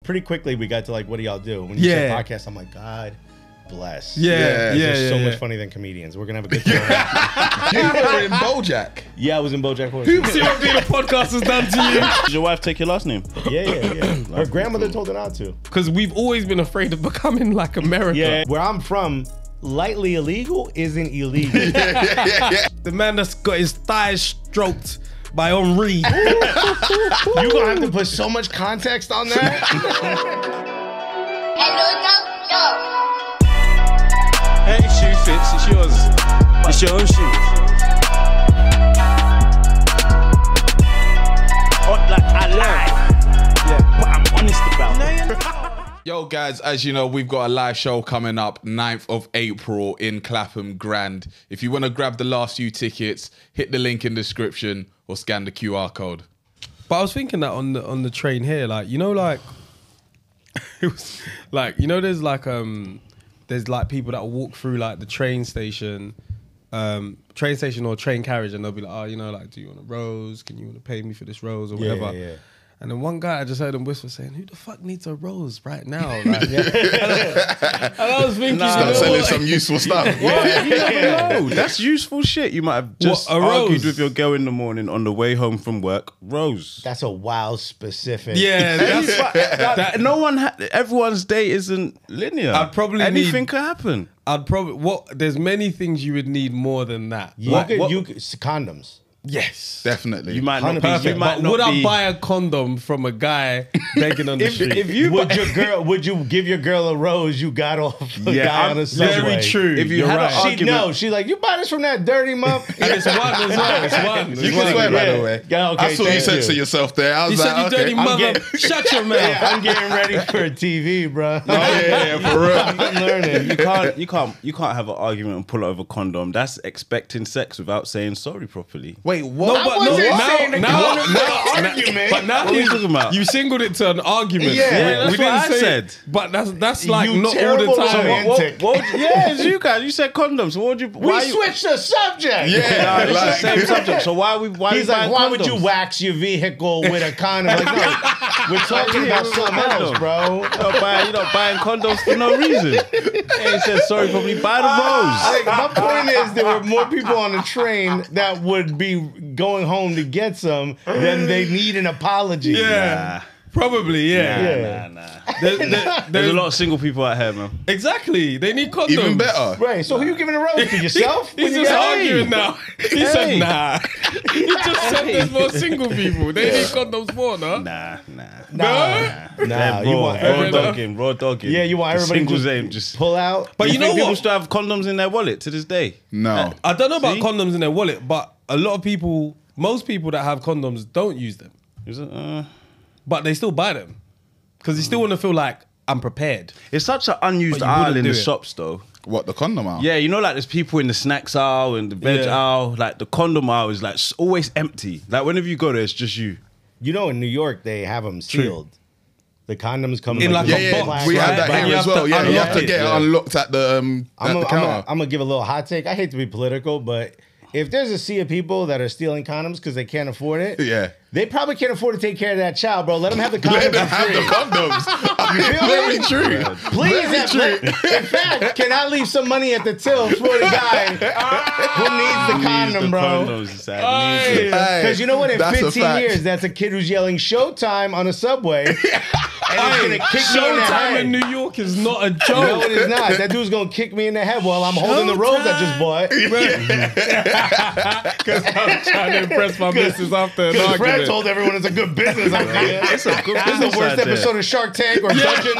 pretty quickly we got to like, what do y'all do? When you said podcast, I'm like, God bless. Yeah. So much funnier than comedians. We're gonna have a good time. You were in BoJack. Yeah, I was in BoJack Horseman. See what being a podcast has done to you. Did your wife take your last name? Yeah. Her grandmother told her not to. Because we've always been afraid of becoming like America. Yeah, where I'm from, lightly illegal isn't illegal. The man that's got his thighs stroked by Henri. You gonna have to put so much context on that? Hey, shoe fits, it's yours. It's your own shoe. Hot like I lie. Yeah, but I'm honest about it. Yo, guys, as you know, we've got a live show coming up 9th of April in Clapham Grand. If you want to grab the last few tickets, hit the link in the description or scan the QR code. But I was thinking that on the train here, like, you know, like, it was like, you know, there's like people that walk through like the train station or train carriage, and they'll be like, oh, you know, like, do you want a rose? Can you want to pay me for this rose or whatever? Yeah. And then one guy, I just heard him whisper saying, who the fuck needs a rose right now? Like, and I was thinking, Start selling some useful stuff. You never know. That's useful shit. You might have just argued with your girl in the morning on the way home from work. Rose. That's a wild specific. yeah, that's No one, everyone's day isn't linear. I'd probably anything need- could happen. there's many things you would need more than that. Condoms. Yes. Definitely. You might not Perfect. be. You might But not would be, I buy a condom from a guy begging on the street? if you Would you give your girl a rose you got off a guy on the subway? Very true. If you You're had right. an She'd know. argument, She's like, you buy this from that dirty muff? And it's one as well. It's one. You can swear, by the way. Yeah, okay, I saw you thank said you. to yourself there. I He was said, you like, dirty okay. mother. Shut your mouth. Yeah, I'm getting ready for a TV, bro. Oh, yeah, for real. I'm learning. you can't have an argument and pull over a condom. That's expecting sex without saying sorry properly. Wait, what? I wasn't saying the argument. But now What are you talking about? you singled it to an argument. Yeah, that's what I said. But that's like You not all terrible the time. romantic. Yeah, it's you guys. You said condoms. So what would you? We switched the subject. Yeah, It's the same subject. So why He's you like, buying why would you condoms? wax your vehicle with a condom? Like, no, we're talking about something else, bro. You're not buying condoms for no reason. He said sorry, probably buy the rose. My point is, there were more people on the train that would be going home to get some than they need an apology. Yeah. Probably, yeah. Nah. There's There's a lot of single people out here, man. Exactly. They need condoms. Even better. Right. So who you giving a rose to? Yourself? He's just arguing now. He said, nah. He just said there's more single people. They need condoms more, no? Nah. Nah, you want Raw dogging. Yeah, you want everybody singles to aim just. pull out. But you know people what? still have condoms in their wallet to this day. No. I don't know about See? condoms in their wallet, but a lot of people, most people that have condoms don't use them. Is it, But they still buy them. Because they still want to feel like, I'm prepared. It's such an unused But you aisle wouldn't in do the it. shops, though. What, the condom aisle? Yeah, you know, like there's people in the snacks aisle and the veg Yeah. aisle. Like the condom aisle is like always empty. Like whenever you go there, it's just you. You know, in New York, they have them sealed. The condoms come In like Yeah, a yeah, box, we right? have that But here you as have well. to Yeah, you have to unlock get it. it unlocked at the I'm counter. gonna give a little hot take. I hate to be political, but if there's a sea of people that are stealing condoms because they can't afford it, Yeah. they probably can't afford to take care of that child, bro. Let them have the condoms. Let them for have free. the condoms. I mean, feel very me? true. Please, Very true. in fact, can I leave some money at the till for the guy who needs the condom, bro? Because you know what? In That's a 15 fact. years, that's a kid who's yelling "Showtime" on a subway, and he's gonna kick me in the Showtime head. in New York is not a joke. No, it is not. That dude's gonna kick me in the head while I'm holding the rose I just bought. Because I'm trying to impress my missus after an Because Fred argument. told everyone it's a good business. It's a good This is the worst episode of Shark Tank or Dungeon,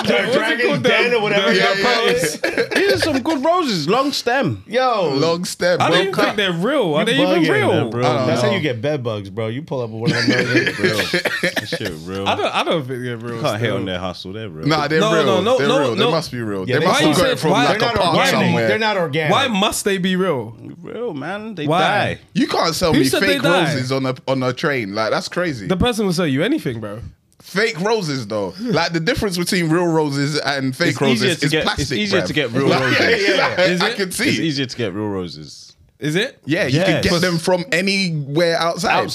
Dragon's Den or whatever you Yeah, call yeah, it. These are some good roses, long stem. Yo, Long stem. I well don't even think cut. they're real. Are they bugging, even real? man, bro. That's how know. you get bed bugs, bro. You pull up with one of them. That shit real. I don't think they're real. Can't hate still. on their hustle. They're real. Nah, they're No, real. no, They're no, real. no. They must be real. Yeah, They they- must Why have you got it said- from why- like They're a not park organic. somewhere. They're not organic. Why must they be real? Real, man. They Why? die. You can't sell Who me said they fake die? roses on a train. Like, that's crazy. The person will sell you anything, bro. Fake roses, though. Like, the difference between real roses and fake roses is plastic. It's easier bruv. to get real Like, roses. yeah, Is I it? can It's see. easier to get real roses. Is it? Yeah, you can get them from anywhere outside.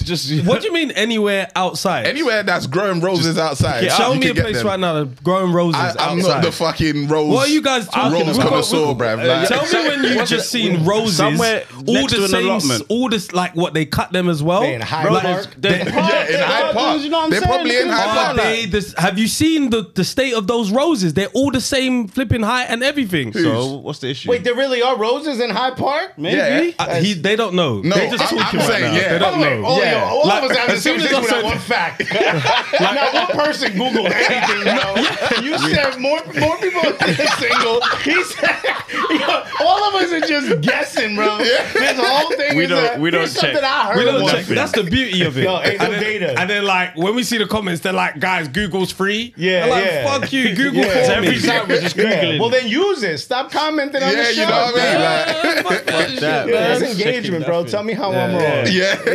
What do you mean anywhere outside? Anywhere that's growing roses outside. Show me a place right now that's growing roses outside. I'm not the fucking rose. What are you guys talking rose about? connoisseur, bruv. Tell me when you've just seen roses somewhere all the same, all this like what they cut them as well. In Hyde Park. In Hyde Park. They're probably in Hyde Park. Have you seen the state of those roses? They're all the same flipping height and everything. So what's the issue? Wait, there really are roses in Hyde Park? Maybe. They don't know. No, they're just talking I'm right saying, now. yeah. They don't know. All of us have the as soon same as I situation with said- that one fact. Not one person Googled anything, bro. You said more people are single. He said, all of us are just guessing, bro. This whole thing We don't something check. I heard. We don't once. check. That's the beauty of it. No, ain't no and then, data. And then like when we see the comments, they're like, guys, Google's free. Yeah, I'm like, yeah. fuck you, Google Yeah. for Every me. time we're just Googling. Well, then use it. Stop commenting on the show. you know what I mean? Fuck that shit, that, man. That's man. engagement, bro. Tell me how I'm wrong.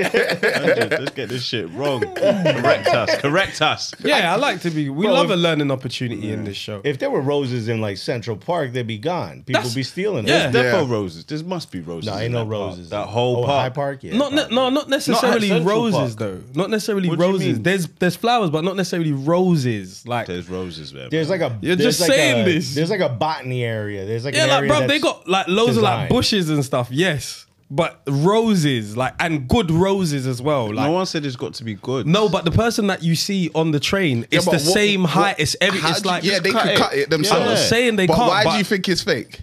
Let's get this shit wrong. Correct us. Yeah, I like to be. We Bro, love a learning opportunity in this show. If there were roses in like Central Park, they'd be gone. People That's- be stealing yeah. them. Defo roses. There must be roses. No, ain't in no that park. roses. That whole Hyde park. Park, yeah. Not necessarily Central roses Park. though. Not necessarily What do you roses. mean? There's flowers, but not necessarily roses. Like There's roses there. There's like a. You're there's just like saying a, this. There's like a botany area. There's like yeah, an like area bro, they that's got like loads of like designed. bushes and stuff. Yes, but roses, like and good roses as well. Like no one said it's got to be good. no, but the person that you see on the train, it's but the what- same height. It's How it's do you- like yeah, they cut could it. cut it themselves. I'm not saying they but can't. why but do you think it's fake?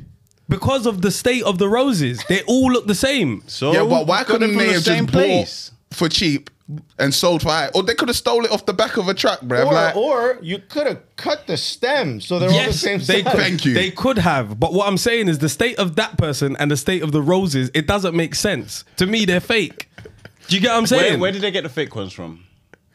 because of the state of the roses, they all look the same. So Yeah, but why got couldn't them from they the have same just place? bought for cheap and sold for high? Or they could have stole it off the back of a truck, bruv. Or you could have cut the stem so they're all the same they size. Thank you. They could have, but what I'm saying is the state of that person and the state of the roses, it doesn't make sense. To me, they're fake. Do you get what I'm saying? Where did they get the fake ones from?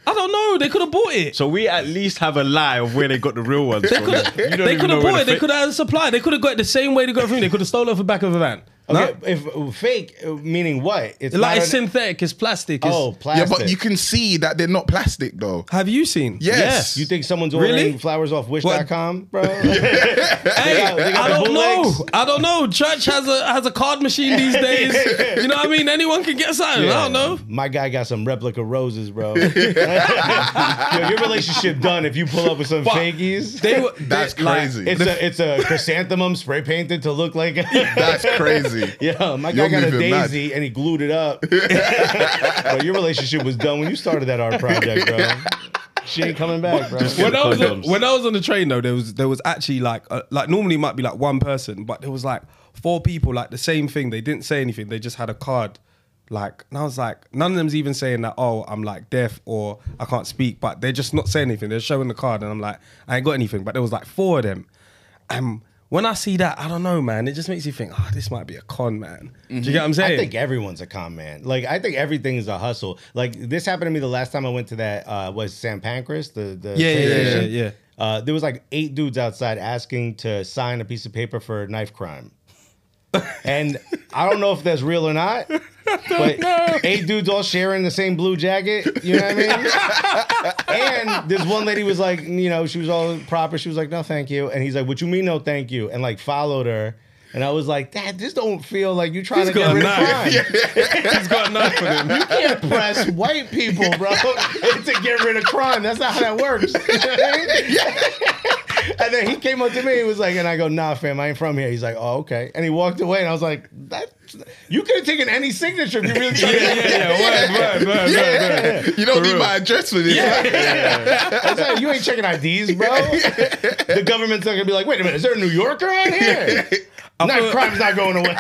I don't know. They could have bought it. So we at least have a lie of where they got the real ones from. They could have bought it. They could have had a supply. They could have got it the same way they got it from you. They could have stolen it off the back of a van. Okay, No? if fake meaning what? It's Like not it's synthetic. It's plastic. It's, Oh, Yeah, plastic. but you can see that they're not plastic, though. have you seen? Yes. You think someone's ordering Really? flowers off Wish.com, bro? Hey, they got I the don't know. bootlegs? I don't know. Church has a card machine these days. You know what I mean? Anyone can get something. I don't know. My guy got some replica roses, bro. Yo, your relationship done if you pull up with some But fakies. That's crazy. It's a chrysanthemum spray painted to look like. That's crazy. Yeah, my guy You're got a moving mad. daisy and he glued it up. Bro, your relationship was done when you started that art project, bro. She ain't coming back, bro. When I was on the train though, there was actually like normally it might be like one person, but there was like 4 people like the same thing. They didn't say anything. They just had a card. Like, and I was like, none of them's even saying that, oh, I'm like deaf or I can't speak, but they're just not saying anything. They're showing the card and I'm like, I ain't got anything. But there was like 4 of them. And when I see that, I don't know, man. It just makes you think, oh, this might be a con, man. Do you get what I'm saying? I think everyone's a con man. Like, I think everything is a hustle. Like, this happened to me the last time I went to that, was St. Pancras? The Yeah. there was like 8 dudes outside asking to sign a piece of paper for a knife crime. And I don't know if that's real or not, but 8 dudes all sharing the same blue jacket. You know what I mean? And this one lady was like, you know, she was all proper. She was like, no, thank you. And he's like, what you mean, no, thank you? And like followed her. And I was like, Dad, this don't feel like you trying to get rid of crime. He's got a knife for them. You can't press white people, bro, to get rid of crime. That's not how that works. And then he came up to me, he was like, and I go, nah, fam, I ain't from here. He's like, oh, okay. And he walked away, and I was like, you could have taken any signature if you really tried. Word. You don't need my address for this. I was like, you ain't checking IDs, bro. The government's not going to be like, wait a minute, is there a New Yorker on here? Crime's not going away.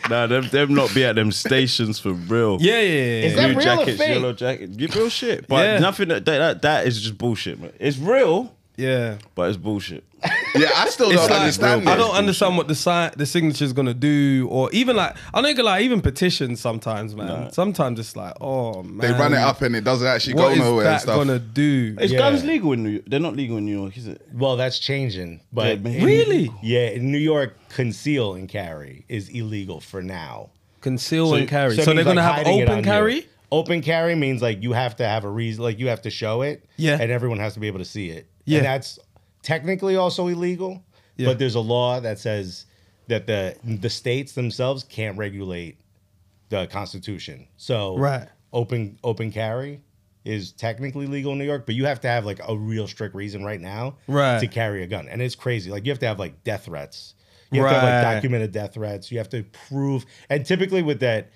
Nah, them not be at them stations for real. Yeah. Is that Blue real or jackets, fake? yellow jacket, real shit. But Yeah. nothing that is just bullshit, man. It's real, Yeah. but it's bullshit. Yeah, I still It's don't like, understand I it. don't understand what the signature's gonna do, or even like I'm not gonna lie, even petitions sometimes, man. Sometimes it's like, oh man, They run it up and it doesn't actually what go is nowhere and that stuff. gonna do? Is Yeah. guns legal in New York? They're not legal in New York, is it? Well, that's changing. But Yeah, man. Really? Yeah, in New York, conceal and carry is illegal for now. Conceal and carry. it So they're means, gonna like, have hiding it open on carry. you. Open carry means like you have to have a reason, like you have to show it. Yeah. And everyone has to be able to see it. Yeah. And that's technically also illegal. Yeah. But there's a law that says that the states themselves can't regulate the Constitution. So open carry is technically legal in New York, but you have to have like a real strict reason right now to carry a gun. And it's crazy. Like you have to have like death threats. You have to have like documented death threats. You have to prove, and typically with that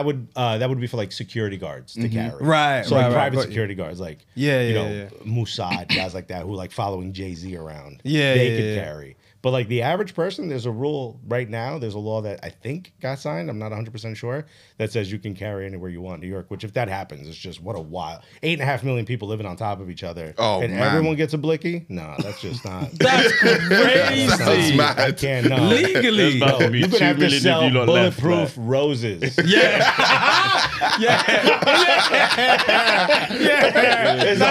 would be for like security guards to carry. So like private security guards, like Mossad, guys like that who like following Jay-Z around. They could carry. But like the average person, there's a rule right now. There's a law that I think got signed. I'm not 100% sure that says you can carry anywhere you want in New York. Which if that happens, it's just what a wild 8.5 million people living on top of each other. Oh, and everyone gets a blicky. No, that's just not. That's crazy. That's mad. I can't. No. Legally, you're gonna have to sell bulletproof roses. That's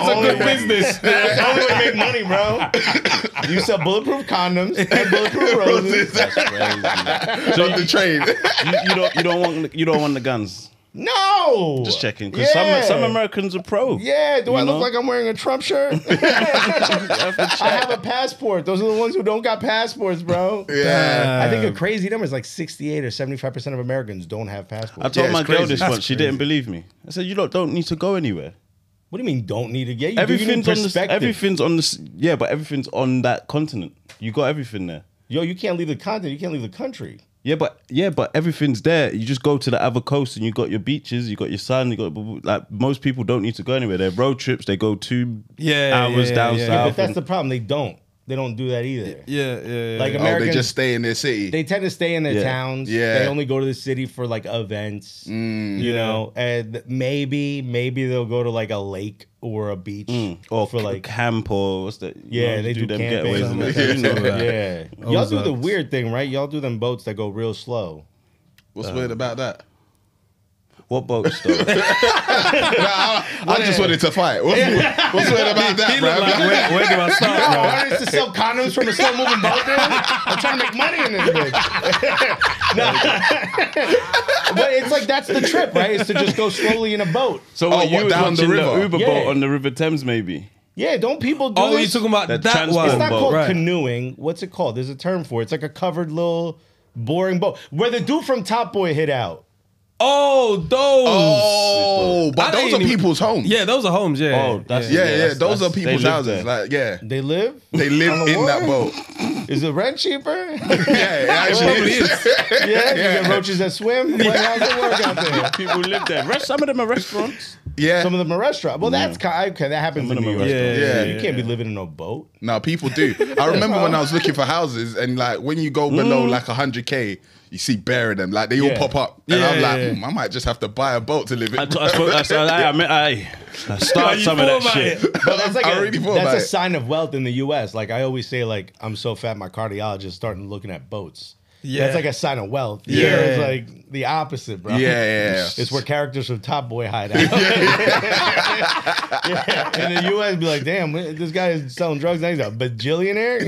a good business. That's the only way to make money, bro. You sell bulletproof condoms and bulletproof roses. That's crazy. So on the train, you don't want the guns. No, just checking because some Americans are pro. Yeah, do I look like I'm wearing a Trump shirt? I have a passport. Those are the ones who don't got passports, bro. Yeah, I think a crazy number is like 68 or 75% of Americans don't have passports. I told my girl this once. She didn't believe me. I said, "You lot don't need to go anywhere." What do you mean don't need to get? Everything's on this. Yeah, but everything's on that continent. You got everything there. Yo, you can't leave the continent. You can't leave the country. Yeah, but everything's there. You just go to the other coast and you got your beaches, you got your sun, you got like most people don't need to go anywhere. They're road trips. They go 2 hours down south. Yeah, but that's the problem. They don't do that either. Yeah. Like Americans, they just stay in their city. They tend to stay in their towns. Yeah. They only go to the city for like events. You know, and maybe they'll go to like a lake or a beach or for like camp or what's that? Yeah, they do them getaways. Y'all do the weird thing, right? Y'all do them boats that go real slow. What's weird about that? What boats though? I just wanted to fight. What's weird about that, bro? Like, where do I start? I wanted to sell condoms from a slow moving boat there. I'm trying to make money in this bitch. But it's like that's the trip, right? Is to just go slowly in a boat. So you was down the river, Uber boat on the River Thames, maybe. Yeah, don't people do this? Oh, you're talking about that one. It's not called canoeing. What's it called? There's a term for it. It's like a covered little boring boat where the dude from Top Boy hit out. Oh, those. Oh, but those are people's homes. Yeah, those are homes. Yeah. Oh, those are people's houses. Like, they live. They live in that boat. Is the rent cheaper? Yeah, it actually is. Yeah, you get roaches that swim. How's it work out there? People live there. Some of them are restaurants. Yeah, some of them are restaurants. Well, that's okay. That happens in New York. Yeah, you can't be living in a boat. No, people do. I remember when I was looking for houses, and like when you go below like 100K. You see bare of them, like they all pop up, and I'm like, I might just have to buy a boat to live in. I started some of that shit. But that's like that's a sign of wealth in the U.S. Like I always say, like I'm so fat, my cardiologist started looking at boats. Yeah, that's like a sign of wealth. Yeah, it's like the opposite, bro. Yeah. It's where characters from Top Boy hide out. In the U.S., be like, damn, this guy is selling drugs. Now he's a bajillionaire.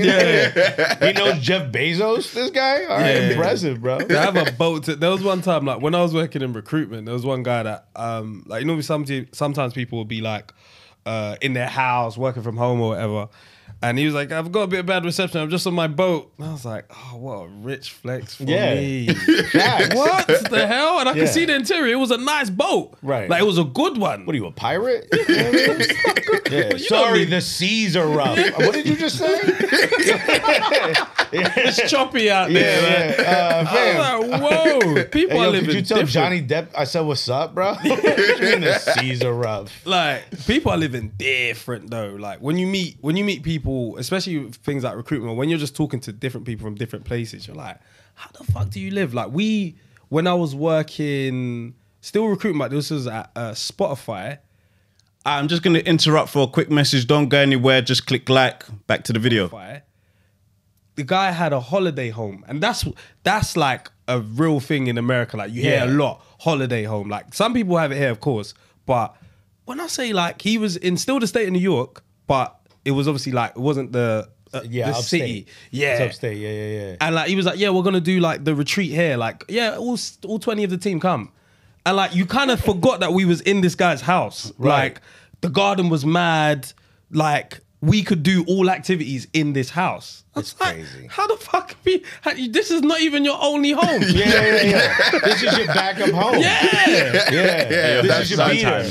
He knows Jeff Bezos. This guy, all right, impressive, bro. I have a boat. There was one time, like when I was working in recruitment, there was one guy that, like you know, sometimes people will be like in their house working from home or whatever. And he was like, I've got a bit of bad reception. I'm just on my boat. And I was like, oh, what a rich flex for me. What the hell? And I could see the interior. It was a nice boat. Right. Like, it was a good one. What are you, a pirate? Sorry, the seas are rough. What did you just say? It's choppy out there. I was like, whoa. People are living Could you tell different. Johnny Depp I said, what's up, bro? The seas are rough. Like, people are living different, though. Like, when you meet people, especially with things like recruitment, when you're just talking to different people from different places, you're like, how the fuck do you live? Like when I was working, still recruitment, but this was at Spotify. I'm just going to interrupt for a quick message. Don't go anywhere. Just click like. Back to the video. The guy had a holiday home, and that's like a real thing in America. Like you hear a lot, holiday home. Like some people have it here, of course, but when I say like he was in still the state of New York, but it was obviously like it wasn't the city. Yeah, it's upstate. Yeah. And like he was like, yeah, we're gonna do like the retreat here. Like, yeah, all 20 of the team come. And like you kind of forgot that we was in this guy's house. Right. Like the garden was mad. Like we could do all activities in this house. It's crazy. How the fuck this is not even your only home. Yeah. This is your backup home. Yeah. This is your beater.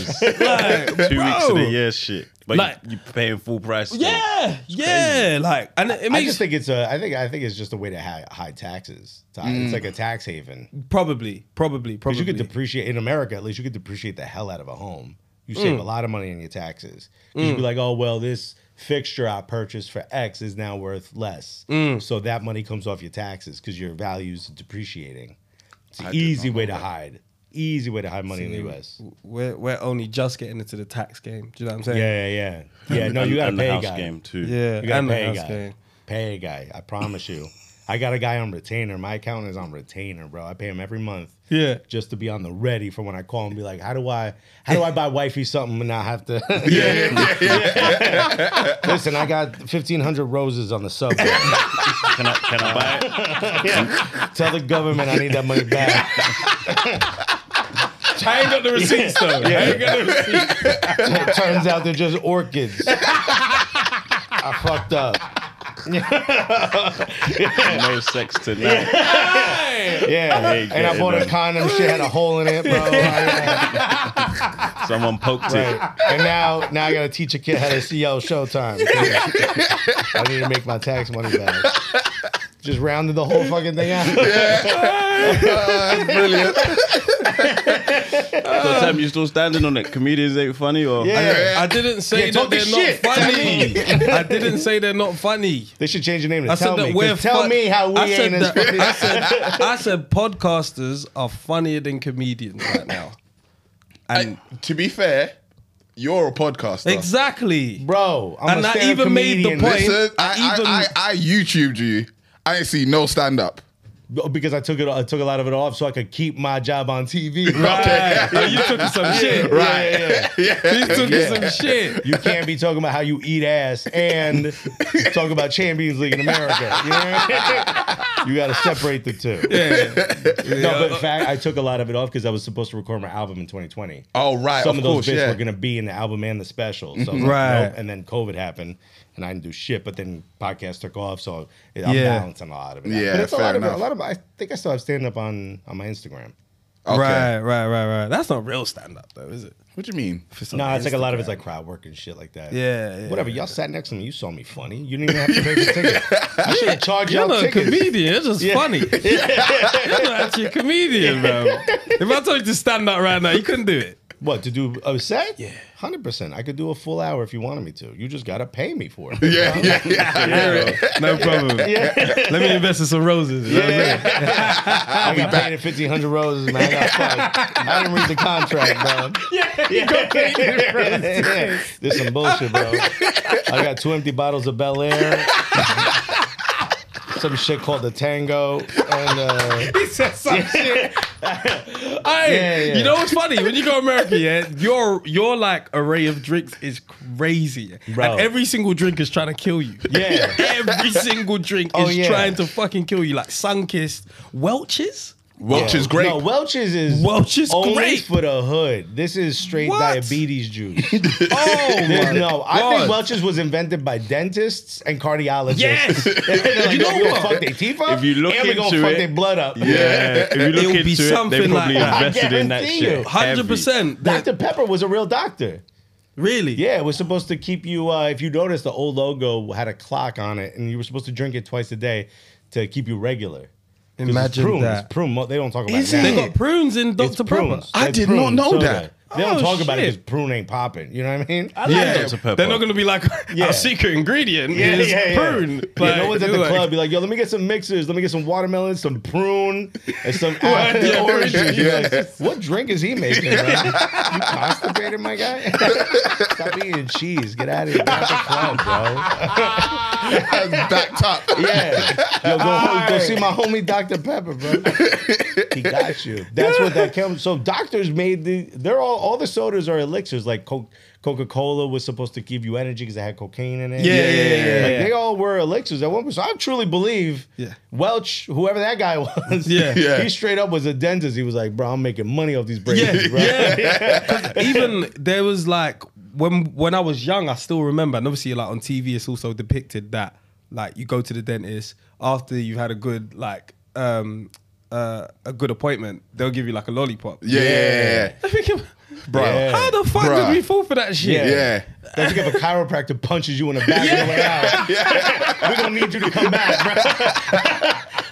Like, 2 weeks bro. of the year shit. But Like- you paying full price. still. Yeah. Like, and it I makes just think I think it's just a way to hide taxes. It's like a tax haven. probably. Because you could depreciate in America. At least you could depreciate the hell out of a home. You save a lot of money on your taxes. Because you'd be like, oh well, this fixture I purchased for X is now worth less. So that money comes off your taxes because your value's depreciating. It's an easy way to hide. Easy way to hide money in the US. We're only just getting into the tax game. Do you know what I'm saying? Yeah, no, you gotta and pay the a house guy. game too. Yeah, You gotta and the pay a house guy. game. Pay a guy. I promise you. I got a guy on retainer. My accountant is on retainer, bro. I pay him every month. Yeah. Just to be on the ready for when I call and be like, how do I buy wifey something and not have to Listen, I got 1,500 roses on the subway. Can I buy it? Tell the government I need that money back. I ain't got the receipts though. I ain't got the receipts. It turns out they're just orchids. I fucked up. No sex tonight. Yeah. Hey, And I bought a condom, shit had a hole in it, bro. Someone poked it. Right. And now I gotta teach a kid how to CL Showtime. I need to make my tax money back. Just rounded the whole fucking thing out. That's brilliant. So Sam, you still standing on it? Comedians ain't funny, or Yeah. I didn't say that they're shit. not funny. I didn't say they're not funny. They should change the name to I Tell said Me. that we're 'Cause tell me how we ain't as funny. I said podcasters are funnier than comedians right now. And To be fair, you're a podcaster. exactly. Bro, I'm And a I stand-up even made the comedian. point- Listen, I I YouTubed you. I ain't see no stand up. Because I took a lot of it off so I could keep my job on TV. Right. Oh, you took some shit. Right. You took some shit. You can't be talking about how you eat ass and talk about Champions League in America. You know what I mean? You got to separate the two. No, but in fact, I took a lot of it off because I was supposed to record my album in 2020. Oh, right. Some of those bits yeah. were going to be in the album and the special. So I was like, Right. nope. And then COVID happened. And I didn't do shit, but then podcast took off, so I'm Yeah. balancing a lot of it. Yeah, but it's a fair lot enough. of it. A lot of I think I still have stand up on my Instagram. Okay. Right. That's not real stand up though, is it? What do you mean? No, it's like a lot of it's like crowd work and shit like that. Yeah. Whatever. Y'all sat next to me. You saw me funny. You didn't even have to pay for tickets. I should have charged You're y'all not a tickets. comedian. It's just funny. You're not actually a comedian, bro. If I told you to stand up right now, you couldn't do it. What, to do a set? Yeah. 100%. I could do a full hour if you wanted me to. You just got to pay me for it. Yeah. No problem. Let me invest in some roses. You know what I'm saying? I got paid in 1,500 roses, man. I got fucked. I didn't read the contract, bro. You got paid in roses. This some bullshit, bro. I got 2 empty bottles of Bel Air. Some shit called the Tango. And He said some shit. Hey, Yeah. you know what's funny? When you go to America, yeah, your like array of drinks is crazy. Bro. And every single drink is trying to kill you. Yeah. Every single drink Oh, is yeah. trying to fucking kill you. Like Sunkist, Welch's. Welch is great. No, Welch's is Welch's great. for the hood. This is straight What? diabetes juice. Oh There's my no. I God. think Welch's was invented by dentists and cardiologists. Yes. They're like, You know we gonna what? fuck their teeth up, If you look and we gonna into fuck it- their blood up. Yeah, if you look It'll be into it, something they probably like that. invested in that guarantee shit. you. 100%. Dr. Pepper was a real doctor. Really? Yeah, it was supposed to keep you. If you notice, the old logo had a clock on it, and you were supposed to drink it twice a day to keep you regular. 'Cause Imagine it's prune. that. It's prune. They don't talk about Is it. it? now. They got prunes in It's Dr. Pepper. prunes. I It's did not prune know soda. that. They don't Oh, talk about it shit. because prune ain't popping. You know what I mean? Yeah, Dr. Pepper. they're not going to be like, Yeah. our secret ingredient is prune. Yeah, no one's at the like- club. Be like, yo, let me get some mixers. Let me get some watermelon, some prune, and some Yeah, orange yeah. juice. You're like, what drink is he making, bro? You constipated, my guy? Stop eating cheese. Get out of here. Get out the club, bro. Backed up. Yeah. Yo, go see my homie Dr. Pepper, bro. He got you. That's what that came. So doctors made they're all the sodas are elixirs. Like Coca-Cola was supposed to give you energy because it had cocaine in it. Yeah. Like, they all were elixirs at one point. So I truly believe Welch, whoever that guy was, he straight up was a dentist. He was like, bro, I'm making money off these braces, bro. Even there was like when I was young, I still remember, and obviously like on TV, it's also depicted that like you go to the dentist after you've had a good like a good appointment, they'll give you like a lollipop. Yeah. I think, Bro, how the fuck did we fall for that shit? Yeah. That's like if a chiropractor punches you in the back on the way out. We don't need you to come back, bro.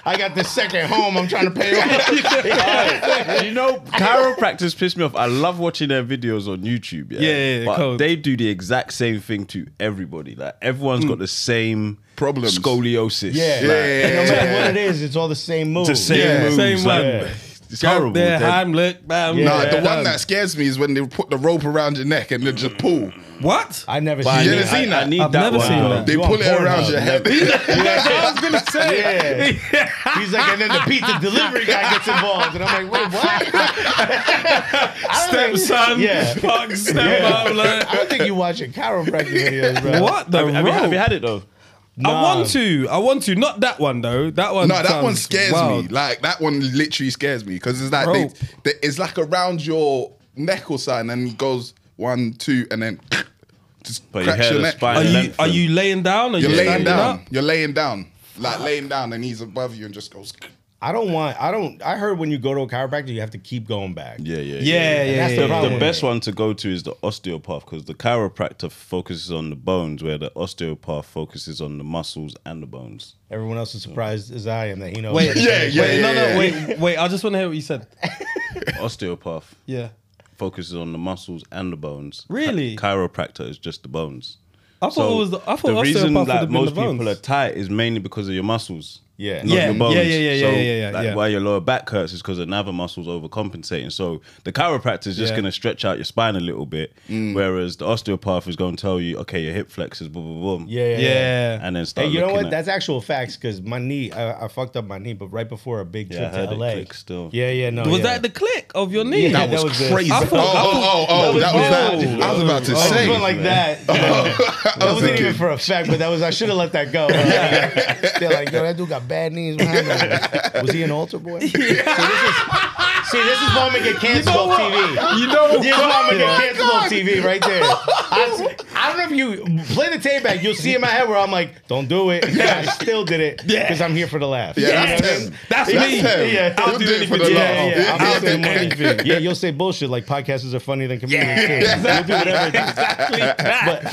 I got this second home I'm trying to pay off. You know, chiropractors piss me off. I love watching their videos on YouTube. Yeah, but cool. they do the exact same thing to everybody. Like everyone's got the same Problems. scoliosis. Yeah. Like, No matter what it is, it's all the same moves. the same moves. Same like, one. It's horrible. There, They're- Heimlich, bam. Nah, Yeah. the one that scares me is when they put the rope around your neck and then just pull. What? I never But seen You it. ever seen that? I need I've that never one, seen though. that. They You pull on it around Pornhub, your head. That's what I was gonna say. Yeah. He's like, and then the pizza delivery guy gets involved. And I'm like, wait, what? Stepson, Yeah. fuck, stepmom. Like, I don't think you watching chiropractic videos, bro. what the Have you rope? had it though? I want to. Not that one though. That one. No, that one sounds scares wild. me. Like that one literally scares me because it's like Rope. it's like around your neck or something, and it goes 1, 2, and then just But your cracks hair, your the neck. spine, Are you lengthen. laying down? Or You're you laying standing down. up? You're laying down, like laying down, and he's above you and just goes. I heard when you go to a chiropractor, you have to keep going back. Yeah. And that's the problem. The best one to go to is the osteopath because the chiropractor focuses on the bones, where the osteopath focuses on the muscles and the bones. Everyone else is surprised as I am that he knows. Wait, Yeah. wait. I just want to hear what you said. Osteopath Yeah. focuses on the muscles and the bones. Really? Chiropractor is just the bones. I thought it was. I thought the reason osteopath would that have been most the bones. people are tight is mainly because of your muscles. Yeah. Not Yeah, your bones. yeah. So, like, yeah. why your lower back hurts is because another muscle's overcompensating. So the chiropractor is just Yeah. going to stretch out your spine a little bit, whereas the osteopath is going to tell you, okay, your hip flexors, boom, boom, boom. Yeah. And then Hey, start you know looking what? at- That's actual facts because my knee, I fucked up my knee, but right before a big Yeah, trip I heard to it LA. click still. Yeah, no. Was yeah. that the click of your knee? Yeah, That was the- crazy. I thought- That was that. I was about to Oh, it say. went like that. You know. That was wasn't even thinking. for effect, but that was. I should have let that go. They're like, yo, that dude got bad knees. What happened? Was he an altar boy? See, this is why I'm gonna get canceled off TV. You know This is why I'm gonna get canceled off TV right there. I don't know if you play the tape back. You'll see in my head where I'm like, don't do it. And I still did it because I'm here for the laugh. Yeah, You know that's what I mean? him. That's That's me. him. Yeah. I'll I'll do do it for the anything. love. Yeah, I'll I'll say say anything. Yeah, you'll say bullshit like podcasters are funnier than comedians too. We'll do whatever.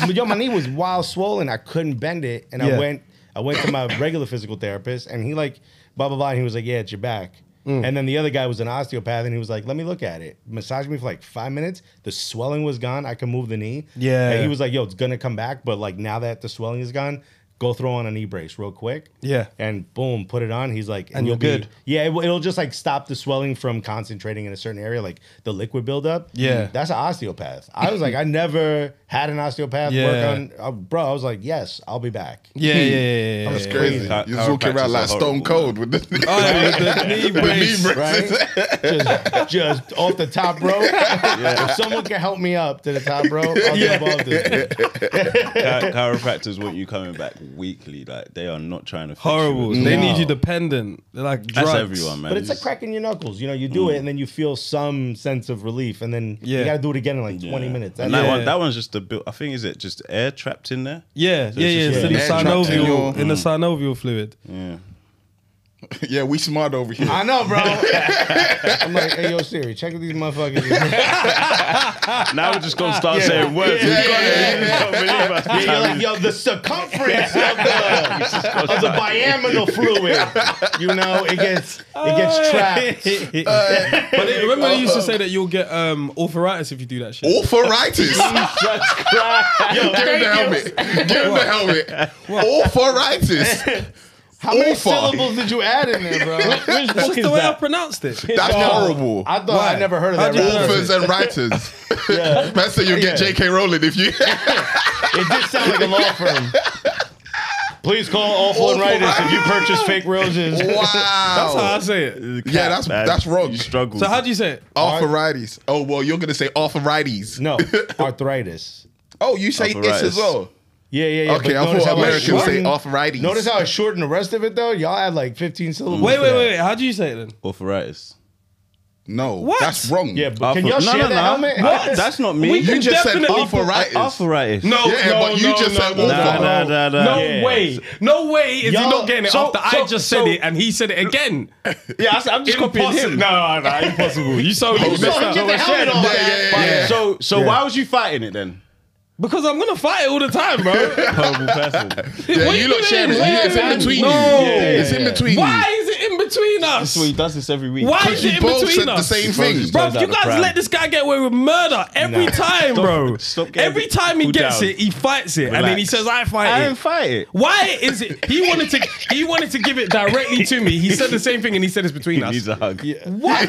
But yo, my knee was wild swollen. I couldn't bend it, and Yeah. I went to my regular physical therapist, and he like blah blah blah. And he was like, yeah, it's your back. And then the other guy was an osteopath, and he was like, let me look at it. Massaged me for like 5 minutes. The swelling was gone. I could move the knee. Yeah. And he was like, yo, it's gonna come back, but like now that the swelling is gone, go throw on a knee brace real quick. Yeah. And boom, put it on. He's like, And you'll you're good. Yeah, it'll just like stop the swelling from concentrating in a certain area, like the liquid buildup. Yeah. That's an osteopath. I was like, I never had an osteopath Yeah. work on, bro, I was like, yes, I'll be back. Yeah. That's yeah. crazy. Chi- You're just walking chiropractors around like are Stone horrible, Cold with the Oh, yeah, with the knee brace. Right? just off the top rope. If someone can help me up to the top rope, I'll jump off this dude. Chiropractors want you coming back weekly. Like they are not trying to fix Horrible. you. They No. need you dependent. They're like drugs. That's everyone, man. But it's like cracking your knuckles. You know, you do it and then you feel some sense of relief, and then you Yeah. got to do it again in like 20 minutes. And That's Yeah. that one's just a bit. I think is it just air trapped in there? Yeah. So it's just So the air trapped in synovial your- in the synovial fluid. Yeah. Yeah, we smart over here. I know, bro. I'm like, hey, yo, Siri, check these motherfuckers. Now we're just gonna start saying words. Yeah, We've got yeah, it. You don't believe us. Yeah, you're like, yo, the circumference of the biaminal fluid, you know, it gets trapped. But remember they used to say that you'll get arthritis if you do that shit. Arthritis. Yo, Give him the helmet. Give him the helmet. Arthritis. How many Awful. syllables did you add in there, bro? It's just the way I pronounced it. That's horrible. I thought Why? I never heard of How'd that. you Right? learn Authors and writers. Man said you'll get Yeah. J.K. Rowling if you. It did sound like a law firm. Please call Awful and Writers if you purchase fake roses. Wow. That's how I say it. Yeah, that's wrong. You struggle. So how do you say it? Arthritis. Oh, well, you're going to say arthritis. No, arthritis. Oh, you say Arthritis. it's as well. Yeah. Okay, but I notice thought how I Americans say shortened- arthritis. Notice how I shortened the rest of it though. Y'all had like 15 syllables. Wait. for that. How do you say it then? arthritis. No, What? that's wrong. Yeah, but can y'all share the helmet? What? That's not me. You just said definitely arthritis. Arthritis. No, Yeah, no, but you no, just no, said no, author. no, Nah. Yeah. way. No way is he Y'all- not getting it so- after I just said it and he said it again. Yeah, I'm just copying him. No, impossible. You saw You messed saw him up. get the helmet on. Yeah. So why was you fighting it then? Because I'm gonna fight it all the time, bro. Horrible person. Yeah, What you you lot doing? share it. It's in between you. No. It's in between you. Why is it in between us? So he does this every week. Why Because is it you in both between said the us? same thing. Bro, Goes out you the guys pram. let this guy get away with murder every time, bro. stop getting Every time he cool gets down. it, he fights it, and then he Relax. says, "I fight I it." didn't fight it. Why is it? He wanted to give it directly to me. He said the same thing, and he said it's between He us. needs a hug. What?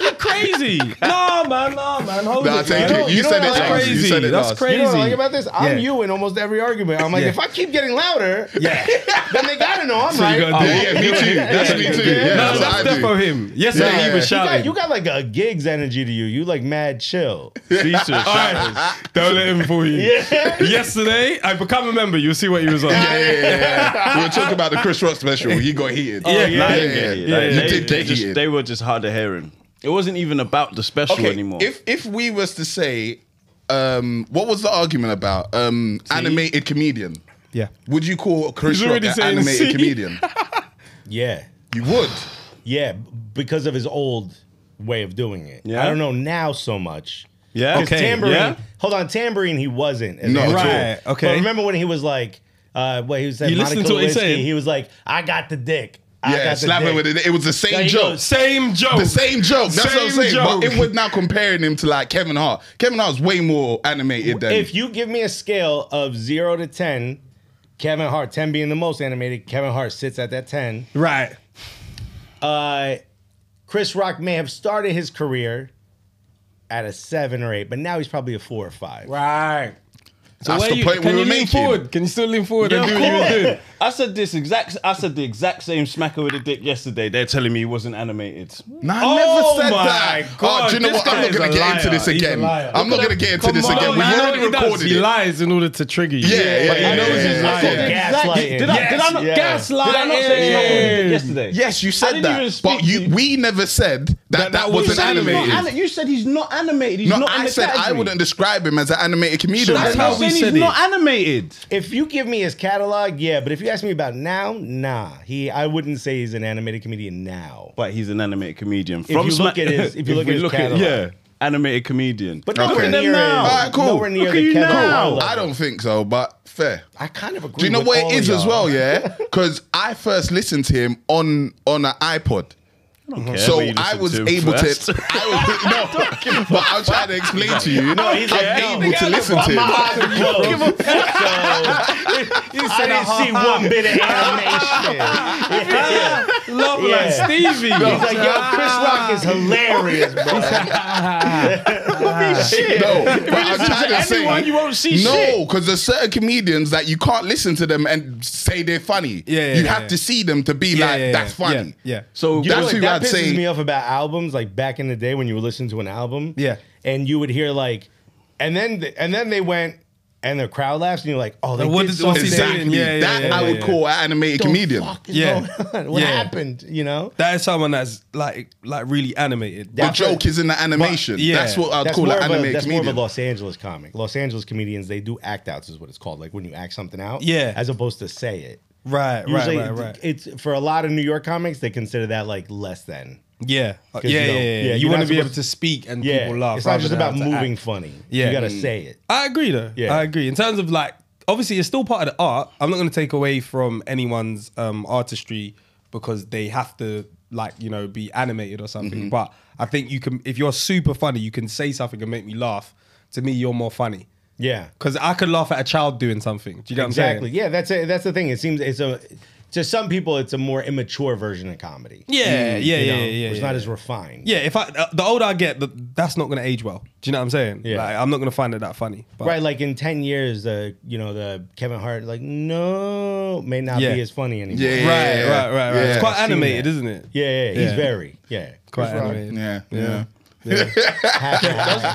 You're crazy. Nah, man. Hold Nah, it, take man. it. You said it that's last. You crazy. said it That's last. crazy. You know what I like about this? I'm Yeah. you in almost every argument. I'm like, Yeah. if I keep getting louder, Yeah. then they gotta know I'm So you right. gotta do Yeah, me too. That's me too. Yeah, No, that's that's what I defo do. him. Yesterday he was You shouting. got like a gigs energy to you. You like mad chill. Feature. All right, don't let him fool you. Yesterday, I become a member. You'll see what he was on. Yeah. We were talking about the Chris Rock special. He got heated. Yeah, You did get heated. They were just hard of hearing. It wasn't even about the special Okay, anymore. if we was to say, what was the argument about? Animated comedian. Yeah. Would you call Chris He's Rock already an saying animated C. comedian? Yeah. You would. Yeah, because of his old way of doing it. Yeah? I don't know now so much. yeah. 'Cause Okay, Tambourine, yeah. hold on, Tambourine, he wasn't. as No, amateur. Right, okay. But remember when he was like, what he said, You listened Monica to what he Lewinsky, said? he was like, I got the dick. I Yeah, got the slapping dick. with it. It was the same There you joke. go. Same joke. The same joke. That's what I'm Same saying. But joke. it was now comparing him to like Kevin Hart. Kevin Hart's way more animated than. If you give me a scale of 0 to 10, Kevin Hart, 10 being the most animated, Kevin Hart sits at that 10. Right. Chris Rock may have started his career at a 7 or 8, but now he's probably a 4 or 5. Right. So That's where the you, point we can were you lean making. forward? Can you still lean forward and Yeah, do of what you were course. doing? I said the exact same smacker with a dick yesterday. They're telling me he wasn't animated. Nah, I Oh never said my that. God, Do you know this what? I'm guy not is going to a get into liar. this He's a again. liar. I'm not going to get into this again. We've You know what already he does? recorded He it. lies in order to trigger you. Yeah, But he yeah, knows yeah, he's yeah. lying. Yeah. Gaslighting. Did I not? Yeah. Gaslighting. Did I not say smacker with a dick yesterday? Yes, you I said didn't that. even speak But to you. we never said that that You wasn't said he's not animated. You said he's not animated. He's No, not in I the said I category. wouldn't describe him as an animated comedian. So right that's now. how I'm we saying said he's it. not animated. If you give me his catalog, yeah, but if you ask me about now, nah. I wouldn't say he's an animated comedian now. But he's an animated comedian. you look at his- if you look at his catalog. yeah, animated comedian. But Okay. nowhere Look at near, them now. All right, cool. nowhere near Look the at you Kevin now. Hart level. I don't think so, but fair. I kind of agree. Do you know with what all it is of as y'all. well, yeah? Because I first listened to him on an iPod. So where you I listened was to him able first. to. But I'm trying to explain to you. No, he's I'm able to listen to My him. eyes are closed. So, I didn't see one bit of animation. Love Yeah. like Stevie. He's like, yo, Chris Rock is hilarious, bro. No, but I'm trying to say. anyone, you won't see no, shit. because there's certain comedians that you can't listen to them and say they're funny. Yeah, you yeah, have yeah. to see them to be like, that's funny. Yeah. So You know That's what, who that I'd pisses say- me off about albums, like back in the day when you would listen to an album, Yeah. and you would hear like, and then they went, and the crowd laughs, and you're like, oh, they What did is- what's he something. saying? Exactly. Yeah, that yeah, I would yeah. call an animated The comedian. fuck is Yeah. going on? What Yeah. happened? You know, That is someone that's like really animated. The joke is in the animation. But, yeah. That's what I'd that's call more an of a animated that's more of a comedian. Los Angeles comic. Los Angeles comedians, they do act outs, is what it's called. Like when you act something out, Yeah. as opposed to say it. Right, Usually, right. it's for a lot of New York comics, they consider that like less than. Yeah. you know, yeah, You you're want not to be able supposed- to speak and Yeah, people laugh. it's not rather just than about have to moving act. funny. Yeah. You gotta say it. I agree though. Yeah. I agree. In terms of like, obviously it's still part of the art. I'm not going to take away from anyone's artistry because they have to like, you know, be animated or something. But I think you can, if you're super funny, you can say something and make me laugh. To me, you're more funny. Yeah, Because I could laugh at a child doing something. Do you get exactly. what I'm saying? Yeah, that's it. That's the thing. It seems to some people it's a more immature version of comedy. Yeah, You know, yeah. It's not as refined. Yeah, if the older I get, that's not going to age well. Do you know what I'm saying? Yeah. Like, I'm not going to find it that funny. But Right, like in 10 years, the Kevin Hart, like, no, may not Yeah. be as funny anymore. Yeah. Right. Yeah, It's quite I've seen animated, that. isn't it? Yeah, he's Yeah. very, Quite Chris Rock. animated. Yeah.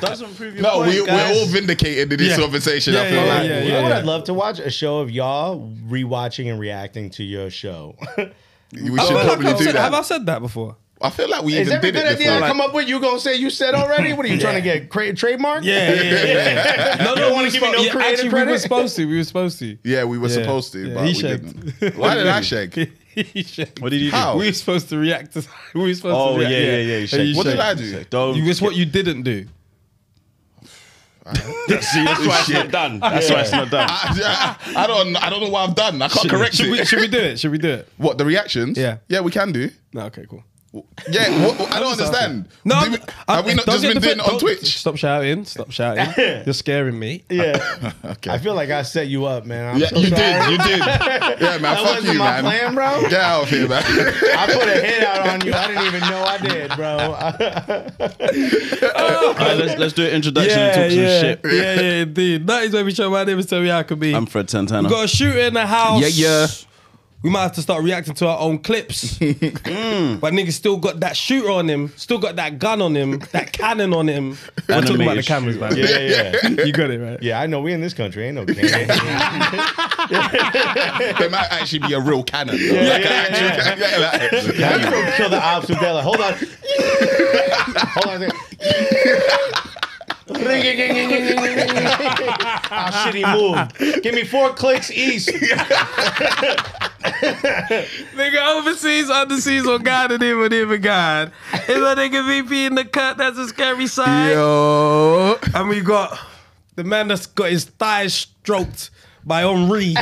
doesn't prove your No, point, we're guys. all vindicated in this Yeah. conversation. I Yeah, feel yeah, like. yeah, You know what I'd love to watch? A show of y'all rewatching and reacting to your show. We should probably do Have I that. said that before? I feel like we Is even every did good it idea before. I come up with, you gonna say you said already? What are you trying to get trademark? Yeah. No, You don't want to give me no creative actually, credit? we were supposed to. We were supposed to. Yeah, we were supposed to, but he we shagged. didn't. Why did I shag? He shagged. What did you do? How? We were supposed to react to. We were supposed Oh, to react. yeah. You And shagged. you What did shagged. I do? Don't. It's what you didn't do. See, that's why it's not done. That's why it's not done. I don't know what I've done. I can't correct it. Should we do it? Should we do it? What, the reactions? Yeah. Yeah, we can do. No, okay, cool. Yeah, I don't understand. No, Have we not don't just get been doing it on don't- Twitch? Stop shouting. Stop shouting. You're scaring me. Yeah. Okay. I feel like I set you up, man. I'm Yeah, so you sorry. did. Yeah, man. That Fuck wasn't you, my man. plan, bro. Get out of here, man. I put a hit out on you. I didn't even know I did, bro. All right, let's do an introduction and talk some shit. Yeah, indeed. That is where we show. My name is Terry Huckabee. I'm Fred Santana. We got a shooter in the house. Yeah. We might have to start reacting to our own clips. But niggas still got that shooter on him, still got that gun on him, that cannon on him. We're talking about the Animated cameras, man. Yeah. You got it, right? Yeah, I know. We in this country. Ain't no cannon. There might actually be a real cannon. Yeah. Yeah. You don't kill the ops with that. Like, hold on. Hold on a second. Oh shit, he moved. Give me 4 clicks east. Nigga, overseas, underseas, or God and even God. If a nigga VP in the cut, that's a scary sign. Yo. And we got the man that's got his thighs stroked by Henri.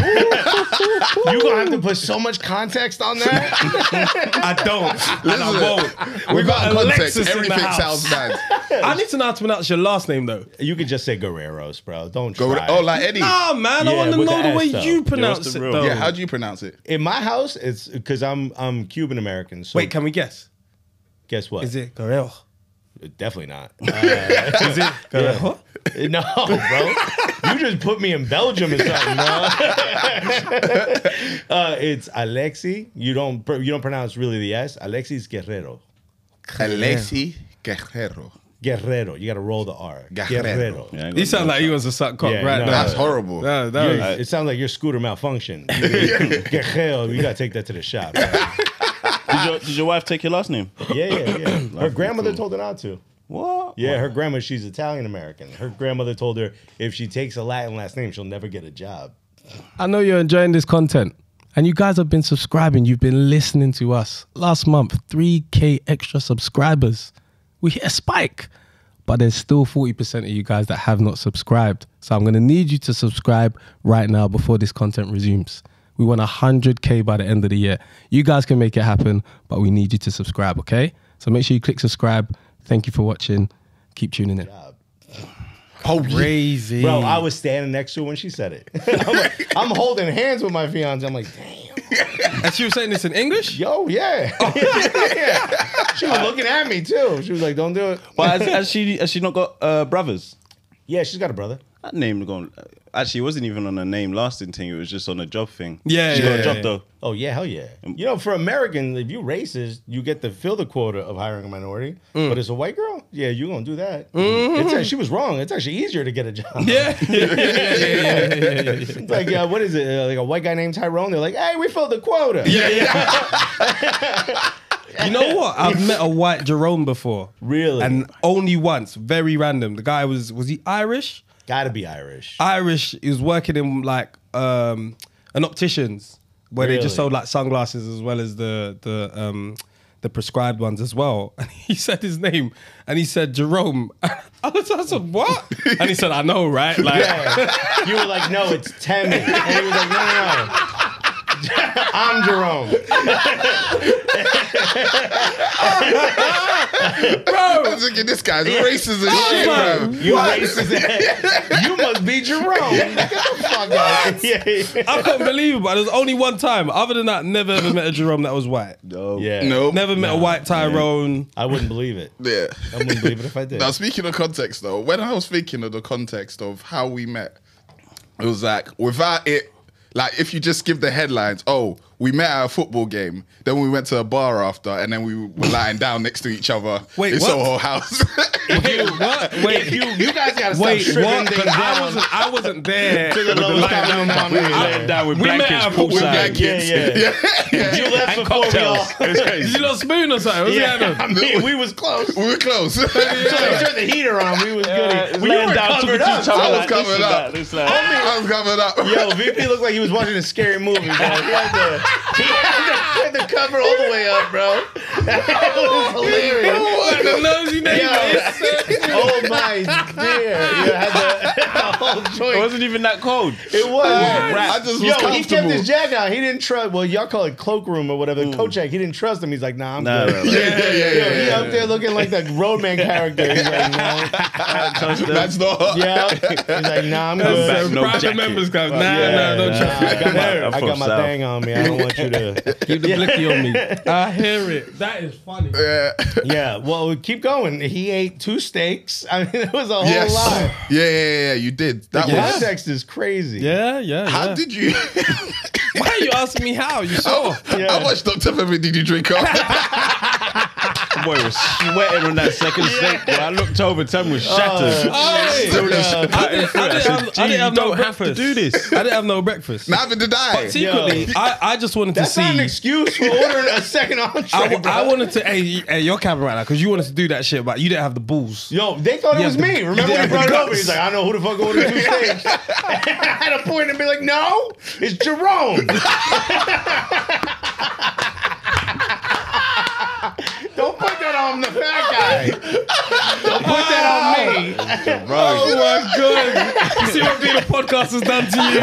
You gonna have to put so much context on that. I don't. And I won't. We Without got context, Alexis in the everything house. sounds bad. I need to know how to pronounce your last name, though. You could just say Guerreros, bro. Don't Go. try. Oh, like Eddie. Nah, man. I Yeah, want to with know the the way S, though. you Yeah, pronounce what's it, the real- though. Yeah, how do you pronounce it? In my house, it's because I'm Cuban American. So Wait, can we guess? guess what? Is it Guerrero? Definitely not. Is it Guerrero? No, bro. You just put me in Belgium or something, bro. It's Alexi. You don't pronounce really the S. Alexis Guerrero. Alexi Guerrero. Guerrero. You got to roll the R. Guerrero. Yeah, I ain't He got sound no like he shot. was a suck cock Yeah, right no, now. That's horrible. It sounds like your scooter malfunction. Guerrero. You got to take that to the shop. Bro. Did your wife take your last name? Yeah. Her grandmother told her not to. What? Yeah, her grandma, she's Italian American. Her grandmother told her if she takes a Latin last name, she'll never get a job. I know you're enjoying this content. And you guys have been subscribing. You've been listening to us. Last month, 3K extra subscribers. We hit a spike. But there's still 40% of you guys that have not subscribed. So I'm going to need you to subscribe right now before this content resumes. We want 100K by the end of the year. You guys can make it happen, but we need you to subscribe, okay? So make sure you click subscribe. Thank you for watching. Keep tuning in. Oh, Crazy. Bro, I was standing next to her when she said it. I'm holding hands with my fiance. I'm like, damn. And she was saying this in English? Yo, yeah. Yeah. She was looking at me too. She was like, don't do it. But has she not got brothers? Yeah, she's got a brother. That name going. Actually, it wasn't even on a name lasting thing. It was just on a job thing. Yeah, she got a yeah, job yeah. though. Oh, yeah, hell yeah. You know, for Americans, if you racist, you get to fill the quota of hiring a minority. But as a white girl, yeah, you're going to do that. She was wrong. It's actually easier to get a job. Yeah. It's like, what is it? Like a white guy named Tyrone? They're like, hey, we filled the quota. You know what? I've met a white Jerome before. Really? And only once. Very random. The guy was he Irish? Gotta be Irish. Irish. He was working in like an optician's where they just Really? sold like sunglasses as well as the prescribed ones as well. And he said his name and he said Jerome. I said, what? And he said, I know, right? Like Yeah. You were like, no, it's Tammy. And he was like, no. I'm Jerome. I was thinking, this guy's racist as shit, bro. You racist. You must be Jerome. Get the fuck out. Yeah. I couldn't believe it, but there's only one time. Other than that, never ever met a Jerome that was white. No. Yeah. No. Never met a white Tyrone. I wouldn't believe it. Yeah. I wouldn't believe it if I did. Now, speaking of context, though, when I was thinking of the context of how we met, it was like, without it, like, if you just give the headlines, oh, we met at a football game. Then we went to a bar after, and then we were lying down next to each other Wait, in what? Soho House. Wait, what? Wait, You guys gotta stop wait, stripping what? things 'Cause down. I wasn't there. To the lowest common denominator. Laying down with We met blankets at a football poolside. Yeah. You left And before we all. cocktails. It's crazy. Did you not spoon or something? What's Yeah, going I on? mean, we was close. We were close. So they turned the heater on. We was good. It's You laying were down covered to up. each other I was like covered this and up. that. It's like, I was covered up. Yo, VP looked like he was watching a scary movie, bro. He had the cover all the way up, bro. That was hilarious. Like the nosy neighbor. Oh my dear. You had the whole it joint. wasn't even that cold. It was. I just was Yo, he kept comfortable. his jacket on. He didn't trust. Well, y'all call it cloakroom or whatever. The coat check. He didn't trust him. He's like, nah, I'm Nah, good. nah, nah. He up there looking like the roadman character. He's like, no. That's not. Yeah. He's like, nah, I'm back, good. no Private jacket. members club. Nah, Yeah, don't nah, trust I got my, I'm I from got my South. thing on me. I don't want you to. Keep the blicky on me. I hear it. That is funny. Yeah. Well, keep going. He ate 2 steaks. I mean, it was a whole Yes. lot. Yeah. You did. That The was. context is crazy. Yeah. How did you? Why are you asking me how? You saw. Yeah. How much Dr Pepper did you drink up? Boy was sweating on that second steak. Boy, I looked over, Tim was shattered. Hey, I didn't have no don't have to breakfast. do this. I didn't have no breakfast. Neither did I. But secretly, I just wanted That's to see. not an excuse for ordering a second entree, bro. I wanted to. Hey, your camera right now because you wanted to do that shit, but you didn't have the balls. Yo, they thought it Yeah, was the- me. Remember yeah, when he brought it the over? guts. He's like, I know who the fuck ordered 2 steaks. I had to point and be like, no, it's Jerome. Don't put that on the fat guy. Don't put that on me. Oh my god! See what being a podcast has done to you?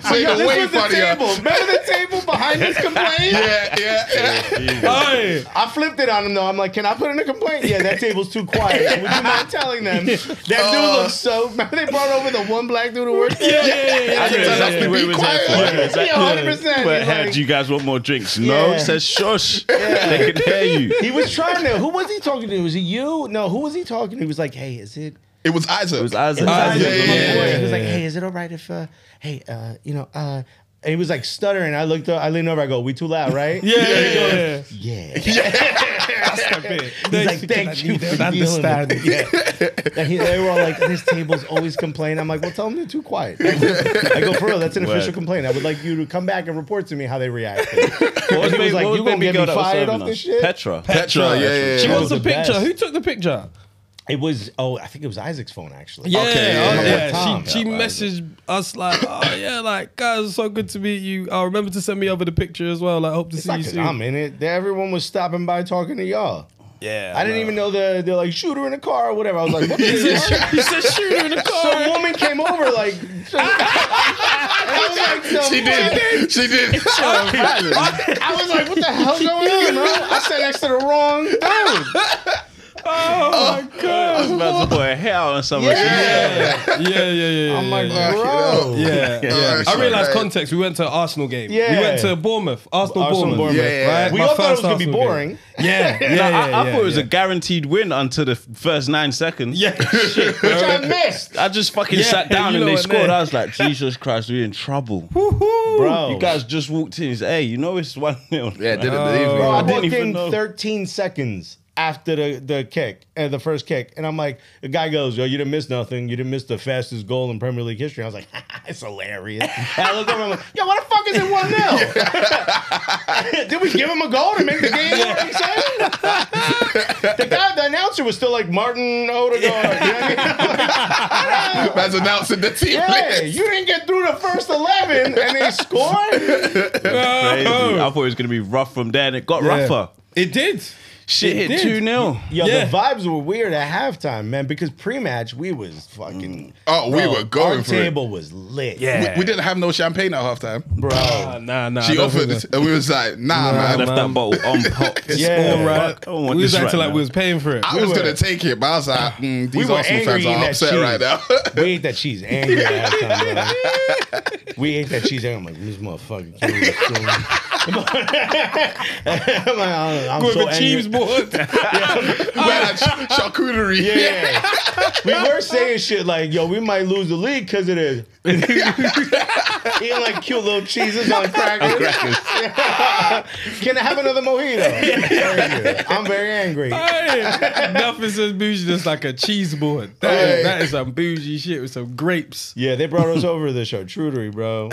So Yo, you're this way was the funnier. table. Remember the table behind this complaint? Yeah. Hey, I flipped it on him though. I'm like, can I put in a complaint? Yeah, that table's too quiet. Would you mind telling them that dude looks so? Remember they brought over the one black dude who worked there? yeah. I didn't tell us to be quiet. Yeah, 100%. But He's hey, like- do you guys want more drinks? No, Yeah. it says shush. They can hear you. He was trying to. Who was he talking to? Was it you? No, who was he talking to? He was like, hey, is it? It was Isaac. It was Isaac. It was Ah, Isaac yeah, from yeah, Uncle Boy. yeah, He was like, yeah. hey, is it all right if, and he was like stuttering. I looked up, I leaned over, I go, we too loud, right? Yeah. Yeah. That's the bit. He's like, thank you for understand. dealing with it. Yeah. And they were all like, this table's always complaining. I'm like, well, tell them they're too quiet. I go, for real, that's an official complaint. I would like you to come back and report to me how they reacted. What He was like, you gonna get me fired off this shit? Petra. Petra, yeah. She That wants was a the picture. best. Who took the picture? It was, I think it was Isaac's phone, actually. Yeah, Okay, yeah. Tom. She messaged us like, oh yeah, like guys, so good to meet you. Oh, remember to send me over the picture as well. Like, hope to It's see not you 'cause soon. I'm in it. Everyone was stopping by talking to y'all. Yeah, I didn't even know they're like shooter in a car or whatever. I was like, what the fuck? He said shooter in the car. Some woman came over like, and I was like, some She did. She did. I was like, what the hell's going on, bro? I sat next to the wrong dude. Oh my god. I was about to put a hair on someone. Yeah. I'm like, Fucking bro. hell. Yeah. I sorry. realized context. We went to an Arsenal game. Yeah. We went to Bournemouth. Arsenal Bournemouth. Yeah. Right? We My all thought it was first gonna be Arsenal game. boring. Yeah. I thought it was a guaranteed win until the first 9 seconds. Yeah. Which I missed. I just fucking Yeah, sat down you and know they what, scored. man. I was like, Jesus Christ, we're in trouble. Bro. You guys just walked in. He said, hey, you know it's 1-0. Yeah, didn't believe me. Bro, I I didn't walked even in know. 13 seconds after the kick, the first kick. And I'm like, the guy goes, yo, you didn't miss nothing. You didn't miss the fastest goal in Premier League history. I was like, it's hilarious. And I look over and I'm like, yo, why the fuck is it 1-0? Did we give him a goal to make the game more exciting? The announcer was still like, Martin Odegaard. You know what I mean? Man's announcing the team Yeah, list. you didn't get through the first 11 and they scored? Crazy. I thought it was going to be rough from there, and it got rougher. It did. Shit It hit did. 2-0. Yo, Yeah. the vibes were weird at halftime, man, because pre-match we was fucking. Oh, we were going our for it. table was lit. Yeah. We didn't have no champagne at halftime. bro. Nah. She I don't offered think it, and we was like, nah, man. Left that bottle on pop. Yeah. all right. Fuck, I don't want We was this acting right like now. we was paying for it. I was going to take it, but I was like, these We were Arsenal angry fans eating are that upset cheese. right now. We ate that cheese angry at halftime, bro. We ate that cheese angry. I'm like, this motherfucker can't even I'm like, I'm With so a cheese angry. board. We had that charcuterie. Yeah. We were saying shit like, yo, we might lose the league because of this. Eating like cute little cheeses on crackers. Can I have another mojito? I'm very angry. Hey, nothing says bougie just like a cheese board. That is some bougie shit with some grapes. Yeah, they brought us over to the charcuterie, bro.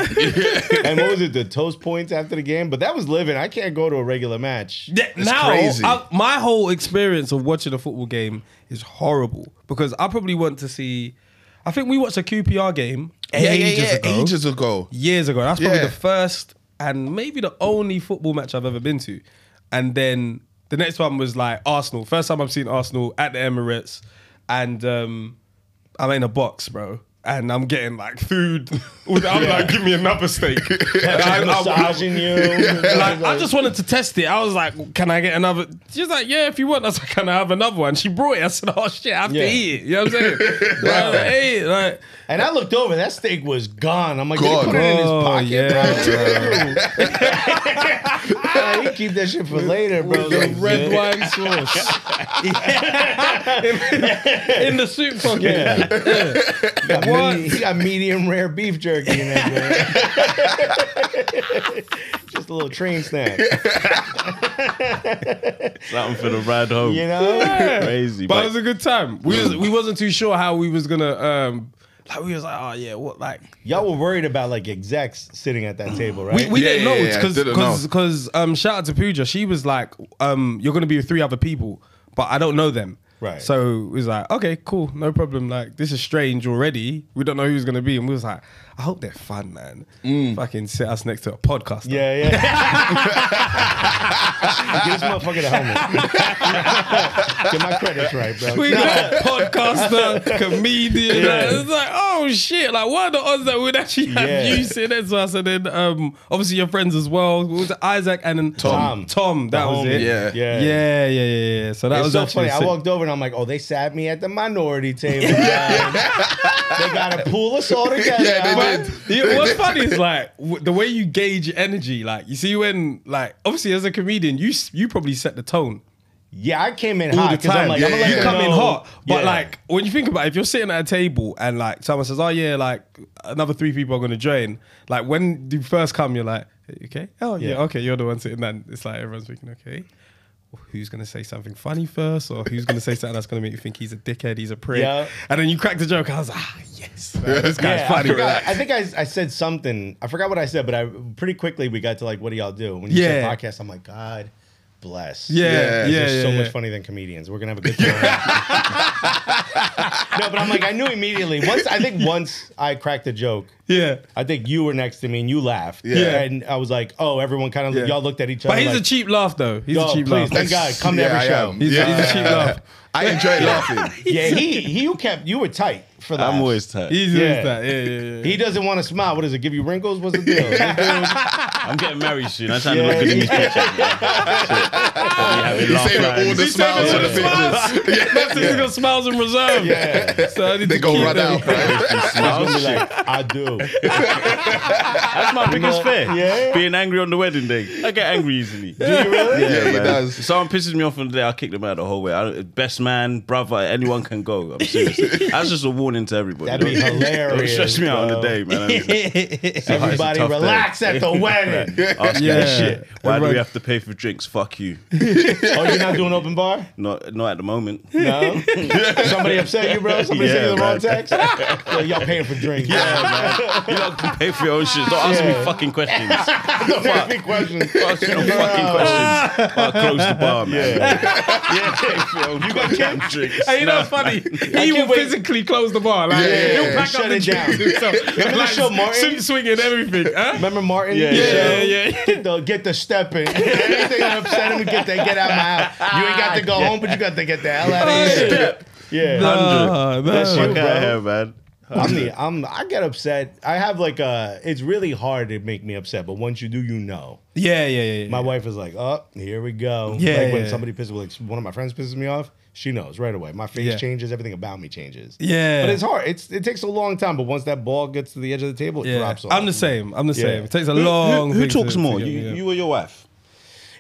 And what was it? The toast points after the game? But that was living. I can't go to a regular match. It's crazy. My whole experience of watching a football game is horrible because I probably want to see. I think we watched a QPR game ages ago. Years ago. That's probably the first and maybe the only football match I've ever been to. And then the next one was like Arsenal. First time I've seen Arsenal at the Emirates. And I'm in a box, bro. And I'm getting like food. I'm like, give me another steak. I'm massaging you. Like, I just wanted to test it. I was like, can I get another? She was like, yeah, if you want. I was like, can I have another one? She brought it. I said, oh shit, I have to eat it. You know what I'm saying? Like, and I looked over. That steak was gone. I'm like, did he put it in his pocket, bro? He keep that shit for later, bro. The red wine sauce. in the soup pocket. He got medium rare beef jerky in that. Just a little train snack. Something for the ride home. You know? Crazy. But it was a good time. We wasn't too sure how we was gonna like we was like, oh yeah, what like y'all were worried about like execs sitting at that table, right? We didn't know because shout out to Pooja. She was like, you're gonna be with 3 other people, but I don't know them. Right. So it was like, okay, cool, no problem. Like, this is strange already. We don't know who's going to be. And we was like, I hope they're fun, man. Fucking sit us next to a podcaster. Yeah. Give this motherfucker the helmet. Get my credits right, bro. We got podcaster, comedian. Yeah. It's like, oh shit. Like, what are the odds that we'd actually have you sit next to us? And then, obviously, your friends as well. What was it? Isaac and then Tom. That was it. Yeah. So that was so actually funny. I walked over and I'm like, oh, they sat me at the minority table. They gotta pull us all together. Yeah, they did. What's funny is like the way you gauge energy. Like, you see when, like, obviously as a comedian, you probably set the tone. Yeah, I came in All hot the because time. I'm like, you I'm gonna let come in hot, but Yeah. like when you think about it, if you're sitting at a table and like someone says, "Oh yeah, like another 3 people are gonna join," like when you first come, you're like, "Okay, oh yeah, okay, you're the one sitting there." And it's like everyone's thinking, "Okay, who's gonna say something funny first, or who's gonna say something that's gonna make you think he's a dickhead, he's a prick?" Yeah. And then you crack the joke. I was like, yes, man, this guy's funny. I think I said something. I forgot what I said, but pretty quickly we got to like, what do y'all do? When you said podcast, I'm like, God bless. Yeah. So much funnier than comedians. We're gonna have a good time. No, but I'm like, I knew immediately. Once I cracked the joke. Yeah. I think you were next to me and you laughed. Yeah. And I was like, oh, everyone kind of, y'all looked at each other. But he's like, a cheap laugh though. He's a cheap laugh. Thank God. Come to every show. He's a cheap laugh. I enjoy laughing. Yeah, you were tight for that. I'm always tight. He's that. Yeah. He doesn't want to smile. What does it give you wrinkles? What's the deal? I'm getting married soon. I'm trying to look good in these pictures. He's saving all the smiles for the pictures. He's got smiles in reserve. Yeah. So I need They to go keep run them. out, right? He's gonna be like, I do. That's my biggest fear. Yeah. Being angry on the wedding day. I get angry easily. Do you really? Yeah, he man. does. If someone pisses me off on the day, I'll kick them out the whole way. Best man, brother, anyone can go. I'm serious. That's just a warning to everybody. That'd be hilarious. Don't stress me out on the bro. day, man. Everybody tough day. relax at the wedding. Ask me Yeah. shit. Why do we Everybody- have to pay for drinks? Fuck you. Oh, you're not doing open bar? Not at the moment. No. Somebody upset you, bro? Somebody sent you the wrong man. text? So y'all paying for drinks. Yeah, man. You don't pay for your own shit. Don't ask me fucking questions. Don't ask me questions. Ask me no fucking questions. I'll close the bar, man. You got kept Drinks. Hey, you know what's funny? He will can't wait. physically close the bar. Like, he'll pack Shut up the it down. drinks himself. Remember the show Martin? Suit swinging everything. Huh? Remember Martin? Yeah, The yeah, show? Get the step in. Anything that upset him, get out of my house. You ain't got to go home, but you got to get the hell out of here. Yeah. That's you, Fuck bro. out here, man. I get upset. I have like it's really hard to make me upset, but once you do, you know. Yeah. My wife is like, oh, here we go. Yeah, Like when yeah. somebody pisses, like one of my friends pisses me off, she knows right away. My face changes, everything about me changes. Yeah. But it's hard. It takes a long time, but once that ball gets to the edge of the table, it drops off. I'm the same. Yeah. It takes a long Who thing talks to more? get- You or your wife?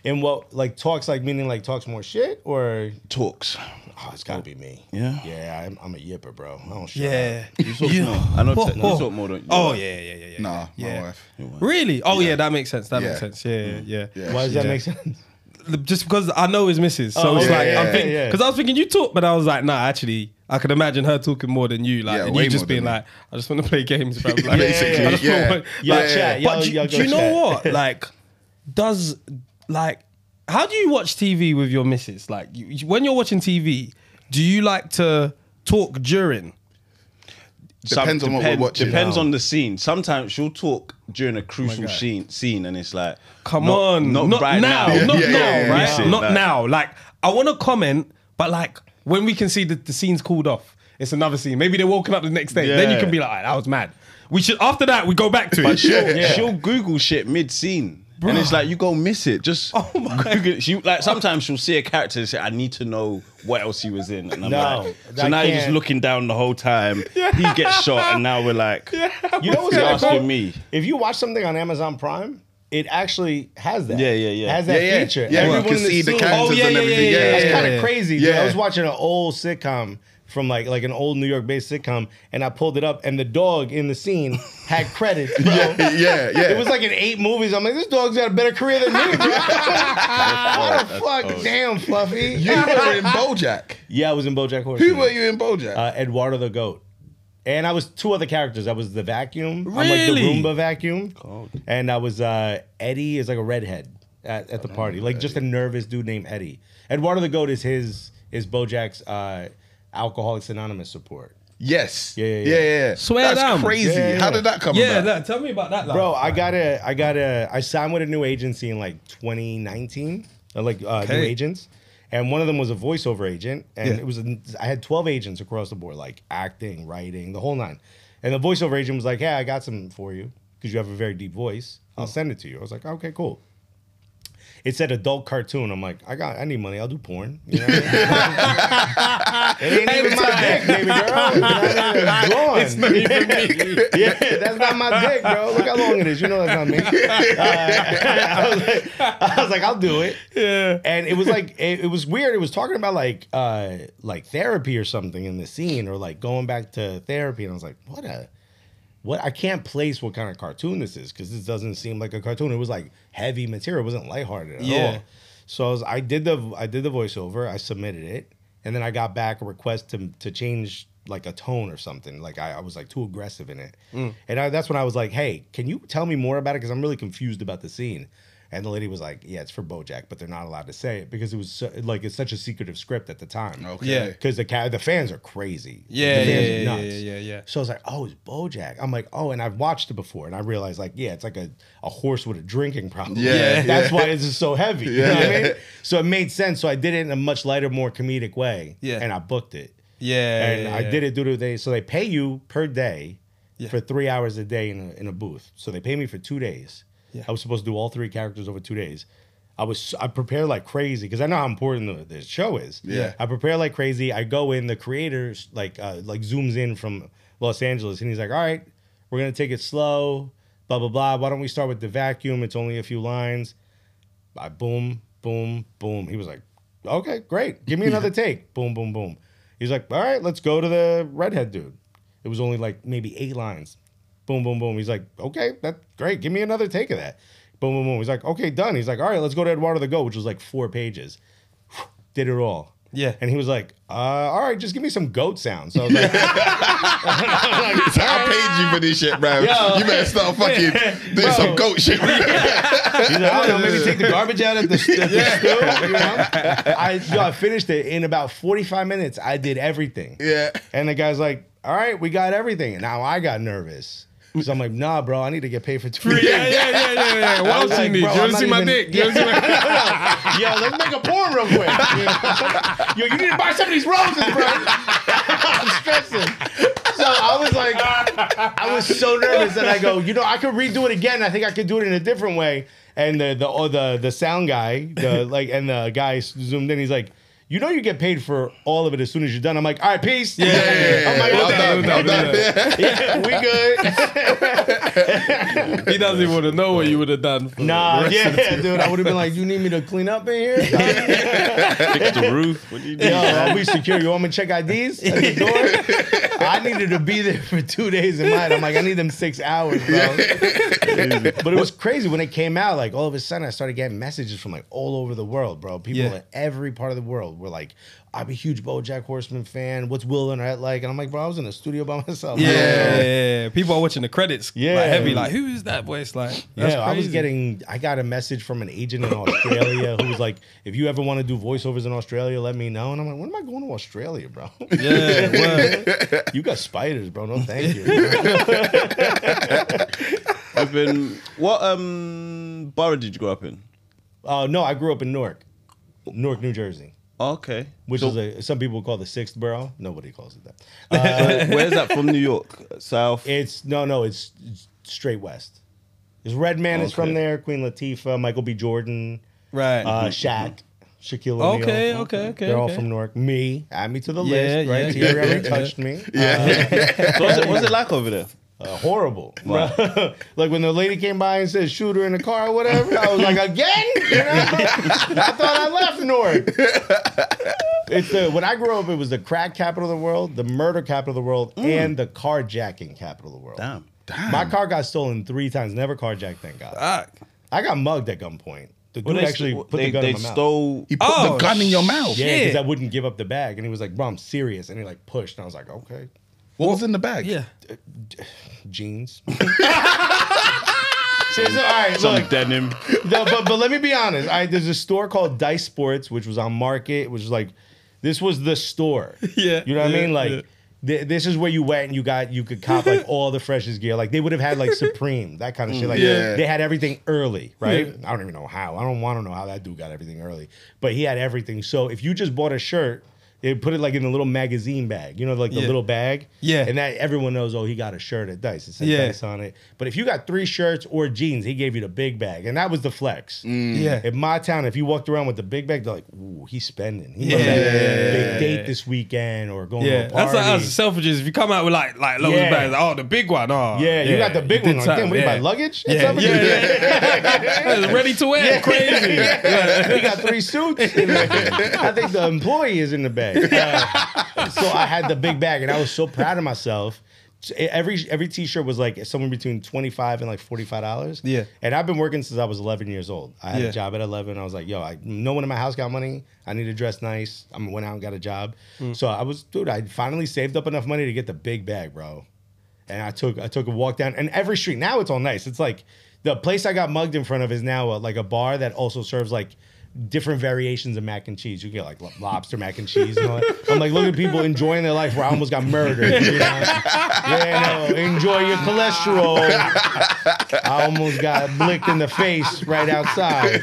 And what, like, talks, like, meaning, like, talks more shit, or? Talks. Oh, it's gotta be me. Yeah? Yeah, I'm a yipper, bro. I don't shut Yeah. up. You talk more. I know you talk more than you. Oh, yeah. Nah, Yeah. my wife. Really? Oh, yeah, that makes sense. That Yeah. makes sense. Yeah. Why does that make sense? Just because I know his missus. So it's like, I'm thinking, because I was thinking you talk, but I was like, nah, actually, I could imagine her talking more than you. Like, Yeah, and way you just more being than like, I just want to play games, bro. Like, Basically, I just yeah. want- Y'all like, chat. But Y'all do you know chat. what? Like, how do you watch TV with your missus? Like, when you're watching TV, do you like to talk during? Depends on what we're watching. Depends on the scene. Sometimes she'll talk during a crucial scene, and it's like, Come on, not right now, now. not Yeah, now, yeah, right? yeah. Not Like- now. Like, I want to comment, but like when we can see the scene's cooled off, it's another scene. Maybe they're walking up the next day. Then you Yeah. can be like, that was mad. We should after that we go back to it. she'll Google shit mid scene. And it's like you go miss it. Just Google it. She, like sometimes she'll see a character and say, "I need to know what else he was in." And I'm like, so that now you're just can't- looking down the whole time. He gets shot, and now we're like, You know what's you're kinda cool? asking me. If you watch something on Amazon Prime, it actually has that. Yeah. It has that Yeah. feature. Yeah, you Everyone can in the see the scene- characters yeah, and yeah, everything. yeah, It's yeah. kind of crazy, dude. Yeah. I was watching an old sitcom from like an old New York based sitcom, and I pulled it up, and the dog in the scene had credits, bro. Yeah. It was like in 8 movies. I'm like, this dog's got a better career than me, bro. What the fuck? Damn, Fluffy. You were in BoJack. Yeah, I was in BoJack Horseman. Who were you in BoJack? Eduardo the goat. And I was 2 other characters. I was the vacuum. I'm like Really? the Roomba vacuum. And I was Eddie is like a redhead at the party. Like just a nervous dude named Eddie. Eduardo the goat is BoJack's Alcoholics Anonymous support. Yes. Yeah. Swear That's down. crazy. Yeah. How did that come Yeah, about? tell me about that. Like. Bro, I signed with a new agency in like 2019. New agents. And one of them was a voiceover agent, and I had 12 agents across the board, like acting, writing, the whole 9. And the voiceover agent was like, "Hey, I got something for you because you have a very deep voice. I'll send it to you." I was like, "Okay, cool." It said adult cartoon. I'm like, I need money. I'll do porn. You know what I mean? It ain't even my dick, baby girl. You know what I mean? It's gone. It's not even me. Yeah, that's not my dick, bro. Look how long it is. You know that's not me. I was like, I'll do it. Yeah. And it was like, it was weird. It was talking about like therapy or something in the scene, or like going back to therapy. And I was like, what? I can't place what kind of cartoon this is because this doesn't seem like a cartoon. It was like heavy material. It wasn't lighthearted at all. So I did the voiceover. I submitted it, and then I got back a request to change like a tone or something. Like I was like too aggressive in it, and that's when I was like, "Hey, can you tell me more about it? Because I'm really confused about the scene." And the lady was like, "Yeah, it's for BoJack, but they're not allowed to say it because it was it's such a secretive script at the time." Okay. Yeah. Because the fans are crazy. Yeah, The fans yeah, are yeah, nuts. yeah. So I was like, "Oh, it's BoJack." I'm like, "Oh," and I've watched it before, and I realized like, yeah, it's like a horse with a drinking problem. Yeah, That's yeah. why this is so heavy. You know what I mean? So it made sense. So I did it in a much lighter, more comedic way. Yeah. And I booked it. Yeah. And I did it due to they. So they pay you per day for 3 hours a day in a booth. So they pay me for 2 days. Yeah. I was supposed to do all 3 characters over 2 days. I prepared like crazy because I know how important the show is. Yeah. I prepare like crazy. I go in, the creators like zooms in from Los Angeles, and he's like, "All right, we're gonna take it slow, blah blah blah. Why don't we start with the vacuum? It's only a few lines." Boom, boom, boom. He was like, "Okay, great. Give me another take." Boom, boom, boom. He's like, "All right, let's go to the redhead dude." It was only like maybe 8 lines. Boom, boom, boom. He's like, "Okay, that's great. Give me another take of that." Boom, boom, boom. He's like, "Okay, done." He's like, "All right, let's go to Eduardo the Goat," which was like 4 pages. Did it all. Yeah. And he was like, all right, just give me some goat sounds. So I was like, I paid you for this shit, bro. Yo. You better start fucking doing some goat shit. he's like, I don't know, maybe take the garbage out at the stew. You know? I finished it in about 45 minutes. I did everything. Yeah. And the guy's like, "All right, we got everything." And now I got nervous. So I'm like, "Nah, bro, I need to get paid for 2 days." Yeah. What I was else you like, need? bro, You I'm want to see not my even- dick? You wanna see my- Yo, let's make a porn real quick. Yo, you need to buy some of these roses, bro. I'm stressing. So I was like, I was so nervous that I go, I could redo it again. I think I could do it in a different way. And the sound guy, and the guy zoomed in. He's like, you know you get paid for all of it as soon as you're done. I'm like, all right, peace. Yeah. I'm like, I'm done. yeah, we good. He doesn't even want to know what you would have done. For Nah, yeah, dude. I would have been like, you need me to clean up in here? Fix the roof. What do you do? Yo, I'll be secure. You want me to check IDs at the door? I needed to be there for 2 days in mine. I'm like, I need them 6 hours, bro. But it was crazy when it came out. Like, all of a sudden, I started getting messages from like all over the world, bro. People in every part of the world were like, I'm a huge BoJack Horseman fan. What's Will and Rhett like? And I'm like, bro, I was in the studio by myself. Yeah. People are watching the credits. Yeah. Like, heavy. Like, who is that voice? Like, that's crazy. I got a message from an agent in Australia who was like, if you ever want to do voiceovers in Australia, let me know. And I'm like, when am I going to Australia, bro? Yeah. You got spiders, bro. No, thank you. What borough did you grow up in? No, I grew up in Newark, New Jersey. Okay. Which is some people call the 6th borough. Nobody calls it that. Where's that from? New York, South? It's straight west. There's Redman is from there. Queen Latifah, Michael B. Jordan, right. Shaquille O'Neal. Okay. They're all from Newark. Me, add me to the list. Right, Thierry already touched me. So what's it like over there? Horrible. Wow. Like when the lady came by and said, shoot her in the car or whatever, I was like, again? You know? I thought I left Newark. When I grew up, it was the crack capital of the world, the murder capital of the world, and the carjacking capital of the world. Damn. My car got stolen 3 times, never carjacked, thank God. I got mugged at gunpoint. The dude actually put the gun in my mouth. He put the gun in your mouth. Yeah, because I wouldn't give up the bag. And he was like, bro, I'm serious. And he like pushed. And I was like, okay. What was in the bag? Yeah. Jeans. All right, Some look. denim. No, but let me be honest. There's a store called Dice Sports, which was on Market, which was like, this was the store. Yeah. You know what I mean? Like, this is where you went and you could cop like all the freshest gear. Like they would have had like Supreme, that kind of shit. Like they had everything early, right? I don't even know how. I don't want to know how that dude got everything early. But he had everything. So if you just bought a shirt, they put it like in a little magazine bag, you know, like the little bag. Yeah. And that everyone knows, oh, he got a shirt at Dice. It said Dice on it. But if you got 3 shirts or jeans, he gave you the big bag. And that was the flex. Yeah. In my town, if you walked around with the big bag, they're like, ooh, he's spending. He must have a big date this weekend or going to a party. That's like us Selfridges. If you come out with like loads of bags, like, oh, the big one. Oh, yeah, you got the big one. Like, damn, what do you buy, luggage? Ready to wear. Crazy. He got 3 suits. I think the employee is in the bag. So I had the big bag, and I was so proud of myself. Every T-shirt was like somewhere between $25 and like $45. Yeah. And I've been working since I was 11 years old. I had a job at 11. I was like, yo, no one in my house got money. I need to dress nice. I went out and got a job. So I finally saved up enough money to get the big bag, bro. And I took a walk down, and every street, now it's all nice. It's like the place I got mugged in front of is now like a bar that also serves like different variations of mac and cheese. You can get like lobster mac and cheese and all that. I'm like, look at people enjoying their life where I almost got murdered. You know? Enjoy your cholesterol. I almost got blicked in the face right outside.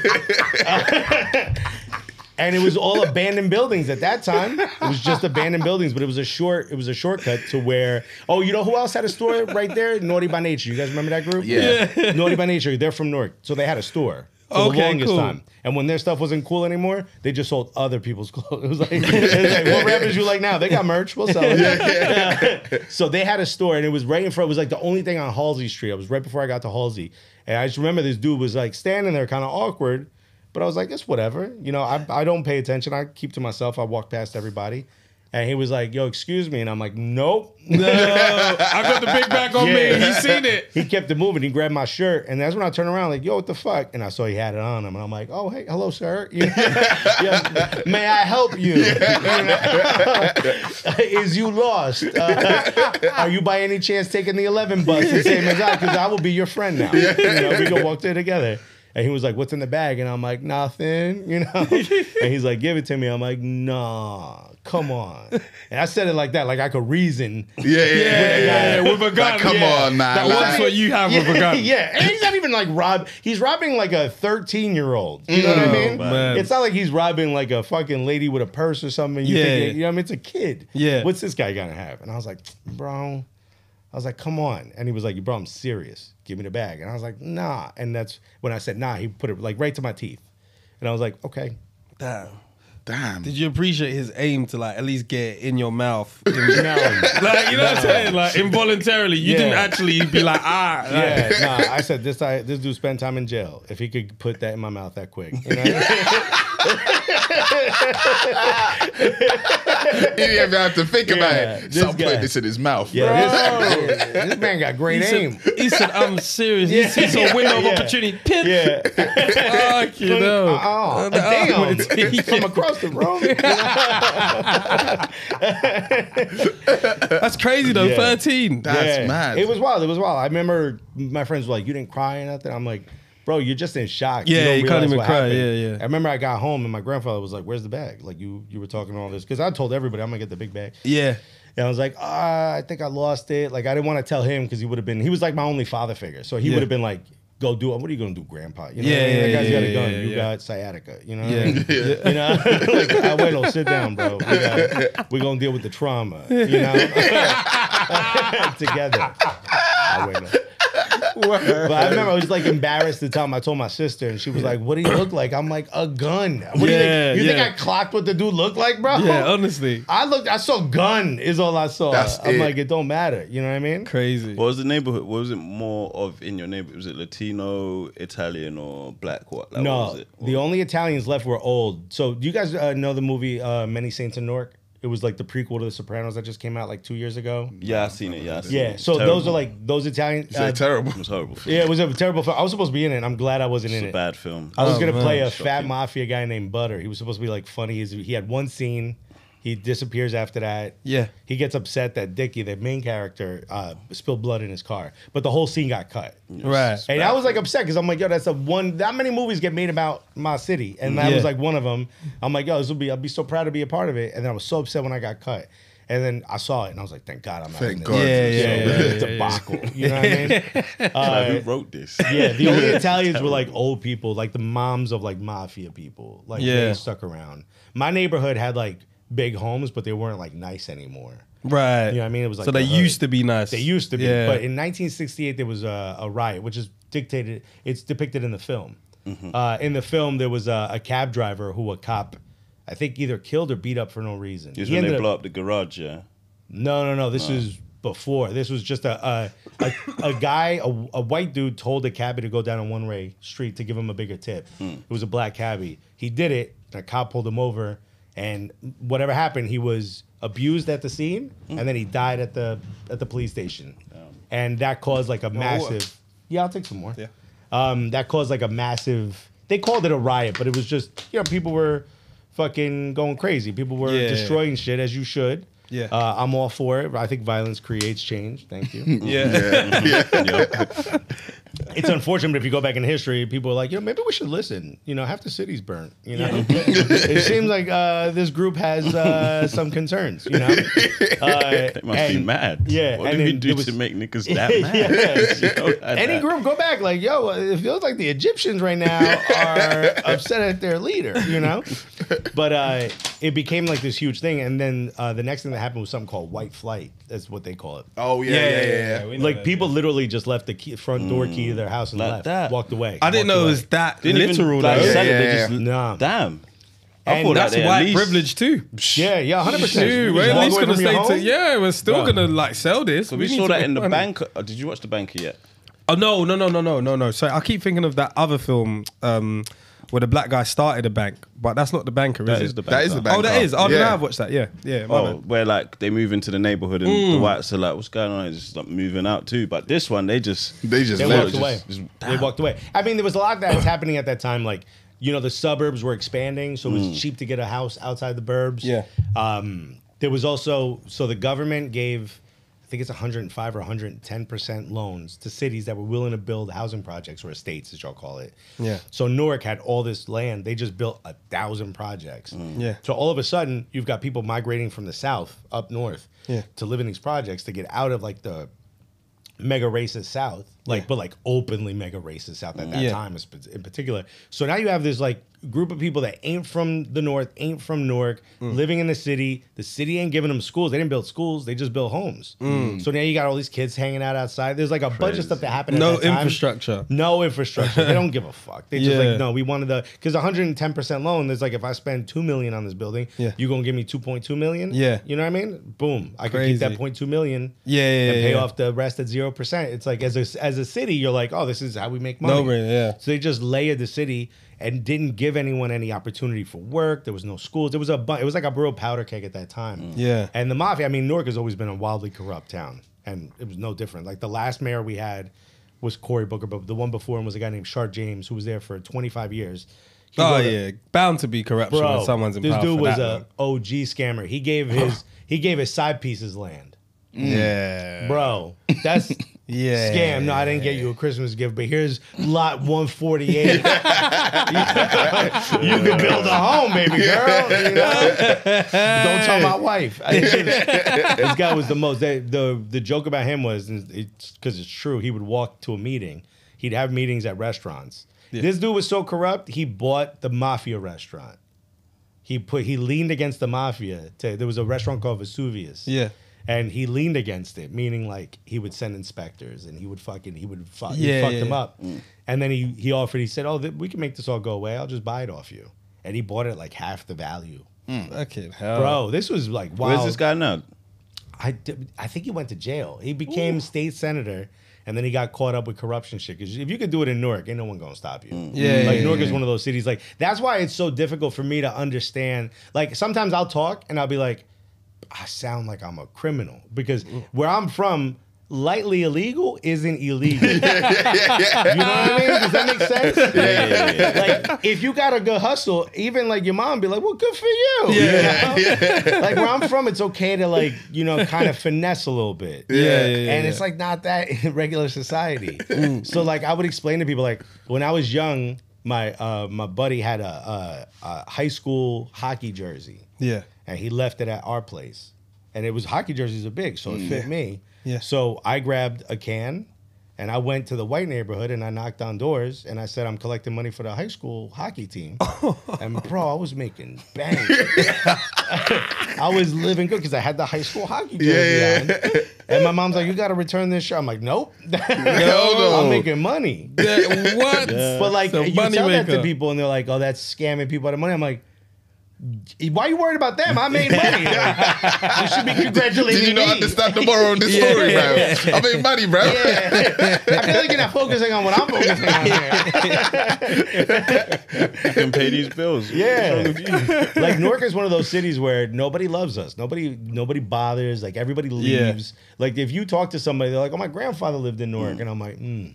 And it was all abandoned buildings at that time. It was just abandoned buildings, but it was a shortcut to where, oh, you know who else had a store right there? Naughty by Nature. You guys remember that group? Yeah. Naughty by Nature. They're from Newark. So they had a store. For the longest time. And when their stuff wasn't cool anymore, they just sold other people's clothes. It was like, what rappers you like now? They got merch. We'll sell it. So they had a store, and it was right in front. It was like the only thing on Halsey Street. I was right before I got to Halsey. And I just remember this dude was like standing there kind of awkward. But I was like, it's whatever. You know, I don't pay attention. I keep to myself. I walk past everybody. And he was like, yo, excuse me. And I'm like, nope. No, I got the big bag on me. He seen it. He kept it moving. He grabbed my shirt. And that's when I turned around like, yo, what the fuck? And I saw he had it on him. And I'm like, oh, hey, hello, sir. You know? Yeah, may I help you? Is you lost? Are you by any chance taking the 11 bus the same as I? Because I will be your friend now. You know, we can walk there together. And he was like, what's in the bag? And I'm like, nothing, you know? And he's like, give it to me. I'm like, nah, come on. And I said it like that, like I could reason. Yeah, with a gun. Like, come on, man. That's what you have with a gun. Yeah, and he's not even like he's robbing like a 13-year-old. You know what I mean? Man. It's not like he's robbing like a fucking lady with a purse or something. You know what I mean? It's a kid. Yeah. What's this guy gonna have? And I was like, bro. I was like, come on. And he was like, bro, I'm serious. Give me the bag. And I was like, nah. And that's when I said nah, he put it like right to my teeth. And I was like, okay. Damn. Damn. Did you appreciate his aim to like at least get it in your mouth? Like, you know what I'm saying? Like involuntarily, you didn't actually be like, ah. Yeah, nah, I said this dude spent time in jail. If he could put that in my mouth that quick. You know? He didn't even have to think about it. Stop putting this in his mouth. Yeah, this man got great aim. He said, I'm serious. He sees a window of opportunity. Pin. Yeah. Fuck, you know. Oh, damn. From across the room. That's crazy though, 13. That's mad. It was wild. I remember my friends were like, you didn't cry or nothing? I'm like, bro, you're just in shock. Yeah, you can't realize even what cry. happened. Yeah. I remember I got home and my grandfather was like, where's the bag? Like, you were talking all this. Because I told everybody I'm going to get the big bag. Yeah. And I was like, I think I lost it. Like, I didn't want to tell him because he was like my only father figure. So he would have been like, go do it. What are you going to do, grandpa? You know what I mean? That guy's got a gun. You got sciatica. You know what I mean? You know? Like, wait, no, sit down, bro. We're going to deal with the trauma, you know? Together. Wait, no. But I remember I was like embarrassed to tell him. I told my sister, and she was like, "What do you look like?" I'm like, "A gun." What do you think? You think I clocked what the dude looked like, bro? Yeah, honestly. I saw gun is all I saw. I'm like, it don't matter. You know what I mean? Crazy. What was the neighborhood? What was it more of in your neighborhood? Was it Latino, Italian, or black? What? Like, No, what was it? the only Italians left were old. So do you guys know the movie Many Saints in Newark? It was like the prequel to The Sopranos that just came out like 2 years ago. Yeah, I seen it. Yeah, so those are like those Italian. Terrible. It was horrible. Film. Yeah, it was a terrible film. I was supposed to be in it. And I'm glad I wasn't in It's it. a bad film. I was gonna play a Shocking. fat mafia guy named Butter. He was supposed to be like funny. He had one scene. He disappears after that. Yeah. He gets upset that Dickie, the main character, spilled blood in his car. But the whole scene got cut. Right. And I was like upset because I'm like, yo, that's that many movies get made about my city. And that was like one of them. I'm like, yo, I'll be so proud to be a part of it. And then I was so upset when I got cut. And then I saw it and I was like, thank God I'm not in Thank this. God. It's a debacle. You know what I mean? Like, who wrote this? Yeah, the only Italians were like old people, like the moms of like mafia people. Like they stuck around. My neighborhood had like big homes, but they weren't like nice anymore. Right. You know what I mean? It was like so they used to be nice. They used to be. Yeah. But in 1968 there was a riot, which is it's depicted in the film. In the film there was a cab driver who a cop I think either killed or beat up for no reason. This when they blow up the garage, yeah? No. This is before. This was just a guy, a white dude told a cabbie to go down a one-way street to give him a bigger tip. It was a black cabbie. He did it. And a cop pulled him over. And whatever happened, he was abused at the scene. And then he died at the police station. And that caused like a massive... Yeah, I'll take some more. Yeah. That caused like a massive... They called it a riot, but it was just... people were... fucking going crazy. People were destroying shit as you should. Yeah. I'm all for it. I think violence creates change. Thank you. It's unfortunate, but if you go back in history, people are like, maybe we should listen. Half the city's burnt. It seems like this group has some concerns. They must be mad. Yeah. What did we do to make niggas that mad? Any group, go back. Like, it feels like the Egyptians right now are upset at their leader. But it became like this huge thing, and then the next thing that happened was something called white flight. That's what they call it. Oh yeah. Like people literally just left the front door key to their house and Like that. walked away. I didn't know it was that literal. Like, though. sell it, they just, Nah. damn. And That's white privilege too. Yeah, 100%. Shoot, we're at least gonna stay we're still gonna like sell this. So we saw that in the bank. Did you watch the banker yet? Oh no. So I keep thinking of that other film where the black guy started a bank, but that's not the banker, That is is it? the banker. That is the banker. Oh, that is. Oh, Yeah. then I've watched that. Yeah. Oh, where like they move into the neighborhood and the whites are like, what's going on? It's just like moving out too. But this one, they They left. walked away. They walked away. I mean, there was a lot that was happening at that time. Like, the suburbs were expanding, so it was cheap to get a house outside the burbs. Yeah. There was also, so the government gave, I think it's 105 or 110% loans to cities that were willing to build housing projects, or estates, as y'all call it. Yeah. So Newark had all this land. They just built 1,000 projects. Yeah. So all of a sudden, you've got people migrating from the south up north Yeah. to live in these projects to get out of like the mega racist south. but like openly mega racist out at that time in particular. So now you have this like group of people that ain't from the north, ain't from Newark, living in the city. The city ain't giving them schools. They didn't build schools. They just built homes. So now you got all these kids hanging out outside. There's like a bunch of stuff that happened. No at that time. infrastructure. No infrastructure. They don't give a fuck. They just like, no, we wanted because 110% loan. There's like, if I spend $2 million on this building, you gonna give me $2.2 million? Yeah. You know what I mean? Boom. I could keep that $0.2 million. And pay off the rest at 0%. It's like as a city, you're like, oh, this is how we make money. So they just layered the city and didn't give anyone any opportunity for work. There was no schools. It was like a real powder keg at that time. And the mafia. I mean, Newark has always been a wildly corrupt town, and it was no different. Like the last mayor we had was Cory Booker, but the one before him was a guy named Shark James, who was there for 25 years. Bound to be corruption when someone's in power. This dude was a OG scammer. He gave his side pieces land. Bro, that's scam. No, I didn't get you a Christmas gift, but here's lot 148. You can build a home, baby girl. You know? Don't tell my wife. This guy was the most. The joke about him was, because it's true, he would walk to a meeting. He'd have meetings at restaurants. This dude was so corrupt, he bought the mafia restaurant. He leaned against the mafia. There was a restaurant called Vesuvius. And he leaned against it, meaning like he would send inspectors and he would fuck them up. And then he offered, he said, oh, we can make this all go away. I'll just buy it off you. And he bought it like half the value. Fucking hell. Bro, this was like wild. Where's this guy now? I think he went to jail. He became state senator. And then he got caught up with corruption shit. Because if you could do it in Newark, ain't no one gonna stop you. Newark is one of those cities. Like, that's why it's so difficult for me to understand. Like, sometimes I'll talk and I'll be like, I sound like I'm a criminal. Because where I'm from, lightly illegal isn't illegal. You know what I mean? Does that make sense? Like, if you got a good hustle, even like your mom be like, well, good for you. Like, where I'm from, it's okay to like, kind of finesse a little bit. And it's like not that in regular society. So like, I would explain to people, like, when I was young, my buddy had a high school hockey jersey. And he left it at our place. And it was, hockey jerseys are big, so it fit me. So I grabbed a can and I went to the white neighborhood and I knocked on doors and I said, I'm collecting money for the high school hockey team. And bro, I was making bank. I was living good because I had the high school hockey jersey on. And my mom's like, you got to return this shirt. I'm like, nope. I'm making money. What? But like, you tell that to people and they're like, oh, that's scamming people out of money. I'm like, why are you worried about them? I made money. You should be congratulating me. Did you not understand the moral of the story, bro? I made money, bro. I feel like you're not focusing on what I'm focusing on here. You can pay these bills. Like, Newark is one of those cities where nobody loves us. Nobody bothers. Like, everybody leaves. Like, if you talk to somebody, they're like, oh, my grandfather lived in Newark. And I'm like, I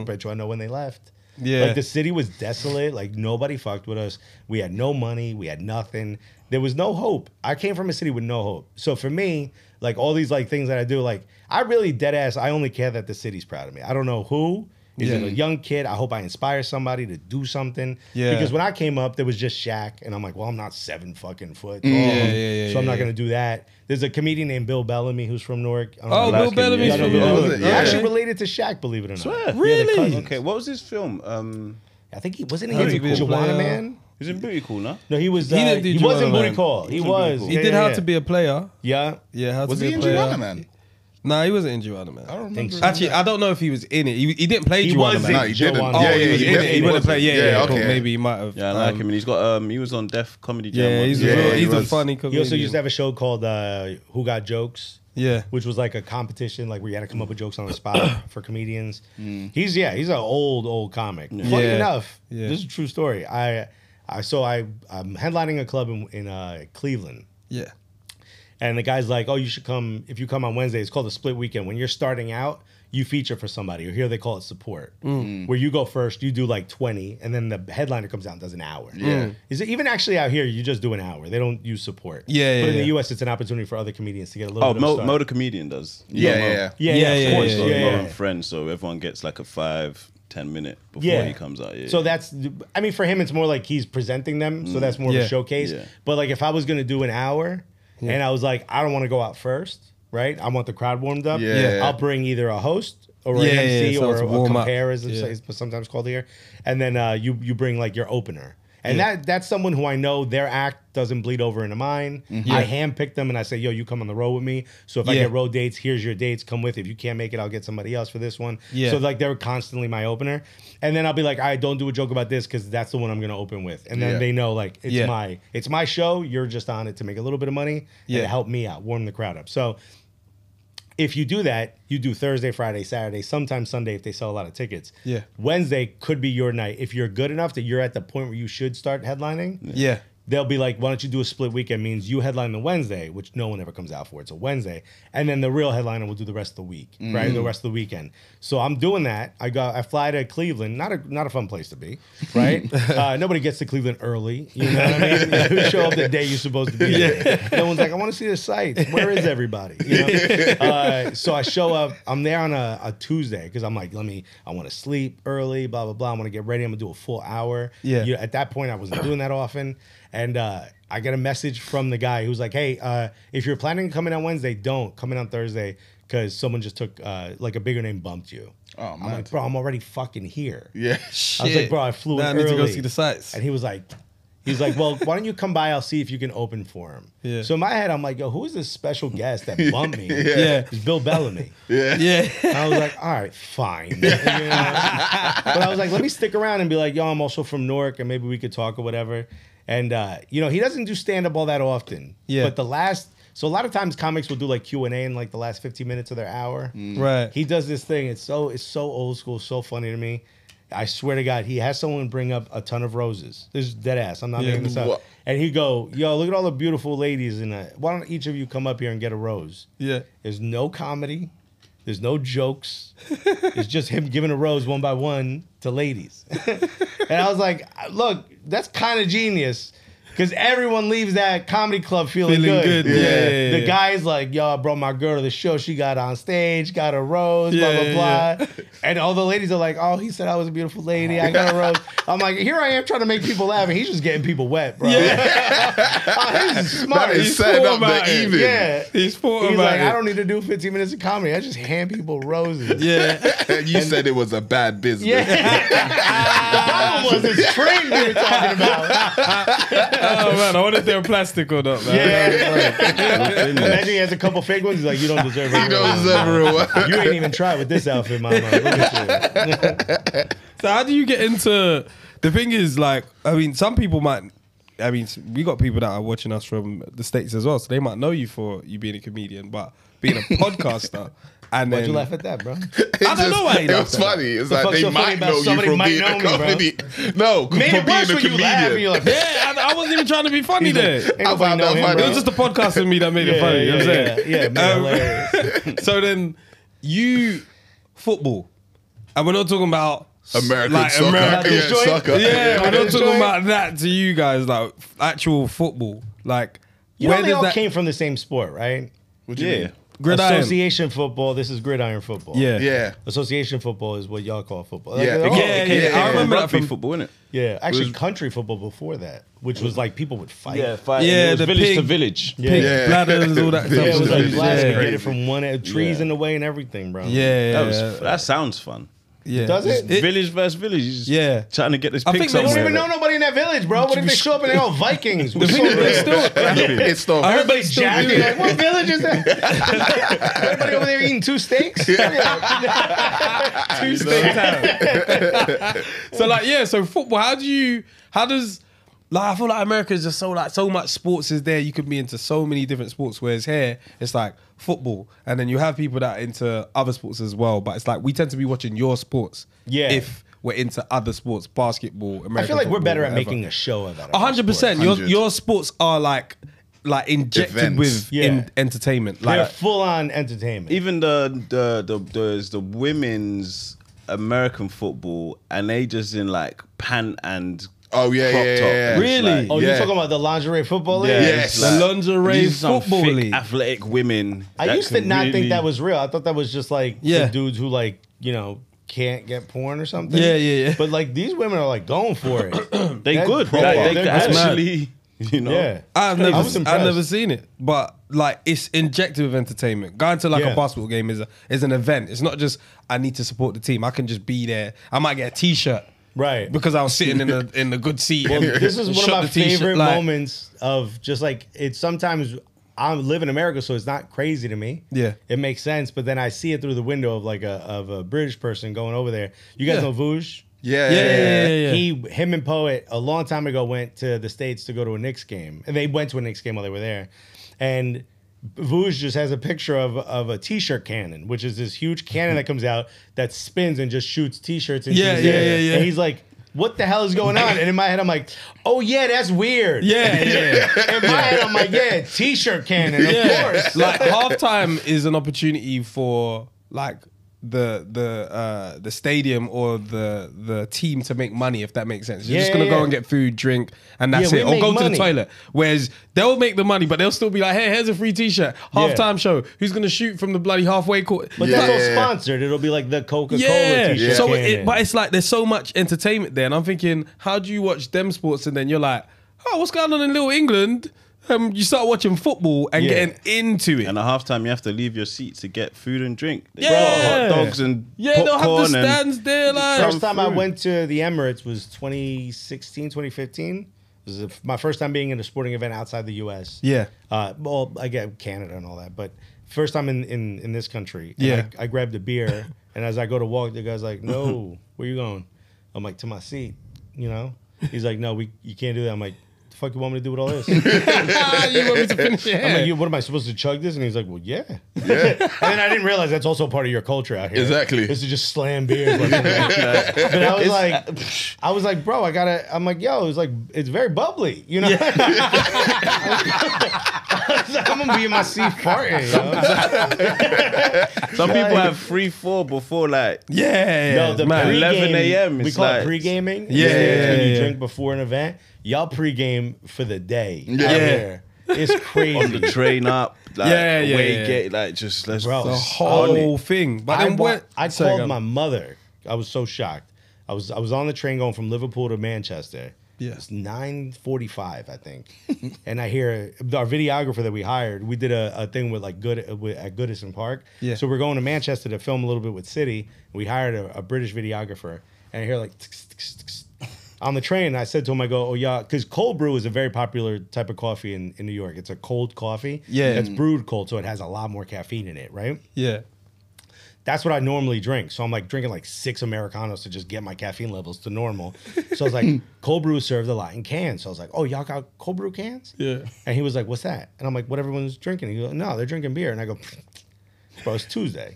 bet you I know when they left. Like, the city was desolate. Like, nobody fucked with us. We had no money. We had nothing. There was no hope. I came from a city with no hope. So for me, like, all these like things that I do, like, I really dead ass, I only care that the city's proud of me. I don't know who. Is it a young kid? I hope I inspire somebody to do something. Because when I came up, there was just Shaq. And I'm like, well, I'm not 7 fucking foot tall. So I'm not going to do that. There's a comedian named Bill Bellamy who's from Newark. Oh, Bill Bellamy's from Newark. Actually related to Shaq, believe it or not. Swear. Really? Okay, what was his film? I think wasn't he in Joanna Man? He was in Booty Call, no? No, he was. He didn't do he was in Joanna Booty Man. Call. He was. He did How to Be a Player. Yeah. How to Was Be he a in Player. Joanna Man? Nah, he wasn't in Joanna Man. I don't remember. Actually, I don't know if he was in it. He didn't play He Joanna was Man. in No, he didn't. Joanna. Oh, Yeah, he was in it. He wouldn't play. okay. Cool. Maybe he might have. Yeah, I like him. And he's got he was on Def Comedy Jam. Yeah, once. he's a funny He comedian. also used to have a show called Who Got Jokes. Yeah. Which was like a competition, like where you had to come up with jokes on the spot for comedians. He's an old comic. Funny enough, this is a true story. I'm headlining a club in Cleveland. Yeah. And the guy's like, oh, you should come. If you come on Wednesday, it's called a split weekend. When you're starting out, you feature for somebody. Or here they call it support. Where you go first, you do like 20, and then the headliner comes out and does an hour. Is it even actually out here, you just do an hour. They don't use support. But in the US, it's an opportunity for other comedians to get a little bit of start. Mo the comedian does. Of course. Mo and friends, so everyone gets like a 5-10 minute before he comes out. So that's, I mean, for him, it's more like he's presenting them. So that's more of a showcase. But like if I was going to do an hour and I was like, I don't want to go out first, right? I want the crowd warmed up. I'll bring either a host or an MC so or it's a warm up. compare, as it's sometimes called here. And then you bring like your opener. And that's someone who I know their act doesn't bleed over into mine. I handpick them and I say, yo, you come on the road with me. So if I get road dates, here's your dates. Come with. If you can't make it, I'll get somebody else for this one. So like they're constantly my opener. And then I'll be like, all right, don't do a joke about this because that's the one I'm going to open with. And then they know like it's my show. You're just on it to make a little bit of money and to help me out, warm the crowd up. So if you do that, you do Thursday, Friday, Saturday, sometimes Sunday if they sell a lot of tickets. Yeah. Wednesday could be your night. If you're good enough that you're at the point where you should start headlining, they'll be like, why don't you do a split weekend? Means you headline the Wednesday, which no one ever comes out for. It's a Wednesday. And then the real headliner will do the rest of the week, right? The rest of the weekend. So I'm doing that. I fly to Cleveland, not a fun place to be, right? Nobody gets to Cleveland early. You know what I mean? You show up the day you're supposed to be there. No one's like, I want to see the sights. Where is everybody? You know? So I show up. I'm there on a Tuesday because I'm like, I want to sleep early, blah, blah, blah. I want to get ready. I'm going to do a full hour. At that point, I wasn't doing that often. And I get a message from the guy who's like, hey, if you're planning on coming on Wednesday, don't come in on Thursday because someone just took, like a bigger name bumped you. Oh, man. I'm like, bro, I'm already fucking here. Yeah. I was like, bro, I flew in I early. need to go see the sights. And he's like, well, why don't you come by? I'll see if you can open for him. Yeah. So in my head, I'm like, yo, who is this special guest that bumped me? It's Bill Bellamy. And I was like, all right, fine. You know? But I was like, let me stick around and be like, yo, I'm also from Newark and maybe we could talk or whatever. And, he doesn't do stand-up all that often. But so a lot of times comics will do like Q&A in like the last 15 minutes of their hour. Right. He does this thing. It's so old school, so funny to me. I swear to God, he has someone bring up a ton of roses. This is dead ass. I'm not making this up. What? And he'd go, yo, look at all the beautiful ladies. Why don't each of you come up here and get a rose? Yeah. There's no comedy. There's no jokes. It's just him giving a rose one by one to ladies. And I was like, look, that's kind of genius. Because everyone leaves that comedy club feeling good. The guy's like, yo, I brought my girl to the show. She got on stage, got a rose, blah, blah, blah. And all the ladies are like, oh, he said I was a beautiful lady. I got a rose. I'm like, here I am trying to make people laugh. And he's just getting people wet, bro. He's smart. He's setting up the evening. He's like, I don't need to do 15 minutes of comedy. I just hand people roses. You said it was a bad business. The problem was this train we were talking about. Oh man, I wonder if they're plastic or not, man. Imagine he has a couple fake ones. He's like, you don't deserve it. You don't deserve a real one. You ain't even tried with this outfit, mama. Look at you. So how do you get into? The thing is, like, I mean, some people might. I mean, we got people that are watching us from the States as well, so they might know you for you being a comedian, but being a podcaster. And Why'd you laugh at that, bro? I don't know why. It was funny. It's like they so might know you from being a comedy. No, Made from it worse being a when you laugh and you're comedian. like, I wasn't even trying to be funny there. ain't nobody know him, It bro. was just the podcast with me that made it funny. You know what I'm saying? Hilarious. So then you football, and we're not talking about American soccer. American Yeah, joint. soccer. Yeah, we're not American talking joint. about that to you guys, like actual football. Like, You where know they does all that came from the same sport, right? What do you mean? gridiron? Association football. This is gridiron football. Yeah. Yeah. Association football is what y'all call football. Yeah. they're all- Yeah. I remember that rugby from football, innit? Yeah, actually, country football before that, which was like people would fight. fighting. Yeah, It was the village to pig- village. pig Yeah. bladders, all that Yeah, stuff. it was like Yeah. blast. You Crazy. get it from one trees in the way and everything, bro. That sounds fun. Yeah. Does it? Village versus village. You're just Yeah. trying to get this I pig think they You don't somewhere. even know nobody in that village, bro. What if they show up and they're all Vikings? The thing is, they still. It's still. I heard they Everybody's still jacked. do You're it. like, what village is that? Everybody over there eating 2 steaks? Two steaks. So like, yeah. So football. How does like? I feel like America is just so much sports is there. You could be into so many different sports. Whereas here, it's like football, and then you have people that are into other sports as well. But it's like we tend to be watching your sports. Yeah. If we're into other sports, basketball, American I feel like we're football, better at whatever. making a show of that. 100%. 100. Your sports are like injected Events. with Yeah. entertainment. They're Like full on entertainment. Even the women's American football, and they just in like pant and Oh yeah, crop yeah, top. yeah. And it's Really? like- Oh, Yeah. you're talking about the lingerie football league? Yeah, Yes. it's the lingerie these are some football thick, league. athletic women. I that used to can not think really- that was real. I thought that was just like Yeah. some dudes who like, you know, can't get porn or something. Yeah. But like these women are like going for it. They That's good. proper. Like, they They're can good. actually You know? Yeah. I've was impressed. never seen it, but like it's injected with entertainment. Going to like a basketball game is an event. It's not just I need to support the team. I can just be there. I might get a T-shirt, right? Because I was sitting in the good seat. Well, this is one of my favorite like, moments of just like it's. Sometimes I live in America, so it's not crazy to me. Yeah, it makes sense. But then I see it through the window of like a British person going over there. You guys know Voosh? Yeah. Him and Poet a long time ago went to the States to go to a Knicks game, and they went to a Knicks game while they were there. And Voosh just has a picture of a T-shirt cannon, which is this huge cannon that comes out that spins and just shoots T-shirts into his air. And he's like, what the hell is going on? And in my head, I'm like, oh yeah, that's weird. Yeah. In my head, I'm like, yeah, T-shirt cannon, of course. Like halftime is an opportunity for like the stadium or the team to make money, if that makes sense. You're just gonna go and get food, drink, and that's it. Or go to the toilet. Whereas they'll make the money, but they'll still be like, hey, here's a free T-shirt. Halftime show. Who's gonna shoot from the bloody halfway court? But that's all sponsored. It'll be like the Coca-Cola T-shirt. So but it's like there's so much entertainment there, and I'm thinking, how do you watch them sports and then you're like, oh, what's going on in Little England? You start watching football and getting into it. And at halftime, you have to leave your seat to get food and drink. Yeah. Hot dogs and they'll have the popcorn stands there. Like First time I went to the Emirates was 2016, 2015. It was my first time being in a sporting event outside the U.S. Yeah. Well, I get Canada and all that, but first time in this country. And Yeah. I grabbed a beer, and as I go to walk, the guy's like, no, where you going? I'm like, to my seat, you know? He's like, no, you can't do that. I'm like, fuck you want me to do with all this? you want me to finish your hair? I'm like, what am I supposed to chug this? And he's like, well, yeah. And then I didn't realize that's also part of your culture out here. Exactly. Is to just slam beers. But I was like, bro, I'm like, yo, it's very bubbly, you know? I'm gonna be in my seat farting. Some people have 3-4 before like No, the 11 a.m. We call it pre-gaming. Yeah, when you drink before an event. Y'all pre-game for the day. Yeah. It's crazy. on the train up, like Get like just let's Bro, the whole thing. But then I called my mother. I was so shocked. I was on the train going from Liverpool to Manchester. Yeah. It's 9:45, I think. And I hear our videographer that we hired, we did a thing with like at Goodison Park. Yeah. So we're going to Manchester to film a little bit with City. We hired a British videographer. And I hear like on the train, I said to him, I go, oh yeah, because cold brew is a very popular type of coffee in New York. It's a cold coffee. Yeah. That's brewed cold, so it has a lot more caffeine in it, right? Yeah. That's what I normally drink. So I'm like drinking like 6 Americanos to just get my caffeine levels to normal. So I was like, cold brew is served a lot in cans. So I was like, oh, y'all got cold brew cans? Yeah. And he was like, what's that? And I'm like, what everyone's drinking. He goes, no, they're drinking beer. And I go, bro, it's Tuesday.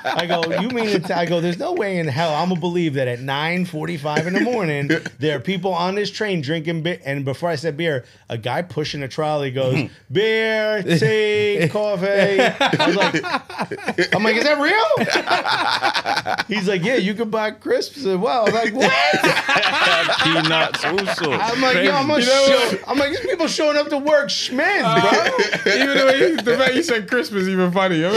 I go, you mean it? I go, there's no way in hell I'm going to believe that at 9:45 in the morning, there are people on this train drinking beer. And before I said beer, a guy pushing a trolley goes, beer, tea, coffee. I'm like, is that real? He's like, yeah, you can buy crisps as well. I'm like, what? peanuts, also. I'm like, yo, I'm like, these people showing up to work, schmins, bro. Even the way you said Christmas, even funny. There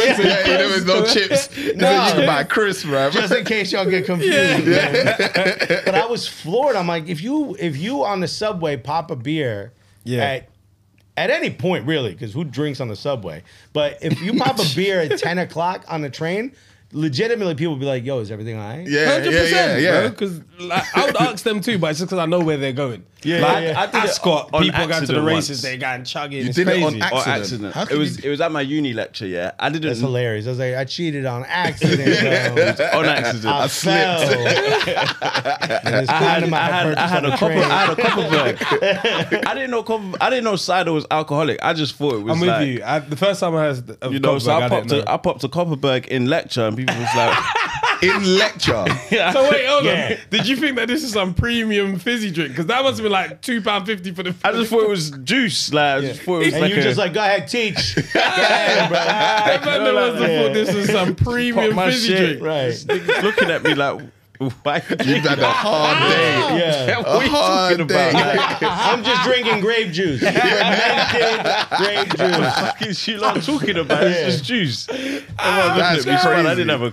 was no chips. No, you can buy crisps, bro. Just in case y'all get confused. Man. But I was floored. I'm like, if you on the subway pop a beer at any point, really, because who drinks on the subway? But if you pop a beer at 10 o'clock on the train, legitimately people will be like, yo, is everything all right? Yeah, 100%. Because like, I would ask them too, but it's just because I know where they're going. Yeah, like, I did Ascot, on people going to the accident races, once. they going chugging. You It's did it crazy. on accident. How could It was at my uni lecture, yeah. I didn't. That's hilarious. I was like, I cheated on accident, bro. On accident. I fell. I had a Copperberg. I didn't know cider was alcoholic. I just thought it was. I'm with you. The first time I heard of You know, so I Copperberg, popped a Copperberg in lecture, and people was like, In lecture. So wait, hold on. Did you think that this is some premium fizzy drink? Because that must have been like £2.50 for the. I just thought it was juice. Like, I just thought it was And like you just like, go ahead, teach. Go ahead, bro. I must have thought this was some premium my fizzy shit. drink. Right. niggas looking at me like, Why? You've had a hard day. Yeah. What are you talking about? I'm just drinking grape juice. Fermented grape juice. Fucking shit I'm talking about. It's just juice. That's I crazy. didn't have a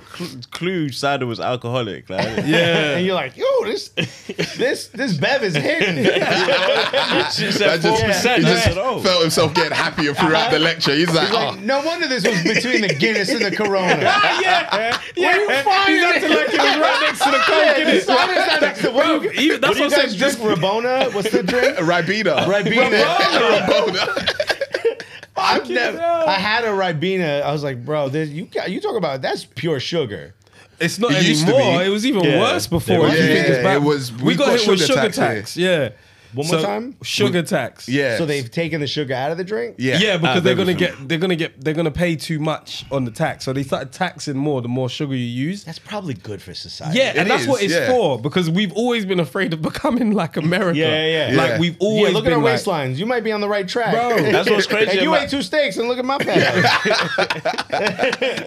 clue cider was alcoholic. Like, Yeah. And you're like, yo, this bev is hitting. she said That 4%. he I just said, oh. felt himself getting happier throughout the lecture. He's like, He's like, no wonder this was between the Guinness and the Corona. Yeah. He's acting like he was right next to the coke, The innit? cider's not next to Bro, what do that's you what I guys said. drink? Rabona? What's the drink? Ribena. Ribena. Ribena. I had a Ribena. I was like, bro, you talk about that's pure sugar. It's not It used to anymore. be. It was even Yeah. worse before. Yeah, If you think it's back. it was- We we've got got hit with sugar sugar tax tax. Yeah. One more time? Sugar tax. Yeah. So they've taken the sugar out of the drink? Yeah. Yeah, because they're everything. gonna pay too much on the tax. So they started taxing more the more sugar you use. That's probably good for society. Yeah, and that's is, what it's yeah. for. Because we've always been afraid of becoming like America. Yeah. Like Yeah. we've Yeah, always look at been our like, waistlines. You might be on the right track. Bro, that's what's crazy And you about- ate 2 steaks and look at my package.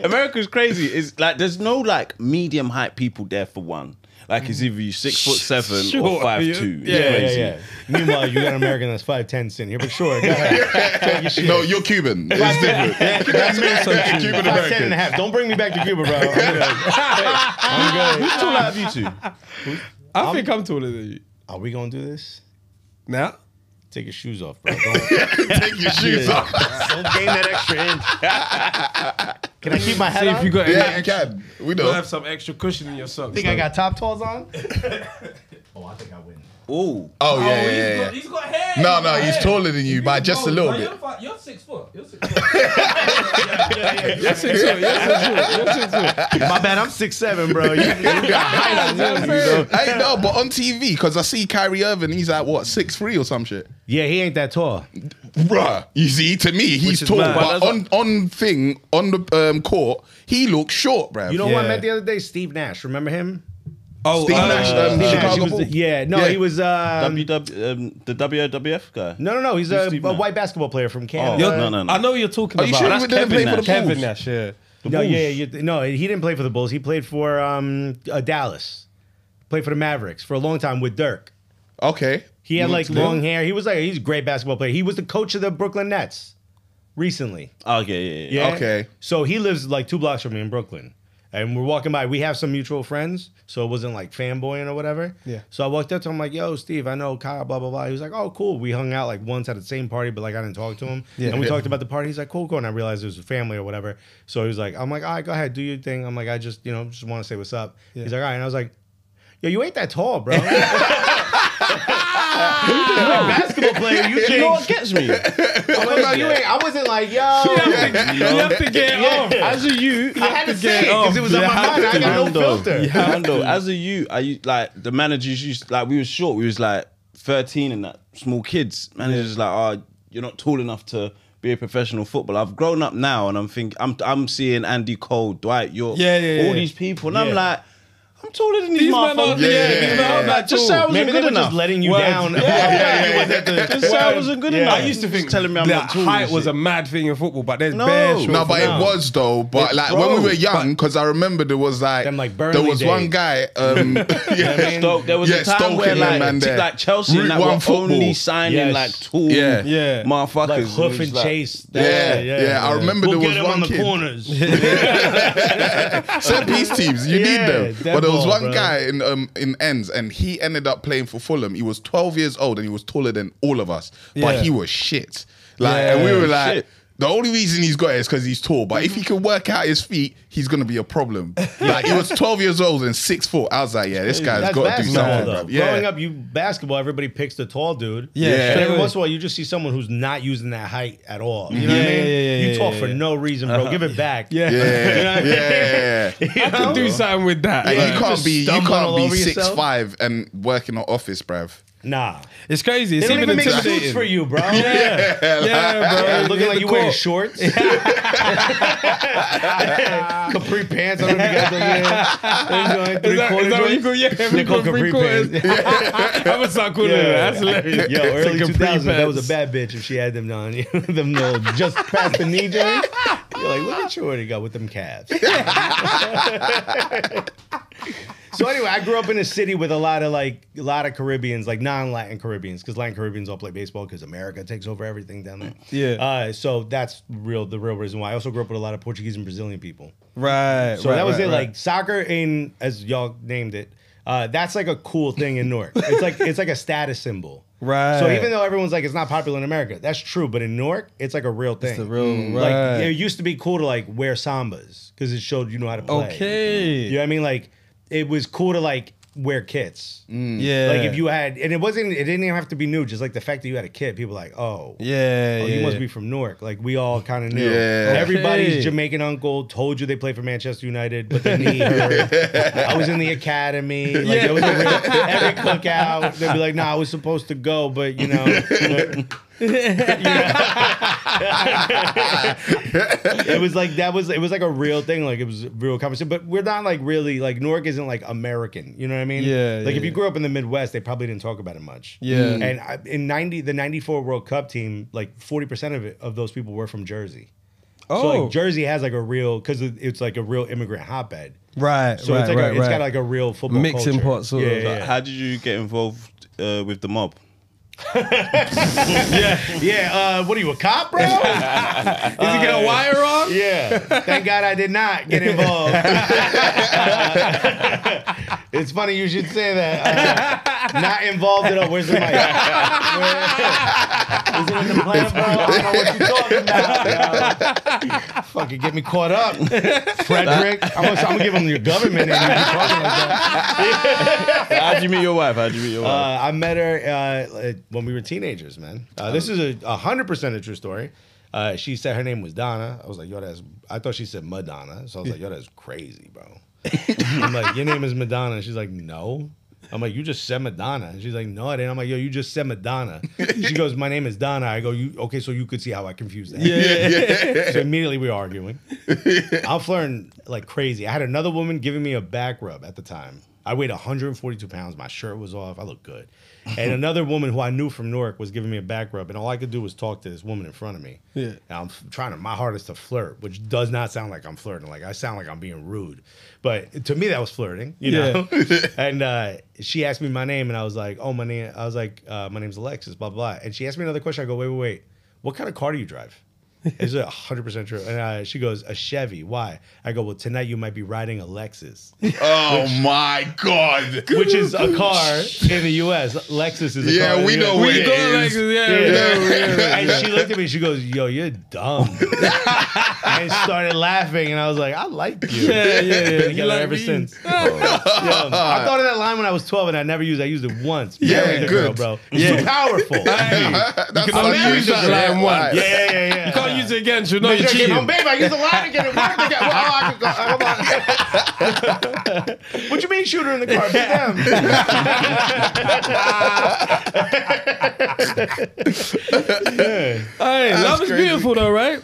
America's crazy. It's like there's no like medium height people there for one. Like it's either you 6'7" Sure, or 5'2". yeah. It's crazy. Yeah. Meanwhile, you got an American that's 5'10" sitting here. But sure, go ahead. Take your shit. No, you're Cuban. It's different. That's Cuban 5'10" American. and a half. Don't bring me back to Cuba, bro. I'm good. Who's tall out of you two? I think I'm taller than you. Are we going to do this? Now? Take your shoes off, bro. Don't Take your shoes off. gain that extra inch. Can I keep my hat See on? if you got any. Yeah, you can. We You know. have some extra cushion in your socks. think I got top toes on? Oh, I think I win. Ooh. Oh, yeah. He's got hair. No, he's taller than you by just a little bit. You're 6 foot. You're 6 foot. You're 6 foot. My bad, I'm 6'7", bro. You got height on you. Hey, no, but on TV, because I see Kyrie Irving, he's like, what, 6'3" or some shit? Yeah, he ain't that tall. Bruh, you see, to me, he's is tall, mad. but on the court, he looks short, bruv. You know who I Yeah. met the other day? Steve Nash. Remember him? Oh, Steve Nash, Steve Nash, Chicago he was Bulls. the- yeah, no, Yeah. he was. The WWF guy. No. He's a Steve Nash? white basketball player from Canada. Oh, no. I know what you're talking Are you about. sure That's he didn't play for the Kevin Bulls? Nash, yeah. No, no, he didn't play for the Bulls. He played for Dallas. Played for the Mavericks for a long time with Dirk. Okay. He had like Good. long hair. He's a great basketball player. He was the coach of the Brooklyn Nets recently. Okay, yeah. Yeah. Okay. So he lives like 2 blocks from me in Brooklyn. And we're walking by. We have some mutual friends, so it wasn't like fanboying or whatever. Yeah. So I walked up to him like, "Yo, Steve, I know Kyle, blah blah blah." He was like, "Oh, cool." We hung out like once at the same party, but like I didn't talk to him. Yeah. And we talked about the party. He's like, "Cool." And I realized it was a family or whatever. So he was like, "I'm like, all right, go ahead, do your thing." I'm like, "I just want to say what's up." Yeah. He's like, "All right." And I was like, "Yo, you ain't that tall, bro." You're a basketball player. You You know what think? gets me? I'm like, "No, you ain't." I wasn't like, "Yo." You have to get it off. As a youth, I had to say it because it was on my mind. I got no filter. Hando, as a youth, like the managers used like we was short. We was like 13 and that small kids. Managers like, oh, you're not tall enough to be a professional footballer. I've grown up now and I'm thinking I'm seeing Andy Cole, Dwight York, Yeah. all these people, and I'm Yeah. like, I'm taller than these These men motherfuckers. are- these men are not Just tall. say I wasn't Maybe they good were enough. just letting you Word. down. Just say I wasn't good Yeah. enough. I used to think telling me I'm that not tall. height and was shit. a mad thing in football, but there's No. bare short. No, but now. it was though. But like when we were young, because I remember there was like, Them, like, Burnley there was one days. guy. Yeah, Stoke, there was a time Stoke where and them like, man there. like Chelsea Route and that One were football. only signing Yes. like tall Yeah. motherfuckers. Like It hoof was and like- chase. Yeah. I remember We'll there get was him one on the kid. corners. Set piece teams, you Yeah, need them. dead But there was ball, one bro. guy in ends, and he ended up playing for Fulham. He was 12 years old, and he was taller than all of us. But Yeah. he was shit. Like, and we were like. shit. The only reason he's got it is because he's tall. But if he can work out his feet, he's gonna be a problem. Like he was 12 years old and 6 foot. I was like, yeah, this guy's That's got to do basketball, something, though. bro. Yeah. Growing up, basketball, everybody picks the tall dude. Yeah. Yeah. But every Straight once in a while, you just see someone who's not using that height at all. You know what I Yeah, mean? yeah, You yeah, talk yeah, for yeah. no reason, bro. Give it back. Yeah. Yeah, yeah. I could do something with that. And Yeah, you you can't just be stumble all over 6'5" and work in an office, bruv. Nah. It's crazy. It's They don't even even make suits intimidating for you, bro. Yeah, bro. Looking like you wearing court. shorts. Capri pants. I don't know if you guys are Is that what you call? Yeah, They call capri pants. I'm gonna start calling it that. That's hilarious. Yo, It's early a capri 2000s, that was pants. a bad bitch if she had them on. Them little just past the knee joints. You're like, look at Shorty got with them calves. So anyway, I grew up in a city with a lot of Caribbeans, like non-Latin Caribbeans, because Latin Caribbeans all play baseball because America takes over everything down there. Yeah. So that's the real reason why. I also grew up with a lot of Portuguese and Brazilian people. Right. So that was it. Like soccer in, as y'all named it, that's like a cool thing in Newark. It's like a status symbol. Right. So even though everyone's like, it's not popular in America, that's true. But in Newark, it's like a real thing. It's the real, Like right. it used to be cool to like wear sambas because it showed you know how to play. Okay. You know what I mean? Like it was cool to like wear kits. Yeah. Like if you had, and it didn't even have to be new. Just like the fact that you had a kit, people were like, oh, you must be from Newark. Like we all kind of knew. Yeah. Everybody's Okay. Jamaican uncle told you they played for Manchester United, but their knee hurt. I was in the academy. Like it was every cookout. They'd be like, nah, I was supposed to go, but you know. It was like it was like a real thing, like it was a real conversation. But we're not like really like Newark isn't like American, you know what I mean? Yeah, Like yeah, if you grew up in the Midwest, they probably didn't talk about it much. Yeah. And in the '94 World Cup team, like 40% of those people were from Jersey. So Oh. like Jersey has like a real, because it's like a real immigrant hotbed. Right. So it's like it's got like a real football mixing culture. pot sort of. Yeah. How did you get involved with the mob? Yeah, what are you, a cop, bro? Did you get a wire on? Yeah. Thank God I did not get involved. It's funny you should say that. Not involved at all. Where's the mic? Is it in the plan, bro? I don't know what you're talking about, bro. Fucking get me caught up. Frederick. I'm gonna give him your government name. If you're talking like that. How'd you meet your wife? I met her when we were teenagers, man. This is a 100% a true story. She said her name was Donna. I was like, yo, I thought she said Madonna. So I was like, yo, that's crazy, bro. I'm like, your name is Madonna. And she's like, no. I'm like, you just said Madonna. And she's like, no, I didn't. I'm like, yo, you just said Madonna. She goes, my name is Donna. I go, okay, so you could see how I confused that. Yeah. So immediately we were arguing. I'm flirting like crazy. I had another woman giving me a back rub at the time. I weighed 142 pounds. My shirt was off. I looked good. And another woman who I knew from Newark was giving me a back rub. And all I could do was talk to this woman in front of me. Yeah. And I'm trying my hardest to flirt, which does not sound like I'm flirting. Like I sound like I'm being rude. But to me, that was flirting, you know? And she asked me my name and I was like, my name's Alexis, blah, blah, blah. And she asked me another question. I go, wait. What kind of car do you drive? Is it 100% true? And she goes, a Chevy. Why? I go, well, tonight you might be riding a Lexus. Oh my God. Which is a car in the U.S. Lexus is a car. Yeah, we know where it is. And she looked at me. She goes, yo, you're dumb. And started laughing. And I was like, I like you. Yeah. Been You together like ever me? since. I thought of that line when I was 12 and I never used it. I used it once. Yeah, Married the good. girl, bro. It's too powerful. That's can only use that line once. Yeah. You can't use it again. She'll know you're Babe, cheating. I used the line again. It worked again. Hold on. What you mean shoot her in the car? Hey, love is beautiful though, right?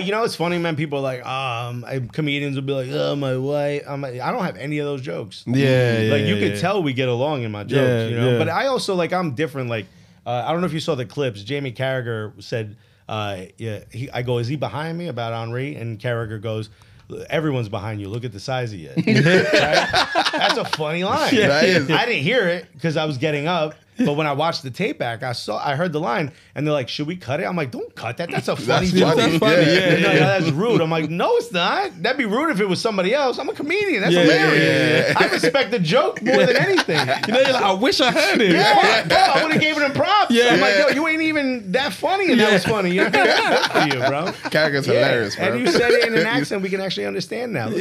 You know, it's funny, man. People are like, comedians will be like, oh, my wife. I'm like, I don't have any of those jokes. Yeah. Like, you could tell we get along in my jokes, you know? But I also, like, I'm different. Like, I don't know if you saw the clips. Jamie Carragher said, I go, is he behind me about Henri? And Carragher goes, everyone's behind you. Look at the size of you. Right? That's a funny line. Yeah, that is. I didn't hear it because I was getting up. But when I watched the tape back, I heard the line, and they're like, "Should we cut it?" I'm like, "Don't cut that. That's a funny joke. That's funny. No, that's rude." I'm like, "No, it's not. That'd be rude if it was somebody else. I'm a comedian. That's hilarious. I respect the joke more than anything. You know, you're like, I wish I heard it. Yeah, bro, I would have given him props. Yeah. I'm like, yo, you ain't even that funny, and that was funny. You know? Good for you, bro. Carragher's hilarious, bro. And you said it in an accent we can actually understand now. Right?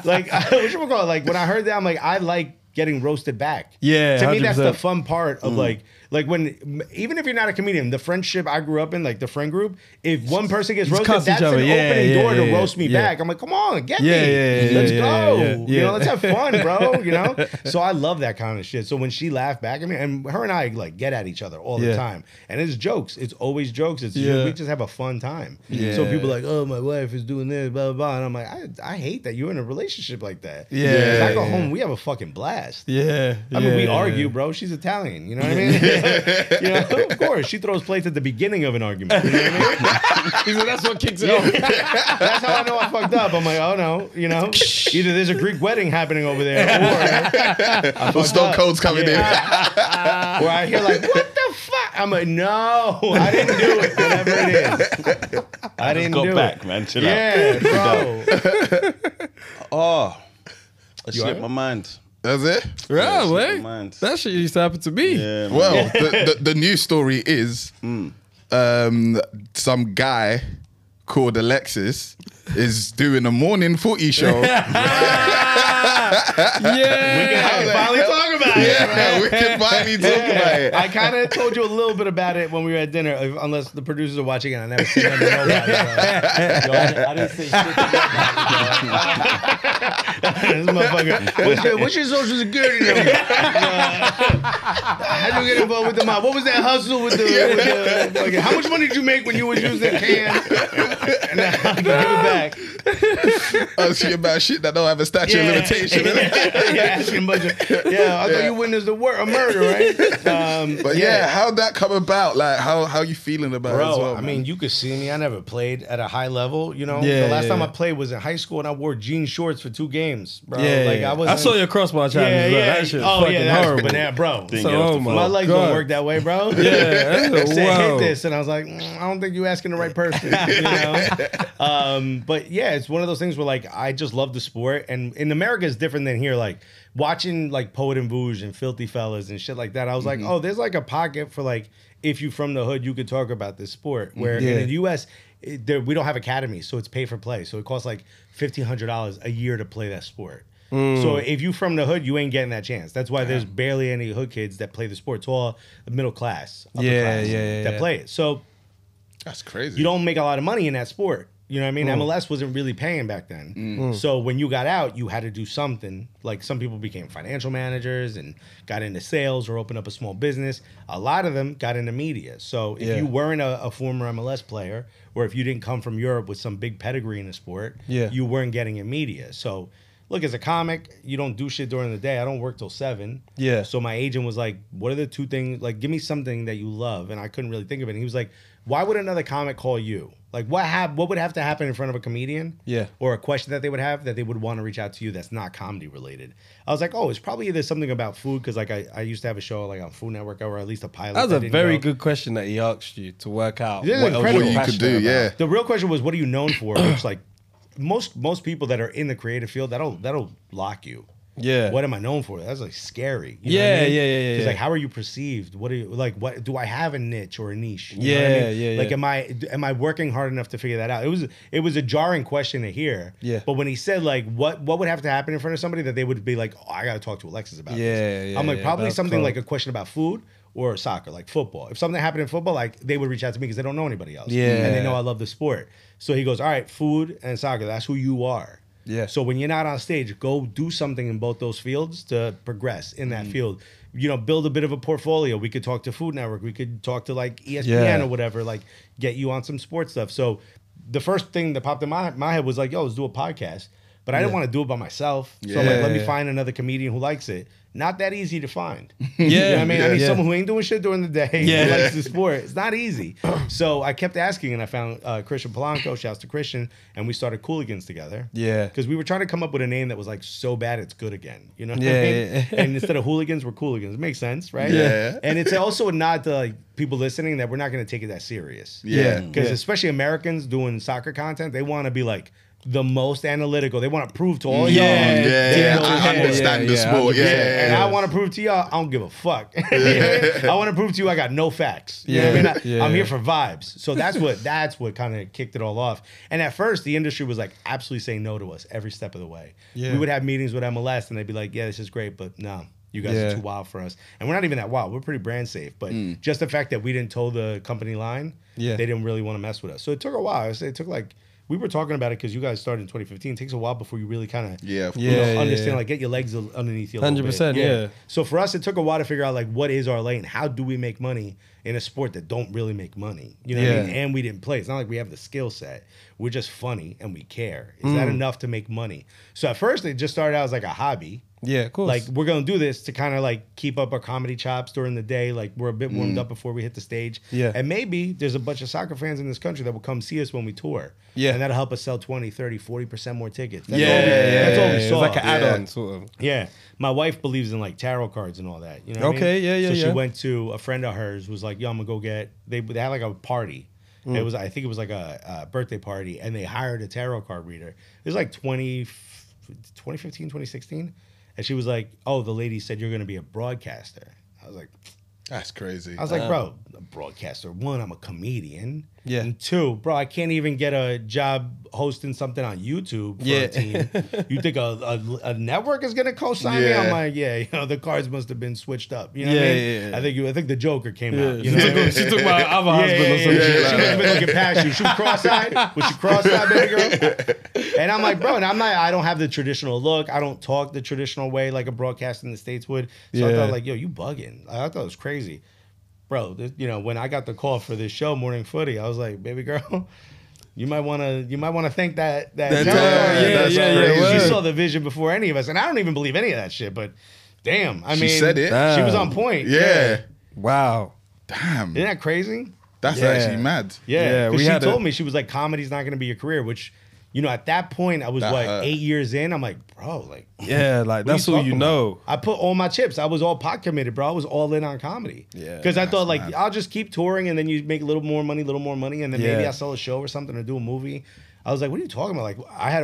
Like what you call it? Like when I heard that, I'm like, I like getting roasted back. Yeah, to me, that's the 100%. fun part of like when, even if you're not a comedian, the friendship I grew up in, like the friend group, if one person gets roasted, cuss each that's an other. opening door to roast me yeah. back. I'm like, come on, get me. Yeah, Let's go. yeah. You know, let's have fun, bro. You know? So I love that kind of shit. So when she laughed back at me, and her and I like get at each other all the time. And it's jokes. It's always jokes. It's we just have a fun time. Yeah. So people are like, oh, my wife is doing this, blah, blah, blah. And I'm like, I hate that you're in a relationship like that. Yeah. 'Cause I go home, we have a fucking blast. Yeah. I mean, we argue, bro. She's Italian. You know what I mean? You know, of course, she throws plates at the beginning of an argument. You know what I mean? He said that's what kicks it off. That's how I know I fucked up. I'm like, oh no, you know, either there's a Greek wedding happening over there, or Stone Cold's coming in. Or I hear like, what the fuck? I'm like, no, I didn't do it. Whatever it is, I didn't Got do back, it. man. Chill Yeah, out. bro. Oh, I slipped alright? my mind. That's it. Yeah, slipped wait. my mind. That shit used to happen to me. Yeah, man. Well, the news story is some guy called Alexis is doing a morning footy show. Yeah. Finally talk about it. Yeah, we can finally talk about it. I kind of told you a little bit about it when we were at dinner, unless the producers are watching it. I never seen them know about it. So. Yo, I didn't say shit to this motherfucker. What's your social security number? How'd you get involved with the mob? What was that hustle with the how much money did you make when you was using a can? And then I give it back. Oh, shit about shit that don't have a statute of limitation. Asking a bunch of, I thought you witnessed a murder, right? But yeah, how'd that come about? Like, how you feeling about it as well, I man? mean, you could see me. I never played at a high level. You know, Yeah, the last time yeah. I played was in high school, and I wore jean shorts for 2 games, bro. Yeah, like yeah. I was. I saw your crossbar challenge. Yeah, That shit oh fucking yeah, that's horrible. banana, bro. Didn't So, get off oh the my My phone. legs God. don't work that way, bro. Yeah, I said, wow. hit this, and I was like, I don't think you're asking the right person. You know? But yeah, it's one of those things where like I just love the sport, and in America it's different than here. Like watching like Poet and Bouge and Filthy Fellas and shit like that. I was like, oh, there's like a pocket for like if you from the hood, you could talk about this sport. Where Yeah. in the U.S. We don't have academies, so it's pay for play. So it costs like $1,500 a year to play that sport. So if you from the hood, you ain't getting that chance. That's why there's barely any hood kids that play the sport. It's all the middle class, upper class that play it. So That's crazy. you don't make a lot of money in that sport. You know what I mean? MLS wasn't really paying back then. So when you got out, you had to do something. Like some people became financial managers and got into sales or opened up a small business. A lot of them got into media. So if you weren't a former MLS player, or if you didn't come from Europe with some big pedigree in the sport, you weren't getting in media. So look, as a comic, you don't do shit during the day. I don't work till 7. Yeah. So my agent was like, what are the 2 things? Like, give me something that you love. And I couldn't really think of it. And he was like, why would another comic call you? Like, what would have to happen in front of a comedian? Yeah. Or a question that they would have that they would want to reach out to you that's not comedy related. I was like, oh, it's probably either something about food, because like I used to have a show like on Food Network, or at least a pilot. That was a didn't very go. good question that he asked you to work out. This is what else incredible. you're What you could do, passionate yeah. about. The real question was, what are you known for? Which like most people that are in the creative field, that'll lock you. Yeah. What am I known for? That's like scary. You know what I Yeah, mean? yeah. It's yeah. like, how are you perceived? What are you like? What do I have a niche or a niche? You know Yeah, what I mean? yeah, Like, yeah. am I working hard enough to figure that out? It was a jarring question to hear. Yeah. But when he said like, what would have to happen in front of somebody that they would be like, oh, I got to talk to Alexis about this. Yeah, I'm like, yeah, probably that's something cool. like a question about food or soccer, like football. If something happened in football, like they would reach out to me because they don't know anybody else. Yeah. And they know I love the sport. So he goes, all right, food and soccer, that's who you are. Yeah. So when you're not on stage, go do something in both those fields to progress in that field. You know, build a bit of a portfolio. We could talk to Food Network. We could talk to like ESPN Yeah. or whatever, like get you on some sports stuff. So the first thing that popped in my head was like, yo, let's do a podcast. But I didn't want to do it by myself. So I'm like, let me find another comedian who likes it. Not that easy to find. You know what I mean? I need someone who ain't doing shit during the day, who likes the sport. It's not easy. So I kept asking, and I found Christian Polanco, shouts to Christian, and we started Cooligans together. Yeah. Because we were trying to come up with a name that was like so bad it's good again. You know what Yeah, I mean? yeah. And instead of hooligans, we're Cooligans. It makes sense, right? Yeah. And it's also a nod to like people listening that we're not going to take it that serious. Yeah. Because especially Americans doing soccer content, they want to be like the most analytical. They want to prove to all y'all. Yeah. Yeah, know, I understand the sport. Yeah, And I want to prove to y'all, I don't give a fuck. I want to prove to you I got no facts. You know what I mean? I'm here for vibes. So that's what kind of kicked it all off. And at first, the industry was like absolutely saying no to us every step of the way. Yeah. We would have meetings with MLS and they'd be like, yeah, this is great, but no. You guys are too wild for us. And we're not even that wild. We're pretty brand safe. But just the fact that we didn't toe the company line, they didn't really want to mess with us. So it took a while. I say it took like, we were talking about it because you guys started in 2015. It takes a while before you really kind of understand, like get your legs underneath you a little bit. 100%, yeah. So for us, it took a while to figure out like what is our lane? How do we make money in a sport that don't really make money? You know what I mean? And we didn't play. It's not like we have the skill set. We're just funny and we care. Is that enough to make money? So at first, it just started out as like a hobby. Yeah, of course. Like, we're going to do this to kind of like keep up our comedy chops during the day. Like, we're a bit warmed up before we hit the stage. Yeah. And maybe there's a bunch of soccer fans in this country that will come see us when we tour. Yeah. And that'll help us sell 20, 30, 40% more tickets. That's yeah, all we, that's all we It's saw. like an add-on, sort of. Yeah. My wife believes in like tarot cards and all that. You know what I Okay, mean? yeah, So she yeah. went to a friend of hers, was like, yo, I'm going to go get, they had like a party. It was, I think it was like a birthday party, and they hired a tarot card reader. It was like 2015, 2016. And she was like, oh, the lady said you're going to be a broadcaster. I was like, That's crazy. I was like, bro, a broadcaster. One, I'm a comedian. Yeah. And two, bro, I can't even get a job hosting something on YouTube for a team. You think a network is gonna co-sign me? I'm like, yeah, you know, the cards must have been switched up. You know what I mean? I think the Joker came out. You know what I mean? She took my other husband or some shit. She must have been looking past you. She was cross-eyed. Was she cross-eyed, baby girl? And I'm like, bro, and I don't have the traditional look. I don't talk the traditional way like a broadcaster in the States would. So I thought, like, yo, you bugging. I thought it was crazy. Bro, you know, when I got the call for this show, Morning Footy, I was like, baby girl, you might want to thank that yeah. She saw the vision before any of us, and I don't even believe any of that shit. But damn, I mean, She said it. She was on point. Yeah. Wow. Damn. Isn't that crazy? That's Yeah. actually mad. Yeah, we because she had told me, she was like, comedy's not going to be your career, which, you know, at that point, I was That what, hurt. 8 years in. I'm like, bro, like, Yeah, like what are that's all you talking know. about? I put all my chips. I was all pot committed, bro. I was all in on comedy. Yeah, Because I thought, like, mad. I'll just keep touring, and then you make a little more money, and then maybe Yeah. I sell a show or something or do a movie. I was like, what are you talking about? Like, I had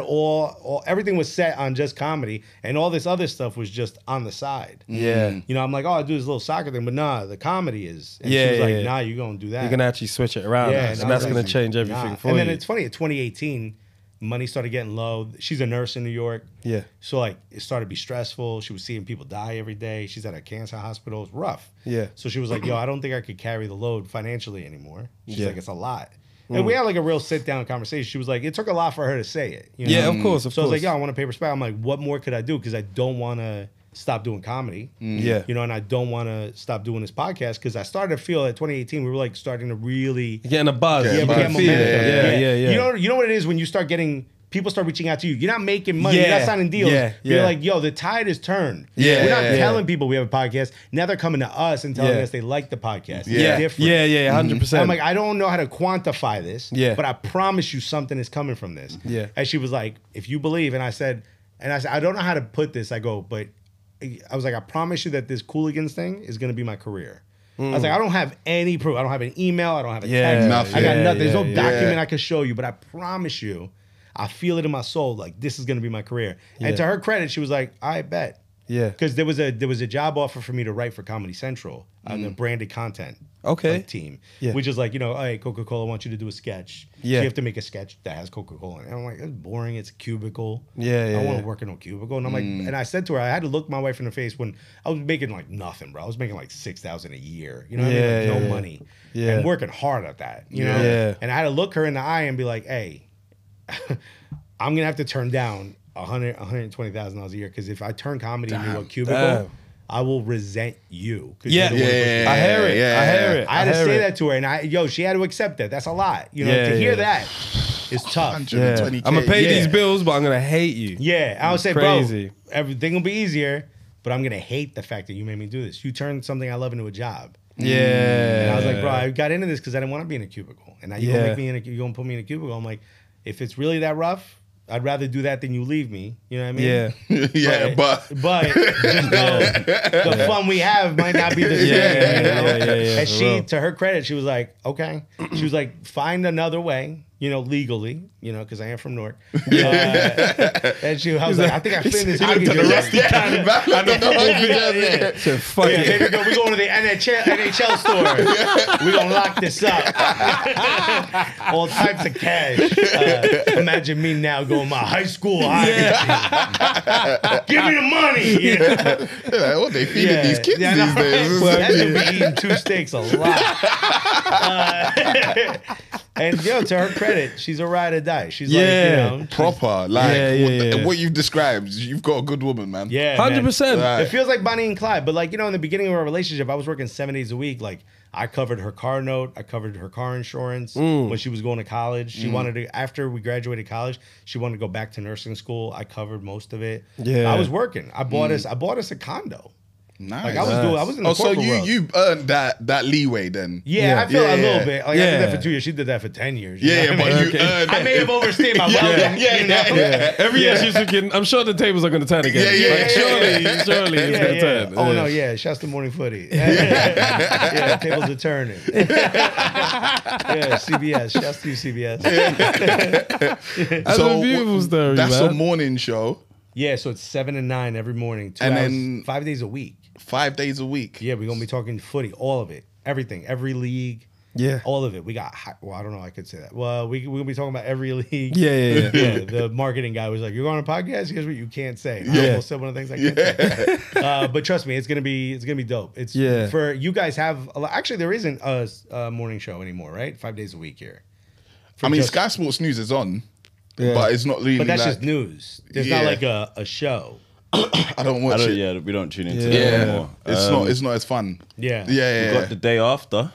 everything was set on just comedy, and all this other stuff was just on the side. Yeah. You know, I'm like, oh, I do this little soccer thing, but nah, the comedy is. And Yeah, she was like, yeah. nah, you're going to do that. You're gonna actually switch it around, Yeah, and and I that's was gonna like, change everything nah. for And you. then it's funny, at 2018, money started getting low. She's a nurse in New York. Yeah. So, like, it started to be stressful. She was seeing people die every day. She's at a cancer hospital. It's rough. Yeah. So she was like, yo, I don't think I could carry the load financially anymore. She's Yeah. like, it's a lot. And we had like a real sit-down conversation. She was like, it took a lot for her to say it. You know? Yeah, of course, of So I was like, course. yo, I want a paper spec. I'm like, what more could I do? Because I don't want to stop doing comedy. Yeah. You know, and I don't want to stop doing this podcast because I started to feel at 2018, we were like starting to really You're getting a buzz. Yeah, you we can get feel it. momentum. Yeah. You know what it is when you start getting people start reaching out to you. You're not making money. You're Yeah, not signing deals. yeah, You're yeah. like, yo, the tide has turned. Yeah, We're not yeah. telling people we have a podcast. Now they're coming to us and telling Yeah. us they like the podcast. Yeah. It's different. Yeah, 100%. I'm like, I don't know how to quantify this. Yeah. But I promise you something is coming from this. Yeah. And she was like, if you believe, and I said, I don't know how to put this. I go, but I was like, I promise you that this Cooligans thing is gonna be my career. I was like, I don't have any proof. I don't have an email. I don't have a Yeah, text. nothing. I got yeah, nothing. There's no yeah, document yeah. I can show you, but I promise you, I feel it in my soul. Like, this is gonna be my career. Yeah. And to her credit, she was like, I bet. Yeah. Because there was a job offer for me to write for Comedy Central on the branded content Okay. team. Yeah. Which is like, you know, hey, Coca-Cola wants you to do a sketch. Yeah. So you have to make a sketch that has Coca-Cola in it. And I'm like, it's boring. It's a cubicle. Yeah, I yeah, don't want yeah. to work in a cubicle. And I'm like, and I said to her, I had to look my wife in the face when I was making like nothing, bro. I was making like $6,000 a year. You know what I mean? Yeah, Like, yeah, no yeah. money. Yeah. And working hard at that. You know? Yeah. And I had to look her in the eye and be like, hey, I'm gonna have to turn down $120,000 a year because if I turn comedy into a cubicle, Damn. I will resent you. 'Cause Yeah. you're the one who pushed me. Yeah. I hear it. Yeah. I hear it. I had to hear say it. that to her, and she had to accept that. That's a lot, you know. Yeah, to hear yeah. that is tough. 120K. I'm gonna pay Yeah. these bills, but I'm gonna hate you. Yeah, I would say, Crazy. bro, everything will be easier, but I'm gonna hate the fact that you made me do this. You turned something I love into a job. Yeah. And I was like, bro, I got into this because I didn't want to be in a cubicle, and now you're Yeah. gonna make me you're gonna put me in a cubicle. I'm like, if it's really that rough, I'd rather do that than you leave me. You know what I mean? Yeah. Yeah, but just know the fun we have might not be the same. Yeah, you know? yeah, And for she, real. to her credit, she was like, okay. She was like, find another way, you know, legally, you know, because I am from Newark. And I was like, I think I fit in this hockey jersey. So fuck Yeah, it. there we go. We're going to the NHL store. We're going to lock this up. All types of cash. Imagine me now going my high school hockey team. Give me the money. Yeah. Like, what they feeding these kids I know, these days? right? That should be eating 2 steaks a lot. And yo, to her credit, she's a ride or die. She's Yeah. like, you know, Proper. Like, Yeah. what you've described, you've got a good woman, man. yeah, 100%. Right. It feels like Bonnie and Clyde, but like, you know, in the beginning of our relationship, I was working 7 days a week. Like, I covered her car note. I covered her car insurance when she was going to college. She wanted to, after we graduated college, she wanted to go back to nursing school. I covered most of it. Yeah. I was working. I bought us a condo. Nice. Like I was in the so corporate world. you earned that leeway then. Yeah, I feel a little bit. Like I did that Yeah. for 2 years. She did that for 10 years. Yeah, but you earned. I may have overstayed my welcome. Every year she's thinking, I'm sure the tables are going to turn again. Surely it's going to turn. Oh no, yeah, shouts to morning footy. Yeah, tables are turning. Yeah, CBS. Shouts to you, CBS. That's a beautiful story, That's man. a morning show. Yeah, so it's 7 and 9 every morning, 2 And hours, then- 5 days a week. 5 days a week. Yeah, we're gonna be talking footy, all of it, everything, every league. Yeah. All of it. We got, well, I don't know, I could say that. Well, we're gonna be talking about every league. Yeah. Yeah, the marketing guy was like, "You're on a podcast. Here's what you can't say." I Yeah. almost said one of the things I can't say. But trust me, it's gonna be dope. It's for you guys have a lot. Actually, there isn't a morning show anymore, right? 5 days a week here. I mean, just- Sky Sports News is on, Yeah. but it's not really. But that's like, just news. There's Yeah. not like a show. I don't watch it. Yeah, we don't tune into Yeah. that Yeah, anymore. it's not as fun. Yeah. Yeah. We got the day after.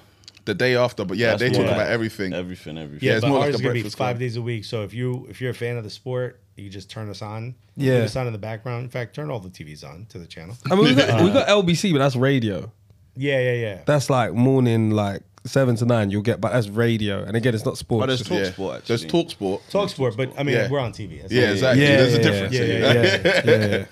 The day after, but yeah, That's they more talk like about everything. Everything. Yeah, it's but more like ours a is gonna be breakfast 5 club. days a week. So if you're a fan of the sport, you just turn us on. Yeah. Leave us on in the background. In fact, turn all the TVs on to the channel. I mean, we got LBC, but that's radio. Yeah. That's like morning, like 7 to 9. You'll get, but that's radio. And again, it's not sports. Oh, there's It's- Talk Yeah. Sport, There's actually. Talk Sport. Talk sport, but I mean, Yeah. we're on TV. That's Yeah, it. exactly. There's a difference. Yeah.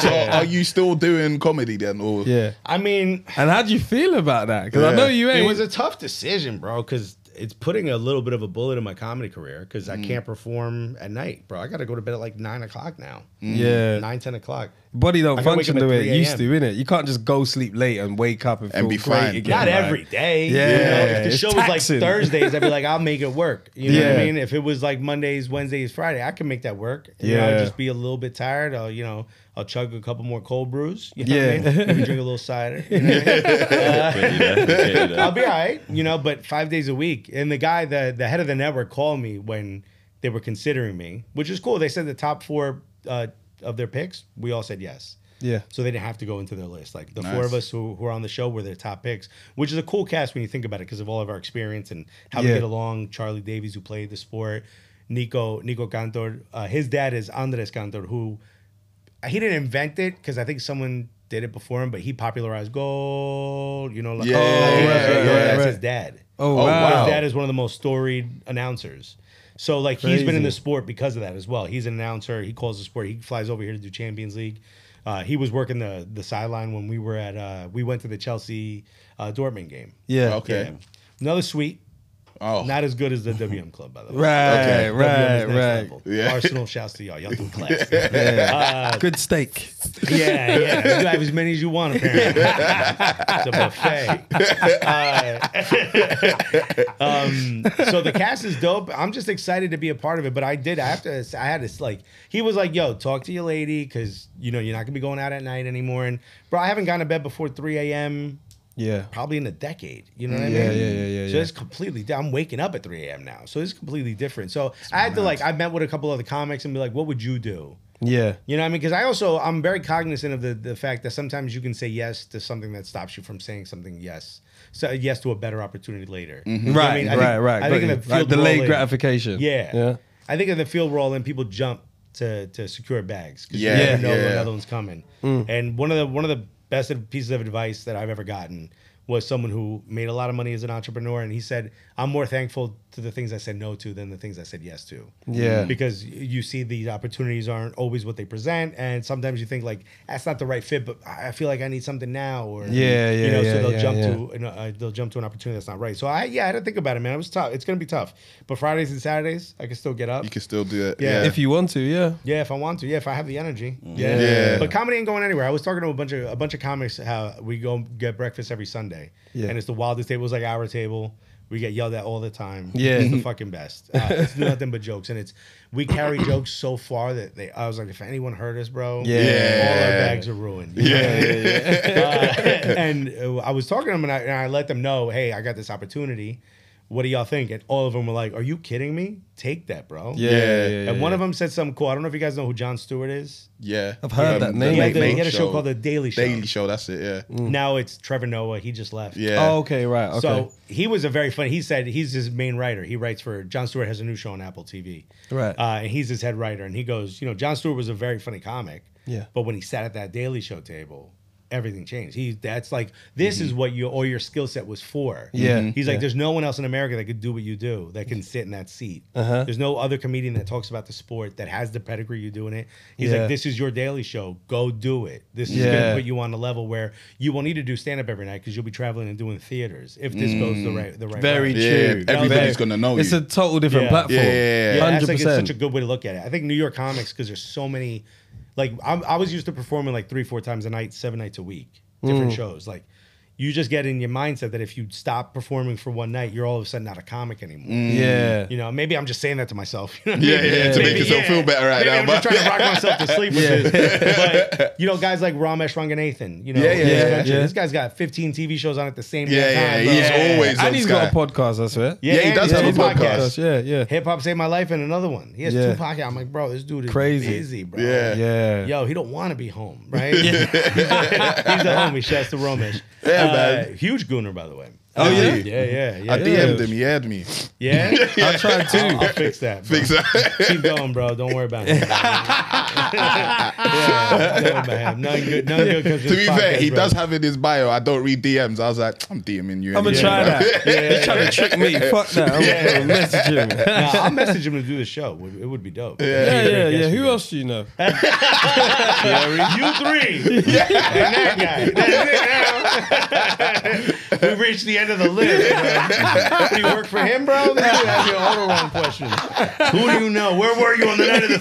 So are you still doing comedy then, or Yeah. I mean, And how do you feel about that? Because I know you ain't. it was a tough decision, bro, because it's putting a little bit of a bullet in my comedy career because I can't perform at night, bro. I got to go to bed at like 9 o'clock now. yeah. 9, 10 o'clock. Body don't I gotta wake function up the at way 3 it used a.m. to, innit? You can't just go sleep late and wake up and feel be great fine. again. Not like- every day. Yeah, You know, if the it's show was like taxing. Thursdays, I'd be like, I'll make it work. You know what I Yeah. mean? If it was like Mondays, Wednesdays, Friday, I can make that work. You know, Yeah. I'd just be a little bit tired. I'll chug a couple more cold brews. You know Yeah. what I mean? Maybe drink a little cider. You know what I mean? I'll be all right, but 5 days a week. And the guy, the head of the network called me when they were considering me, which is cool. They said the top 4 of their picks, we all said yes. Yeah. So they didn't have to go into their list. Like the Nice. 4 of us who are on the show were their top picks, which is a cool cast when you think about it because of all of our experience and how we Yeah. get along. Charlie Davies, who played the sport, Nico Cantor. His dad is Andres Cantor, who he didn't invent it because I think someone did it before him, but he popularized goal. Yeah. That's right. his dad. Oh, Oh, wow. His dad is one of the most storied announcers. So like he's been in Crazy. the sport because of that as well. He's an announcer. He calls the sport. He flies over here to do Champions League. He was working the sideline when we were at we went to the Chelsea Dortmund game. Yeah. Okay. Yeah. Another suite. Oh, Not as good as the WM Club, by the way. Right, Okay. WM is next right. level. Yeah. Arsenal shouts to y'all. Y'all do class. Good steak. Yeah. You have as many as you want, apparently. It's a buffet. So the cast is dope. I'm just excited to be a part of it. But I had to like, he was like, yo, talk to your lady because, you're not going to be going out at night anymore. And, bro, I haven't gone to bed before 3 a.m. Yeah. probably in a decade. You know what I Yeah, mean? yeah. So it's completely, I'm waking up at 3 a.m. now. So it's completely different. So I had to I met with a couple other comics and be like, what would you do? Yeah. You know what I mean? Because I'm very cognizant of the fact that sometimes you can say yes to something that stops you from saying something yes. So yes to a better opportunity later. You know what I Right, mean? I think Got in you. the field Like we're all delayed in- gratification. Yeah. I think in the field we're all in, people jump to secure bags because Yeah, you never know yeah. when another one's coming. And one of the best pieces of advice that I've ever gotten was someone who made a lot of money as an entrepreneur, and he said, I'm more thankful to the things I said no to than the things I said yes to. Yeah. Because you see these opportunities aren't always what they present, and sometimes you think like, that's not the right fit, but I feel like I need something now, or Yeah, so they'll yeah, jump yeah. to they'll jump to an opportunity that's not right. So I had to think about it, man. It was tough. It's gonna be tough, but Fridays and Saturdays I can still get up. you can still do it. Yeah. Yeah. If you want to, yeah. Yeah, if I want to. Yeah, if I have the energy. Yeah. But comedy ain't going anywhere. I was talking to a bunch of comics how we go get breakfast every Sunday. Yeah. And it's the wildest table. It's like our table. We get yelled at all the time. Yeah. It's the fucking best. It's nothing but jokes. And we carry jokes so far that I was like, if anyone heard us, bro, Yeah. all our bags are ruined. And I was talking to them and I let them know, hey, I got this opportunity what do y'all think? And all of them were like, are you kidding me? Take that, bro. Yeah. And one of them said something cool. I don't know if you guys know who Jon Stewart is. Yeah. I've heard that name. He had a show called The Daily Show. Daily Show, that's it, yeah. Now it's Trevor Noah. He just left. Yeah. Oh, okay, right. Okay. So he was a very funny. He said he's his main writer. He writes for Jon Stewart has a new show on Apple TV. Right. And he's his head writer. And he goes, Jon Stewart was a very funny comic. Yeah. But when he sat at that Daily Show table, everything changed. That's like, this is what your skill set was for. Yeah. He's like, there's no one else in America that could do what you do, that can sit in that seat. There's no other comedian that talks about the sport, that has the pedigree you doing it. He's like, this is your Daily Show. Go do it. This is going to put you on the level where you won't need to do stand-up every night because you'll be traveling and doing theaters if this goes the right Very way. true. Everybody's going to know you. It's a total different platform. Yeah, 100%. it's such a good way to look at it. I think New York comics, because there's so many, like I was used to performing like 3-4 times a night, 7 nights a week, different shows. Like you just get in your mindset that if you stop performing for one night, you're all of a sudden not a comic anymore. Yeah. Maybe I'm just saying that to myself. To make yourself feel better right now. I'm just trying to rock myself to sleep with this. But guys like Ramesh Ranganathan, this guy's got 15 TV shows on at the same time. Bro. He's always on And he's got a podcast, I swear. Yeah, he does have a podcast. Yeah. Hip Hop Saved My Life and another one. He has 2 podcasts. I'm like, bro, this dude is Crazy. busy, bro. Yeah. Yo, he don't want to be home, right? He's a homie. Shouts to Ramesh. Yeah, man. Huge gooner, by the way. Oh, yeah? Yeah. I DM'd him. He had me. Yeah? I tried too. I'll fix that. Bro. Fix that. Keep going, bro. Don't worry about it. Don't worry about him. Nothing good. To be fair, he does have in his bio, I don't read DMs. I was like, I'm DMing you. I'm going to try that. He's trying to trick me. Fuck that. I'm going to message him. Nah, I'll message him to do the show. It would be dope. Yeah. Who else do you know? You three. And that guy. We reached the end of the list, bro. Do you work for him, bro? This dude has all the wrong questions. Who do you know? Where were you on the night of the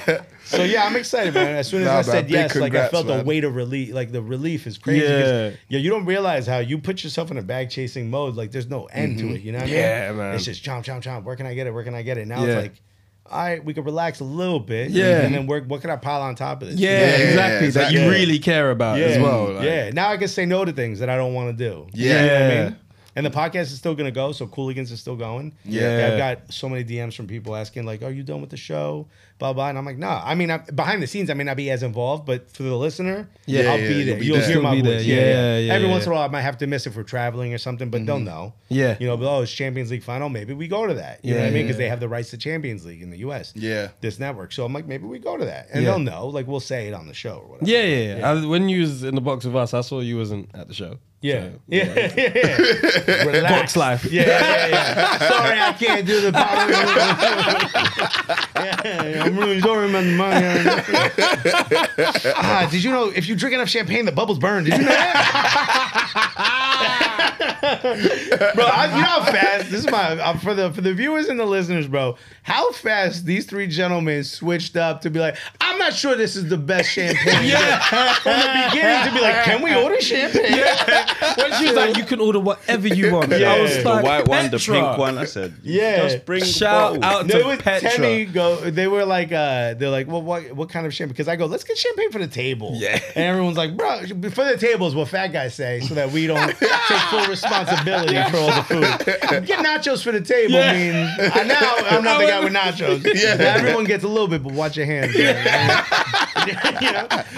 30th? So yeah, I'm excited, man. As soon as I said yes, I felt the weight of relief. Like the relief is crazy. Yeah, you don't realize how you put yourself in a bag chasing mode. Like there's no end to it. You know what I mean? Yeah, man. It's just chomp, chomp, chomp. Where can I get it? Now it's like, all right, we can relax a little bit. Yeah. And then what can I pile on top of this? Yeah, exactly. That you really care about as well. Like. Now I can say no to things that I don't want to do. Yeah. You know what I mean? And the podcast is still going to go, so Cooligans is still going. Yeah. I've got so many DMs from people asking, like, are you done with the show? Blah, blah. And I'm like, nah. I mean, behind the scenes, I may not be as involved, but for the listener, I'll be there. You'll hear my voice. Every once in a while, I might have to miss it for traveling or something, but they'll know. Yeah. But, it's Champions League final. Maybe we go to that. You know what I mean? Because they have the rights to Champions League in the U.S. Yeah. This network. So I'm like, maybe we go to that. And they'll know. Like, we'll say it on the show or whatever. Yeah. When you was in the box with us, I saw you wasn't at the show. Yeah. So, Relax. Box life. Yeah. Sorry, I can't do the power. I'm really sorry about the money. Did you know if you drink enough champagne, the bubbles burn? Did you know that? Bro, you know how fast this is for the viewers and the listeners, bro. How fast these 3 gentlemen switched up to be like, I'm not sure this is the best champagne. From the beginning to be like, can we order champagne? When she was like, you can order whatever you want. I was The like, white one, the Petra. pink one. I said, just bring Shout bottles. out No, it to was Petra. Temmie they were like, they're like, well, what kind of champagne? Because I go, let's get champagne for the table. Yeah. And everyone's like, bro, for the table is what fat guys say, so that we don't take full responsibility for all the food. Get nachos for the table means I'm not the guy with nachos. Everyone gets a little bit, but watch your hands.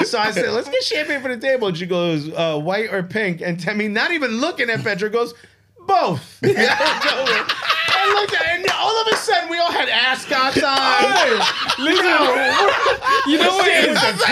So I said, let's get champagne for the table. And she goes, white or pink? And Temmie, not even looking at Petra, goes, both. And looked at it, and all of a sudden we all had ascots on. You know what it is? That's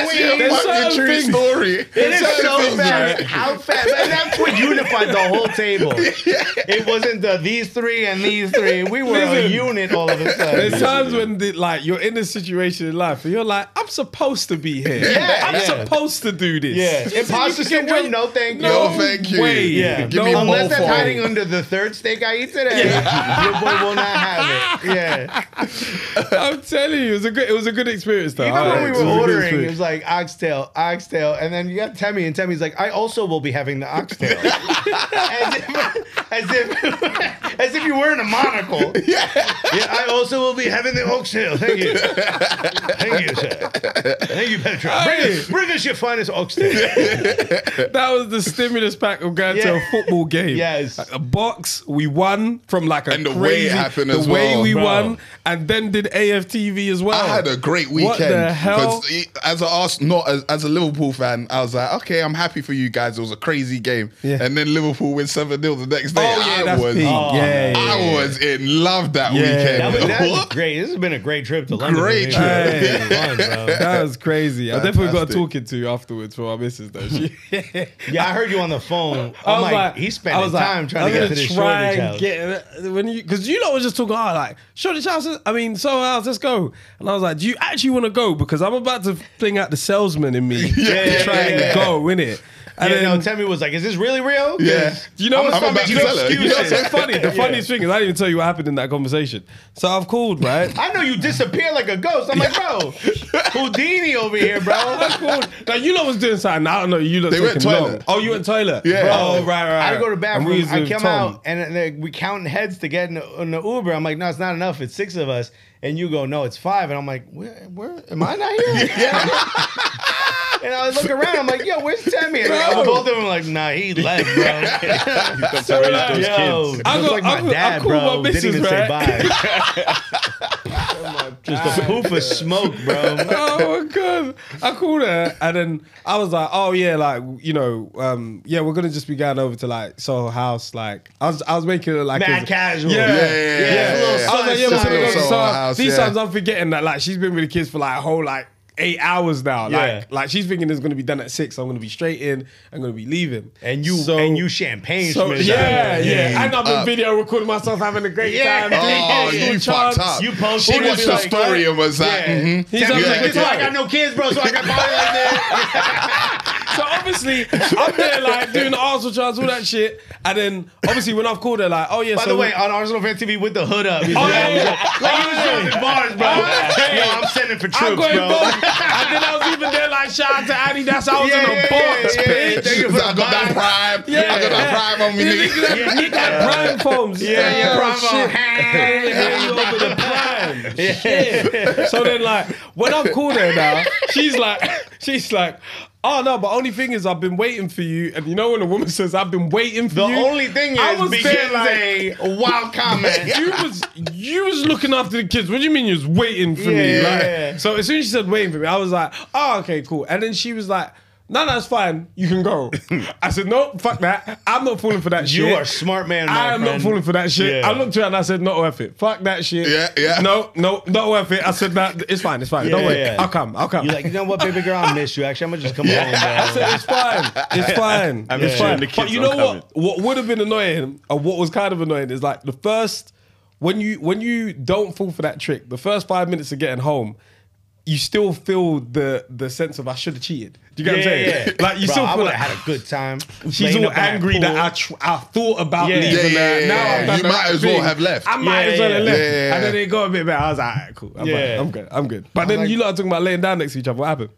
a true story. It is so fast. How fast? And that's what unified the whole table. It wasn't these 3 and these 3. We were a unit all of a sudden. There's times when you're in a situation in life and you're like, I'm supposed to be here. I'm supposed to do this. Yeah. Imposter syndrome, no thank you. No, thank you. Way. Yeah. Give me Unless more that's for hiding it. under the 3rd steak I eat today. Your we will not have it. Yeah. I'm telling you, it was a good experience though. Even when we It were was a good ordering, it experience. was like oxtail, and then you got Temmie, and Temmie's like, I also will be having the oxtail. as if you weren't a monocle. Yeah, I also will be having the oxtail. Thank you. Thank you, sir. Thank you, Petra. Bring us your finest oxtail. That was the stimulus pack of going to a football game. Yes. Like a box, we won from like a And the crazy, way it happened as the way well. we Bro. won, and then did AFTV as well. I had a great weekend. What the hell? Because as a Liverpool fan, I was like, okay, I'm happy for you guys. It was a crazy game. Yeah. And then Liverpool win 7-0 the next day. Oh yeah, that's peak. I was in love that weekend. That was What? great. This has been a great trip to London. Great for me, bro. trip. It's been fun, bro. That was crazy. I definitely got Fantastic. talking to you afterwards for our missus though. Yeah, I heard you on the phone. I I'm was like, he's spending time trying to get to this Shoreditch house. Because you lot was just talking, like Shoreditch house. I mean, Soho House. Let's go. And I was like, do you actually want to go? Because I'm about to fling out the salesman in me to try and go, innit? And then, Temmie was like, is this really real? Yeah. you know what's I'm about to you know tell her. what's so funny? The funniest thing is I didn't even tell you what happened in that conversation. So I've called, right? I know you disappear like a ghost. I'm like, bro, Houdini over here, bro. I called. Now you lot was doing something. I don't know. You lot They went taking long. toilet. Oh, you went toilet. Yeah. Bro, oh, right. I had to go to the And we bathroom. was I with come Tom. out and we counting heads to get in the Uber. I'm like, no, it's not enough. It's 6 of us. And you go, no, it's 5. And I'm like, where am I not here? And I look around. I'm like, yo, where's Temmie? And both of them are like, nah, he left, bro. So like, Yo, just like my dad, bro. Didn't even say bye. Just a poof of smoke, bro. Oh my god! I called her and then I was like, "Oh yeah, like we're gonna just be going over to like Soho House." Like I was making it like Mad casual. Yeah. A little I was like, "Yeah, we're sun, gonna go to Soho Soho House, These yeah. times I'm forgetting that like she's been with the kids for like a whole like 8 hours now. Yeah. Like she's thinking it's gonna be done at 6. So I'm gonna be straight in. I'm gonna be leaving. And you champagne. So schmiz yeah. out. And I've been video recording myself having a great time. Oh, doing you chants. fucked up. You posted She it, watched be the like, story and was like, He's He's like, like, that's why I got no kids, bro, so I got body like that. So obviously, I'm there like doing the Arsenal chants, all that shit. And then obviously when I've called her like, oh yeah. By the way, on Arsenal Fan TV with the hood up. He's Oh, like, yeah. like he was doing the bars, bro. Yo, I'm sending for I'm troops, going bro. both. And then I was even there like, shout out to Adidas. I was in a box, bitch. Thank you for I got that prime. I got that prime on me, nigga. Nick had prime foams. Prime shit. phone. You over the prime. Shit. So then like, when I've called her now, she's like, oh no, but only thing is I've been waiting for you. And you know when a woman says I've been waiting for The you? only thing I is was begins there like, a wild comment. you was looking after the kids. What do you mean you was waiting for me? Like, Yeah. so as soon as she said waiting for me, I was like, oh, okay, cool. And then she was like, no, it's fine. You can go. I said, no, fuck that. I'm not falling for that shit. You are a smart man, I am not falling for that shit. Yeah. I looked at her and I said, not worth it. Fuck that shit. Yeah. No, not worth it. I said, that it's fine. Don't worry. Yeah. I'll come. You're like, you know what, baby girl, I miss you. Actually, I'm gonna just come home, bro. I said, it's fine. It's fine. I It's miss you fine. and the kids But you know aren't what? What would have been annoying, or what was kind of annoying, is like the first, when you don't fall for that trick, the first 5 minutes of getting home, you still feel the sense of I should have cheated. Do you get what I'm saying? Like you Bro, still I feel would like have had a good time. she's laying all up in angry pool. that I thought about Yeah. leaving Yeah, her. Now yeah, I've done you the might right as well thing. have left. I might as well have Yeah, left. yeah. And then it got a bit better. I was like, all right, cool. I'm Yeah. fine. I'm good. But then like- you lot are talking about laying down next to each other. What happened?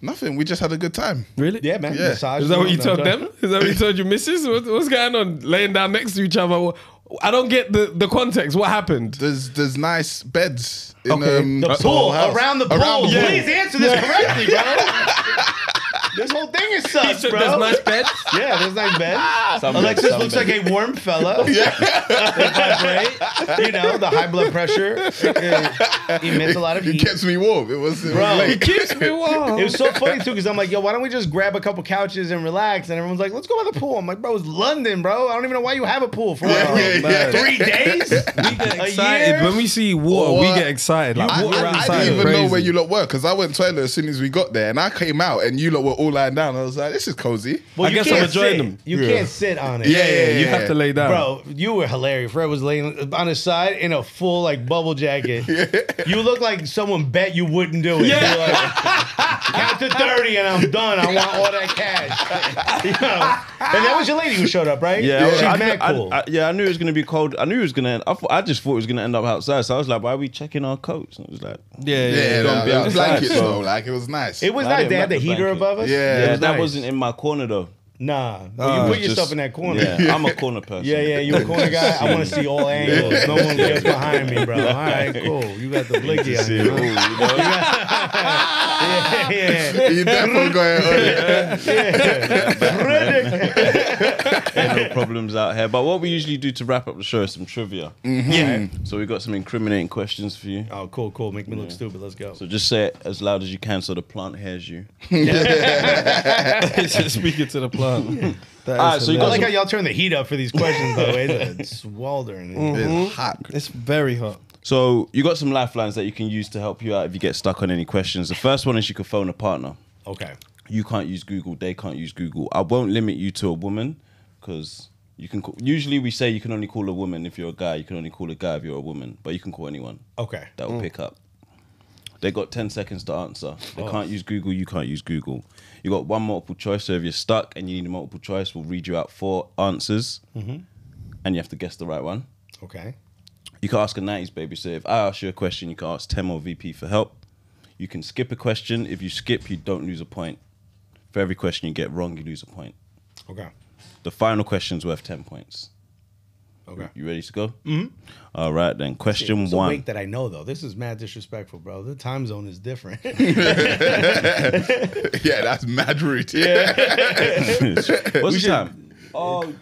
Nothing. We just had a good time. Really? Yeah, man. Yeah. Massage Is that what you room, told no, them? Is that what you told your missus? What's going on? Laying down next to each other. I don't get the context. What happened? There's nice beds in Okay. The Soho pool, House. around the pool. Yeah. Please answer this correctly, bro. This whole thing is He sus, said bro. there's nice beds. Yeah, there's nice beds. Some Alexis beds, some looks like beds. a warm fella. Yeah. You know, the high blood pressure emits a lot of It heat. keeps me warm. It was Bro. late. Keeps me warm. It was so funny too, because I'm like, yo, why don't we just grab a couple couches and relax? And everyone's like, let's go by the pool. I'm like, bro, it's London, bro. I don't even know why you have a pool for Yeah. 3 days. We get A excited year? when we see water. We What? get excited. Like I water outside. didn't is even know crazy. where you lot were because I went toilet as soon as we got there and I came out and you lot were all lying down. I was like, this is cozy. Well, I you guess can't I'm enjoying sit. them. You Yeah. can't sit on it. Yeah. You have to lay down. Bro, you were hilarious. Fred was laying on his side in a full like bubble jacket. You look like someone bet you wouldn't do it. Yeah. You're like, Count to 30 and I'm done. I want all that cash. You know? And that was your lady who showed up, right? Yeah, she's I, mad cool. I knew it was gonna be cold. I knew it was gonna. I just thought it was gonna end up outside. So I was like, "Why are we checking our coats?" And I was like, Yeah, gonna be it was outside, blankets so- though. Like it was nice. It was I nice. didn't They had the like the heater blanket. above us. Yeah. "Yeah, was that nice. wasn't in my corner though." Nah, well, you it put was yourself just- in that corner. Yeah, I'm a corner person. Yeah, you a corner guy? I want to see all angles. No one gets behind me, bro. All right, cool. You got the blicky on See you. it all, you know? Yeah. You definitely going Ain't no problems out here. But what we usually do to wrap up the show is some trivia. Yeah. So we got some incriminating questions for you. Oh, cool. Make me look stupid. Let's go. So just say it as loud as you can so the plant hears you. Just speaking to the plant. That Alright, is so you I got like hilarious. how y'all turn the heat up for these questions, by the way. It's sweltering. It's hot. It's very hot. So you got some lifelines that you can use to help you out if you get stuck on any questions. The first one is you can phone a partner. Okay. You can't use Google. They can't use Google. I won't limit you to a woman because you can. Usually we say you can only call a woman if you're a guy. You can only call a guy if you're a woman. But you can call anyone Okay. that will pick up. They got 10 seconds to answer. They can't use Google. You can't use Google. You got one multiple choice. So if you're stuck and you need a multiple choice, we'll read you out 4 answers, and you have to guess the right one. Okay. You can ask a 90s baby. So if I ask you a question, you can ask Tem or VP for help. You can skip a question. If you skip, you don't lose a point. For every question you get wrong, you lose a point. Okay. The final question's worth 10 points. Okay. You ready to go? Mm-hmm. All right, then. Question It's one. awake that I know, though. This is mad disrespectful, bro. The time zone is different. Yeah, that's mad rude. What's the time? Oh,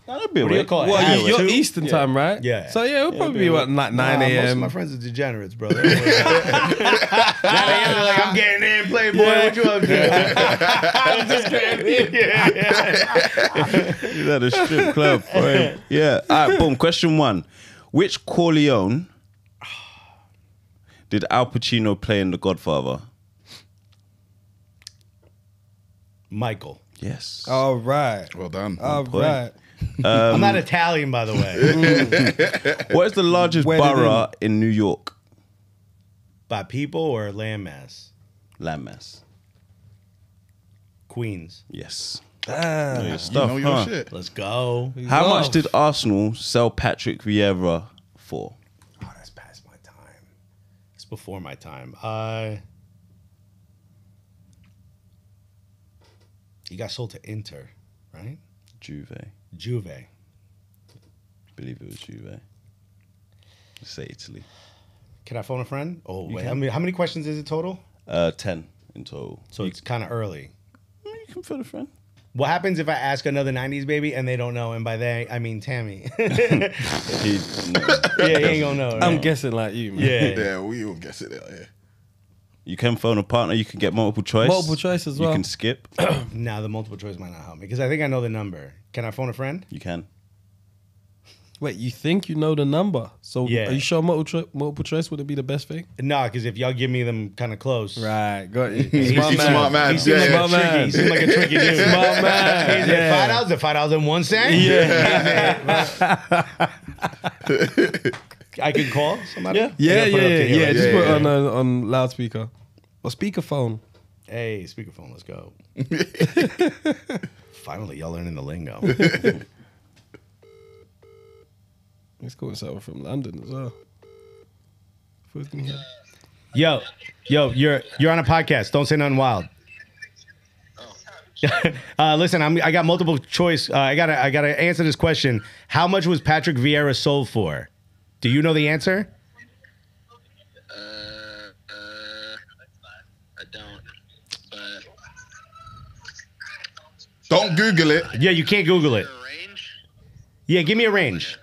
that'll be What do you awake. call it? Well, Hour, you're two? Eastern time, right? Yeah. So yeah, it'll probably be what, like 9 Nah, most of a.m. my friends are degenerates, bro. 9 a.m. they're like, I'm getting in, Playboy. What you up to? I'm just kidding. He's at a strip club. Boy. Yeah. All right, boom. Question one. Which Corleone did Al Pacino play in The Godfather? Michael. Yes. All right. Well done. All point. right. I'm not Italian, by the way. What is the largest Where did borough in New York? By people or landmass? Landmass. Queens. Yes. Damn. Know your You stuff, know your huh? shit. Let's go. How Love. much did Arsenal sell Patrick Vieira for? Oh, that's past my time. It's before my time. He got sold to Inter, right? Juve. Juve. I believe it was Juve. Let's say Italy. Can I phone a friend? Oh, wait. can. How many questions is it total? 10 in total. So it's kind of early. You can phone a friend. What happens if I ask another 90s baby and they don't know? And by they, I mean Tammy. No. Yeah, he ain't gonna know. Right? I'm guessing like you, man. Yeah. Yeah, we all guess it out here. You can phone a partner. You can get multiple choice. Multiple choice as well. You can skip. Nah, the multiple choice might not help me because I think I know the number. Can I phone a friend? You can. Wait, you think you know the number? So Yeah. are you sure multiple choice would it be the best thing? Nah, because if y'all give me them kind of close. Right, got you. He's a smart man. He seems like Yeah, a yeah. tricky. He seems like a tricky dude. Smart man. Is it $5? Is it $5.01? Yeah. I can call somebody. Yeah. Yeah, I gotta put it up to here, yeah. right? Just Yeah, put it yeah. on loudspeaker or speakerphone. Hey, speakerphone, let's go. Finally, y'all learning the lingo. Let's call someone from London as well. Who's gonna hear? Yo, you're on a podcast. Don't say nothing wild. Listen, I got multiple choice. I gotta answer this question. How much was Patrick Vieira sold for? Do you know the answer? I don't. But Don't Google it. Yeah, you can't Google it. a range? Yeah, give me a range.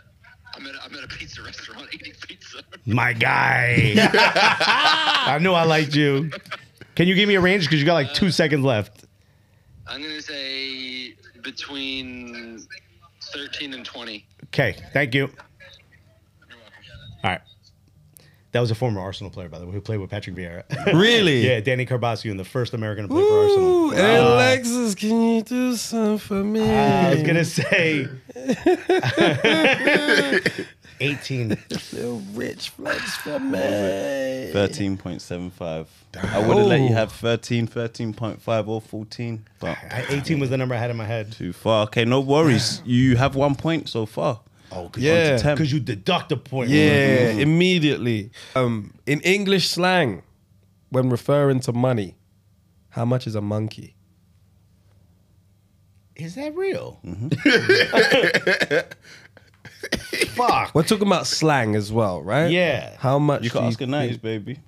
I'm at a pizza restaurant eating pizza. My guy. I knew I liked you. Can you give me a range? Because you got like 2 seconds left. I'm gonna say between 13 and 20. Okay, thank you. All right. That was a former Arsenal player, by the way, who played with Patrick Vieira. Really? Yeah, Danny Carbasio, the first American to play for Arsenal. Ooh, hey, Alexis, can you do something for me? I was gonna say 18. Little rich flex for me. 13.75. I would have let you have 13, 13.5 or 14. But 18 was the number I had in my head. too far. Okay, no worries. You have 1 point so far. Oh, Yeah. because you deduct a point. Yeah, immediately. In English slang, when referring to money, how much is a monkey? Is that real? Fuck. We're talking about slang as well, right? Yeah. How much? You can do ask a nice, think- baby.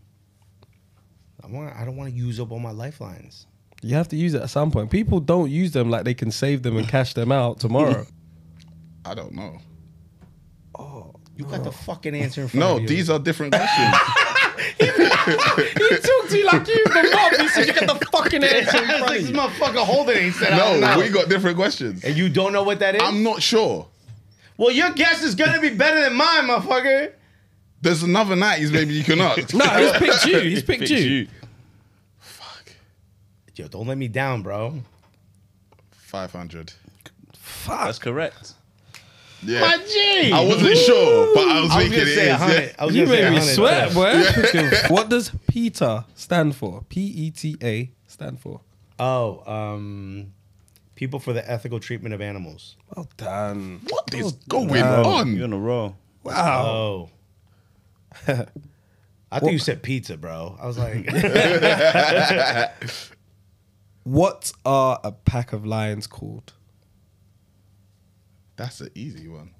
I don't want to use up all my lifelines. You have to use it at some point. People don't use them like they can save them and cash them out tomorrow. I don't know. You got the fucking answer in front of No, you. these are different questions. He talked to you like you the mob. He said you get the fucking answer in It's front like of this you. motherfucker holding it. He said, I don't No, know. we got different questions. And you don't know what that is? I'm not sure. Well, your guess is going to be better than mine, motherfucker. There's another 90s maybe you can ask. No, he's picked you. He's picked you. Yo, don't let me down, bro. 500. That's correct. Yeah. My G. I wasn't sure, but I was I was thinking going to it say is. 100. Yeah. I was You gonna say made me 100. sweat, boy. What does PETA stand for? PETA stand for? Oh, people for the ethical treatment of animals. Well done. What is going You're on? on a roll. Wow. Oh. I thought you said pizza, bro. I was like, What are a pack of lions called? That's an easy one.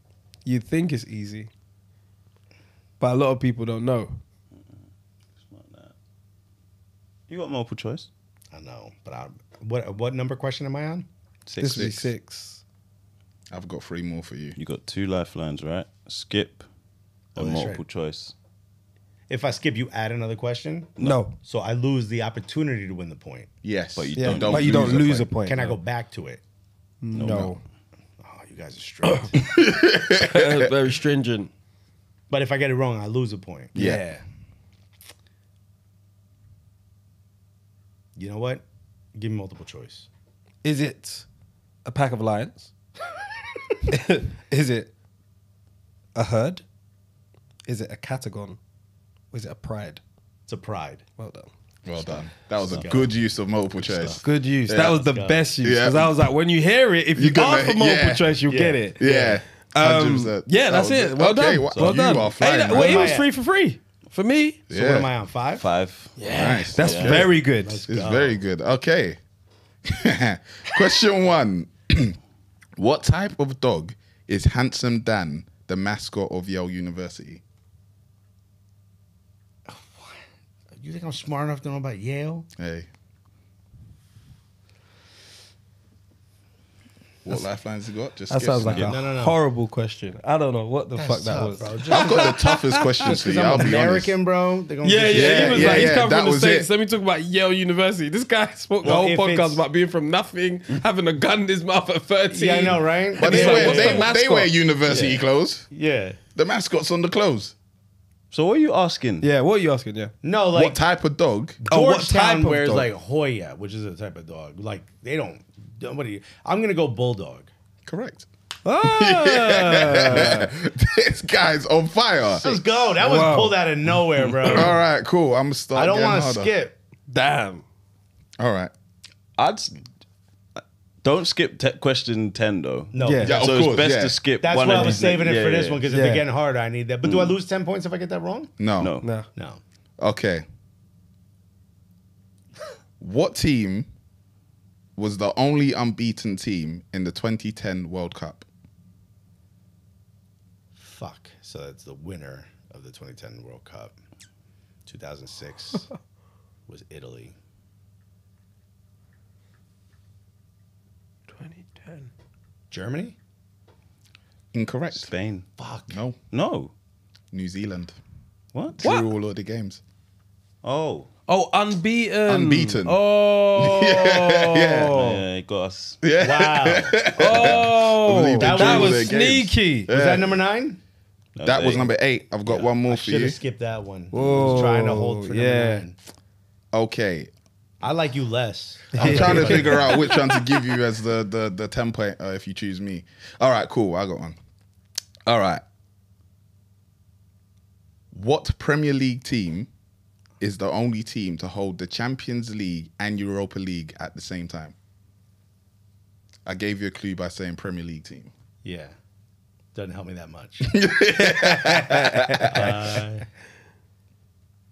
You'd think it's easy, but a lot of people don't know. You got multiple choice. I know, but what number question am I on? This would be 6. 6. I've got 3 more for you. You got 2 lifelines, right? Skip and that's multiple right. choice. If I skip, you add another question. No. So I lose the opportunity to win the point. Yes. But you Yeah, don't but you don't lose a point. Can I no. go back to it? No. Oh, you guys are strict. Very stringent. But if I get it wrong, I lose a point. Yeah. You know what? Give me multiple choice. Is it a pack of lions? Is it a herd? Is it a catagon? Or is it a pride? It's a pride. Well done. Well done. That was a go. good use of multiple choice. Good use. Yeah. That was the Let's go. best use. Yeah. Because I was like, when you hear it, if you You're gonna- ask for multiple yeah. choice, you'll Yeah. get it. Yeah. 100%. Yeah, that's That was it. Well okay, done. well Well done. You are flying, Hey, man. well, it Where was am I free at? for free. For me. So what am I on? 5? 5. Nice. That's Okay. very good. Let's It's go. very good. Okay. Question 1. What type of dog is Handsome Dan, the mascot of Yale University? You think I'm smart enough to know about Yale? Hey. What lifelines you got? Just That skip sounds like some. a No. horrible question. I don't know what the fuck that tough, was. bro. I've got the toughest questions for Because you. I'll I'm be American, honest. bro. They're gonna Yeah, just- yeah, he was like, he's come that from the was States. it. Let me talk about Yale University. This guy spoke the Well, whole if podcast it's- about being from nothing, having a gun in his mouth at 13. Yeah, I know, right? But He's they like, wear, what's the they mascot? wear university clothes. Yeah. The mascot's on the clothes. So what are you asking? Yeah, what are you asking? Yeah. No, like What type of dog? Oh, what Georgetown type of wears dog? like Hoya, which is a type of dog. Like they don't. Nobody. I'm gonna go bulldog. Correct. Ah. This guy's on fire. Let's go. That was Wow. pulled out of nowhere, bro. All right, cool. I'm starting. I don't want to skip. Damn. All right. Don't skip question 10 though. No. Yeah. Yeah, of so course, it's best yeah. to skip. That's one why of I was these saving it yeah, for this yeah. one because if Yeah. they're getting harder, I need that. But do I lose 10 points if I get that wrong? No. No. No. No. Okay. What team was the only unbeaten team in the 2010 World Cup? Fuck. So that's the winner of the 2010 World Cup. 2006 was Italy. 2010. Germany? Incorrect. Spain. Fuck. No. No. New Zealand. What? Drew all of the games. Oh. Oh, unbeaten. Unbeaten. Oh. Yeah, it got us. Yeah. Wow. Oh. believe That they drew was their games. sneaky. Was that number 9? That was number 8. I've got one more I for should you. have skipped that one. I was trying to hold for number yeah. 9. Okay. I like you less. I'm trying to figure out which one to give you as the 10 point if you choose me. All right, cool. I got one. All right. What Premier League team is the only team to hold the Champions League and Europa League at the same time? I gave you a clue by saying Premier League team. Yeah. Doesn't help me that much.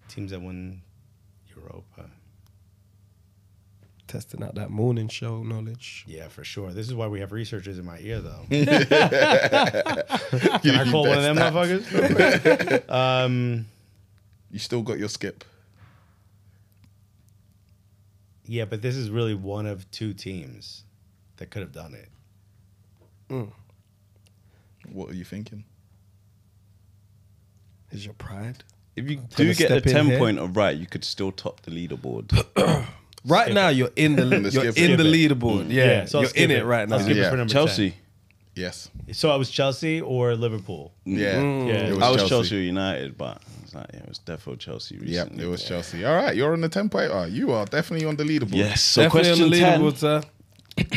Teams that win Europa. Testing out that morning show knowledge. Yeah, for sure. This is why we have researchers in my ear, though. Can I call one of them motherfuckers? You still got your skip. Yeah, but this is really one of two teams that could have done it. What are you thinking? Is your pride? If you Gonna do get the step in 10 here? pointer right, you could still top the leaderboard. Right now, you're in the skip you're in it. the leaderboard. Yeah, so I'll you're skip in it right now. I'll skip it Yeah. for number Chelsea. Yes. 10. So I was Chelsea or Liverpool? Yeah. Yeah. It I was Chelsea or United, but it was definitely Chelsea Yep, recently. it was Chelsea. All right, you're on the 10-pointer. You are definitely on the leaderboard. Yes. So Definitely on question the 10. leaderboard, sir.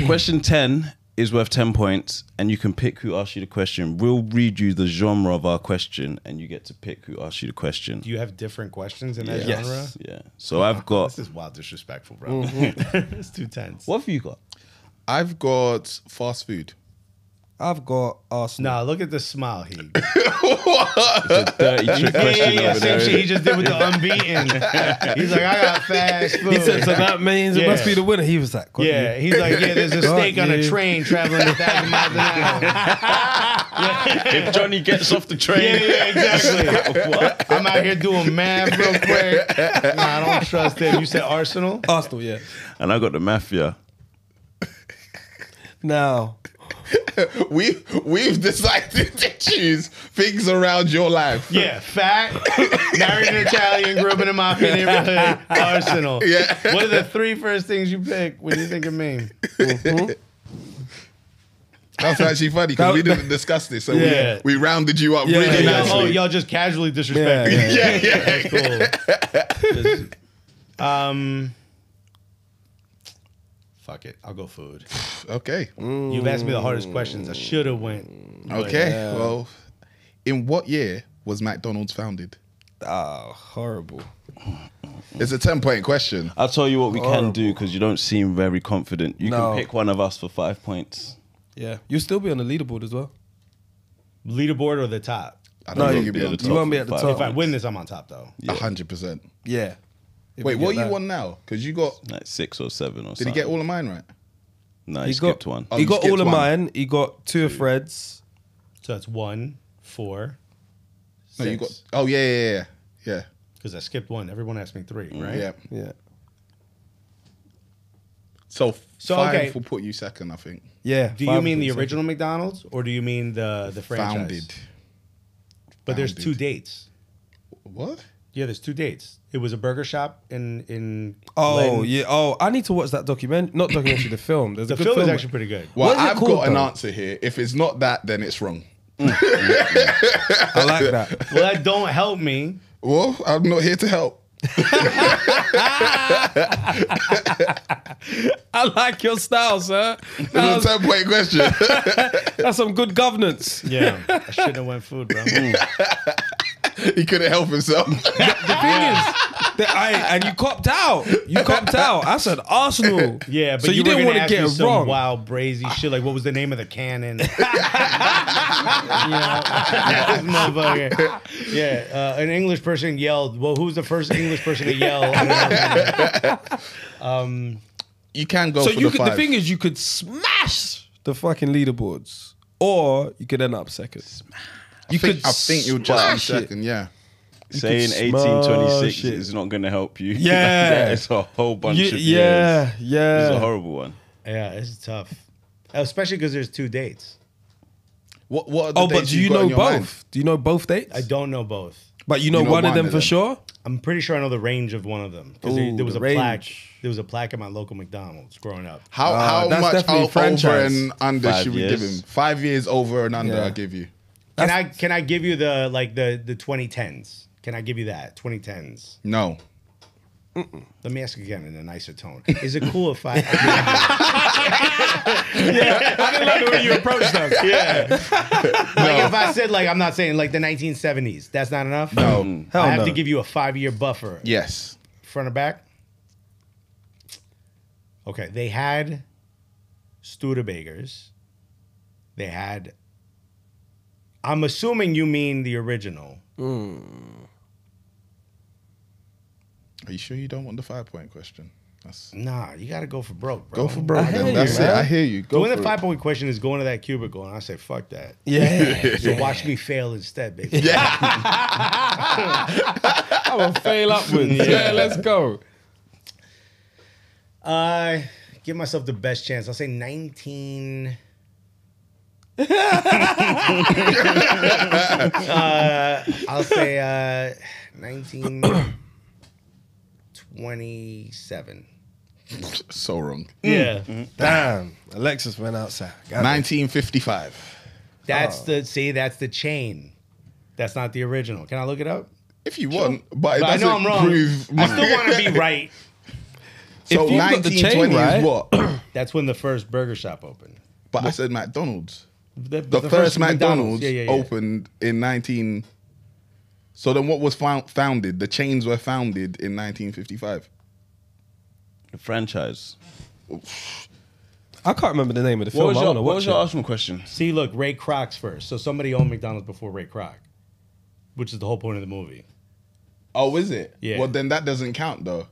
Question 10 is worth 10 points, and you can pick who asked you the question. We'll read you the genre of our question, and you get to pick who asked you the question. Do you have different questions in that Yes. genre? Yeah. So I've got. This is wild disrespectful, bro. It's too tense. What have you got? I've got fast food. I've got Arsenal. Nah, look at the smile he. It's a dirty trick question over Same there. shit he just did with the unbeaten. He's like, I got fast food. He said, so that means it Yeah. must be the winner. He was like, Yeah, he's like, yeah, there's a God, steak on a yeah. train traveling 1,000 miles an hour. If Johnny gets off the train, Yeah, exactly. What? I'm out here doing math real quick. Nah, I don't trust him. You said Arsenal? Arsenal, yeah. and I got the Mafia. Now, We've decided to choose things around your life. Yeah, fat, married an Italian, grew up in a mafia neighborhood, Arsenal. Yeah. What are the three first things you pick when you think of me? That's actually funny because we didn't discuss this, so Yeah. we rounded you up Yeah, really yeah, nicely. Oh, y'all just casually disrespect me. Yeah, That's cool. Fuck it. I'll go food. Okay. You've asked me the hardest questions. I should have went. but- Okay. Well, in what year was McDonald's founded? horrible. It's a 10-point question. I'll tell you what we can do because you don't seem very confident. You No. can pick one of us for 5 points. Yeah, you'll still be on the leaderboard as well. Leaderboard or the top? I No, don't think you- you'll be on the you top. won't be at the Five. top. If I win this, I'm on top though. 100%. Yeah. If Wait, we what get are you that. on now? Because you got. Like 6 or 7 or Did something. he get all of mine right? No, he He skipped got one. Oh, He you got skipped all of one. mine. He got 2 of Fred's. So that's 1, 4, 6. No, you got. Oh yeah. Because I skipped 1. Everyone asked me 3, right? Yeah. Yeah. So, So, 5 okay. will put you second, I think. Yeah. Do you mean the original McDonald's or do you mean the franchise? Founded. But there's Founded. 2 dates. What? Yeah, there's 2 dates. It was a burger shop in Oh, Glen- yeah. Oh, I need to watch that document. Not documentary, the film. There's The a good film is film. actually pretty good. Well, What is it I've called, got an though? answer here. If it's not that, then it's wrong. I like that. Well, that don't help me. Well, I'm not here to help. I like your style, sir. It's a 10-point question. That's some good governance. Yeah, I shouldn't have went food, bro. He couldn't help himself. And you copped out. You copped out. I said Arsenal. Yeah, but so you didn't want want to get it some wrong. wild, brazy shit. Like, what was the name of the cannon? This motherfucker. Yeah, an English person yelled. Well, who's the first English person to yell? You can go So for you the could. The 5. thing is, you could smash the fucking leaderboards, or you could end up second. You could. I think you'll just be smash it. second, yeah. Saying smash 1826 it. is not going to help you. Yeah. It's a whole bunch of years. Yeah, It's a yeah. horrible one. Yeah, it's tough, especially because there's 2 dates. What are the Oh, but dates do you you've got know in your both? mind? Do you know both dates? I don't know both. But you know, You know one of one them of for them. sure. I'm pretty sure I know the range of one of them because Ooh, there was the a plaque. range. There was a plaque at my local McDonald's growing up. How that's much definitely over franchise. and under 5 should we years. give him? 5 years over and under, Yeah. I'll give you. Can I give you the 2010s? Can I give you that 2010s? No. Let me ask again in a nicer tone. Is it cool if I... I didn't like the way you approached us. Yeah. Like if I said, like, I'm not saying like the 1970s, that's not enough? No. Hell I have no. to give you a 5-year buffer. Yes. Front or back? Okay, they had Studebagers. They had... I'm assuming you mean the original. Are you sure you don't want the 5-point question? That's... Nah, you got to go for broke, bro. Go for broke. hear Then. you, That's it. man. I hear you. Go Doing for the it. 5-point question is going to that cubicle, and I say, fuck that. Yeah. So watch me fail instead, baby. I will fail upwards. Yeah, let's go. Give myself the best chance. I'll say 19... I'll say 1927. So wrong. Yeah. Damn. Alexis went outside. God 1955. That's that's the chain. That's not the original. Can I look it up? If you want, but it But I doesn't know I'm wrong. prove. I still want to be right. So If you've got the chain 1920 right- is what? That's when the first burger shop opened. But I said McDonald's. The first McDonald's Yeah. opened in 19. So then, what was founded? The chains were founded in 1955. The franchise. I can't remember the name of the film. What was I your, wanna what watch was your it. Arsenal question? See, look, Ray Kroc's first. So somebody owned McDonald's before Ray Kroc, which is the whole point of the movie. Oh, is it? Yeah. Well, then that doesn't count, though.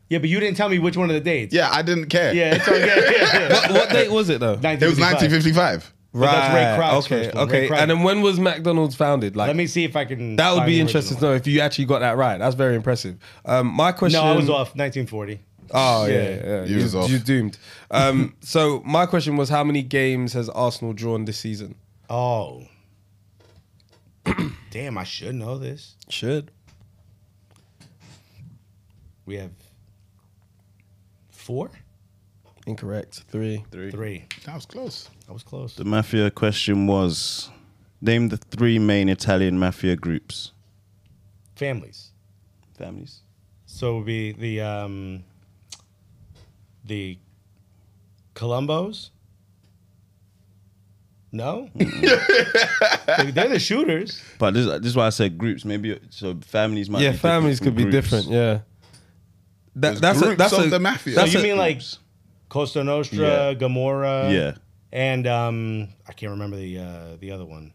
Yeah, but you didn't tell me which one of the dates. Yeah, I didn't care. Yeah, it's okay. Yeah. What date was it though? It was 1955. But that's Ray Kroc's Okay, first one. Ray okay. Kroc. And then when was McDonald's founded? Like Let me see if I can. that would find be the interesting to original. know if you actually got that right. That's very impressive. My question. No, I was off. 1940. Oh Yeah. yeah. You was off. You're doomed. So my question was, how many games has Arsenal drawn this season? Oh. Damn, I should know this. Should. We have 4? Incorrect. 3. 3. That was close. I was close. The mafia question was, name the 3 main Italian mafia groups. Families. Families. So it would be the Columbos. No? They're the shooters. But this is why I said groups. Maybe so families might. Yeah, be families different could from be groups. different. Yeah. There's groups of the mafia. So that's you a- mean like Costa Nostra, Yeah. Gomorrah, Yeah, and I can't remember the other one.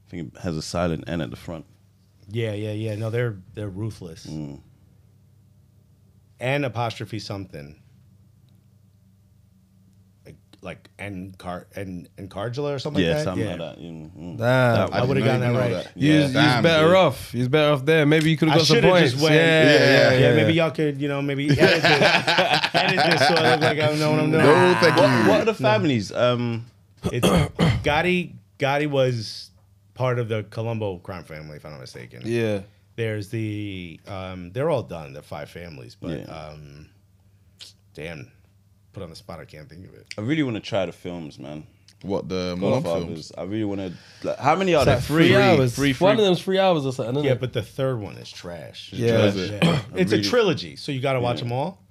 I think it has a silent N at the front. Yeah. No, they're ruthless. And apostrophe something. Like and Cargilla or something Yeah, like that. something like that. Damn. I would have gotten that right. You was better dude. off. You was better off there. Maybe you could have I got some should have points. just went. Yeah. Maybe y'all could, maybe edit this so I look like I know what I'm doing. No, thank you. What are the families? It's Gotti was part of the Colombo crime family, if I'm not mistaken. Yeah. There's the they're all done. The 5 families, but Yeah. damn, put on the spot. I can't think of it. I really want to try the films, man. What, the Malone films? Godfathers. I really want to. Like, how many are It's there? like 3 hours. Three. One of them's 3 hours or something. Isn't Yeah, it? but the third one is trash. Yeah. Is it? It's a really- trilogy, so you got to watch them all.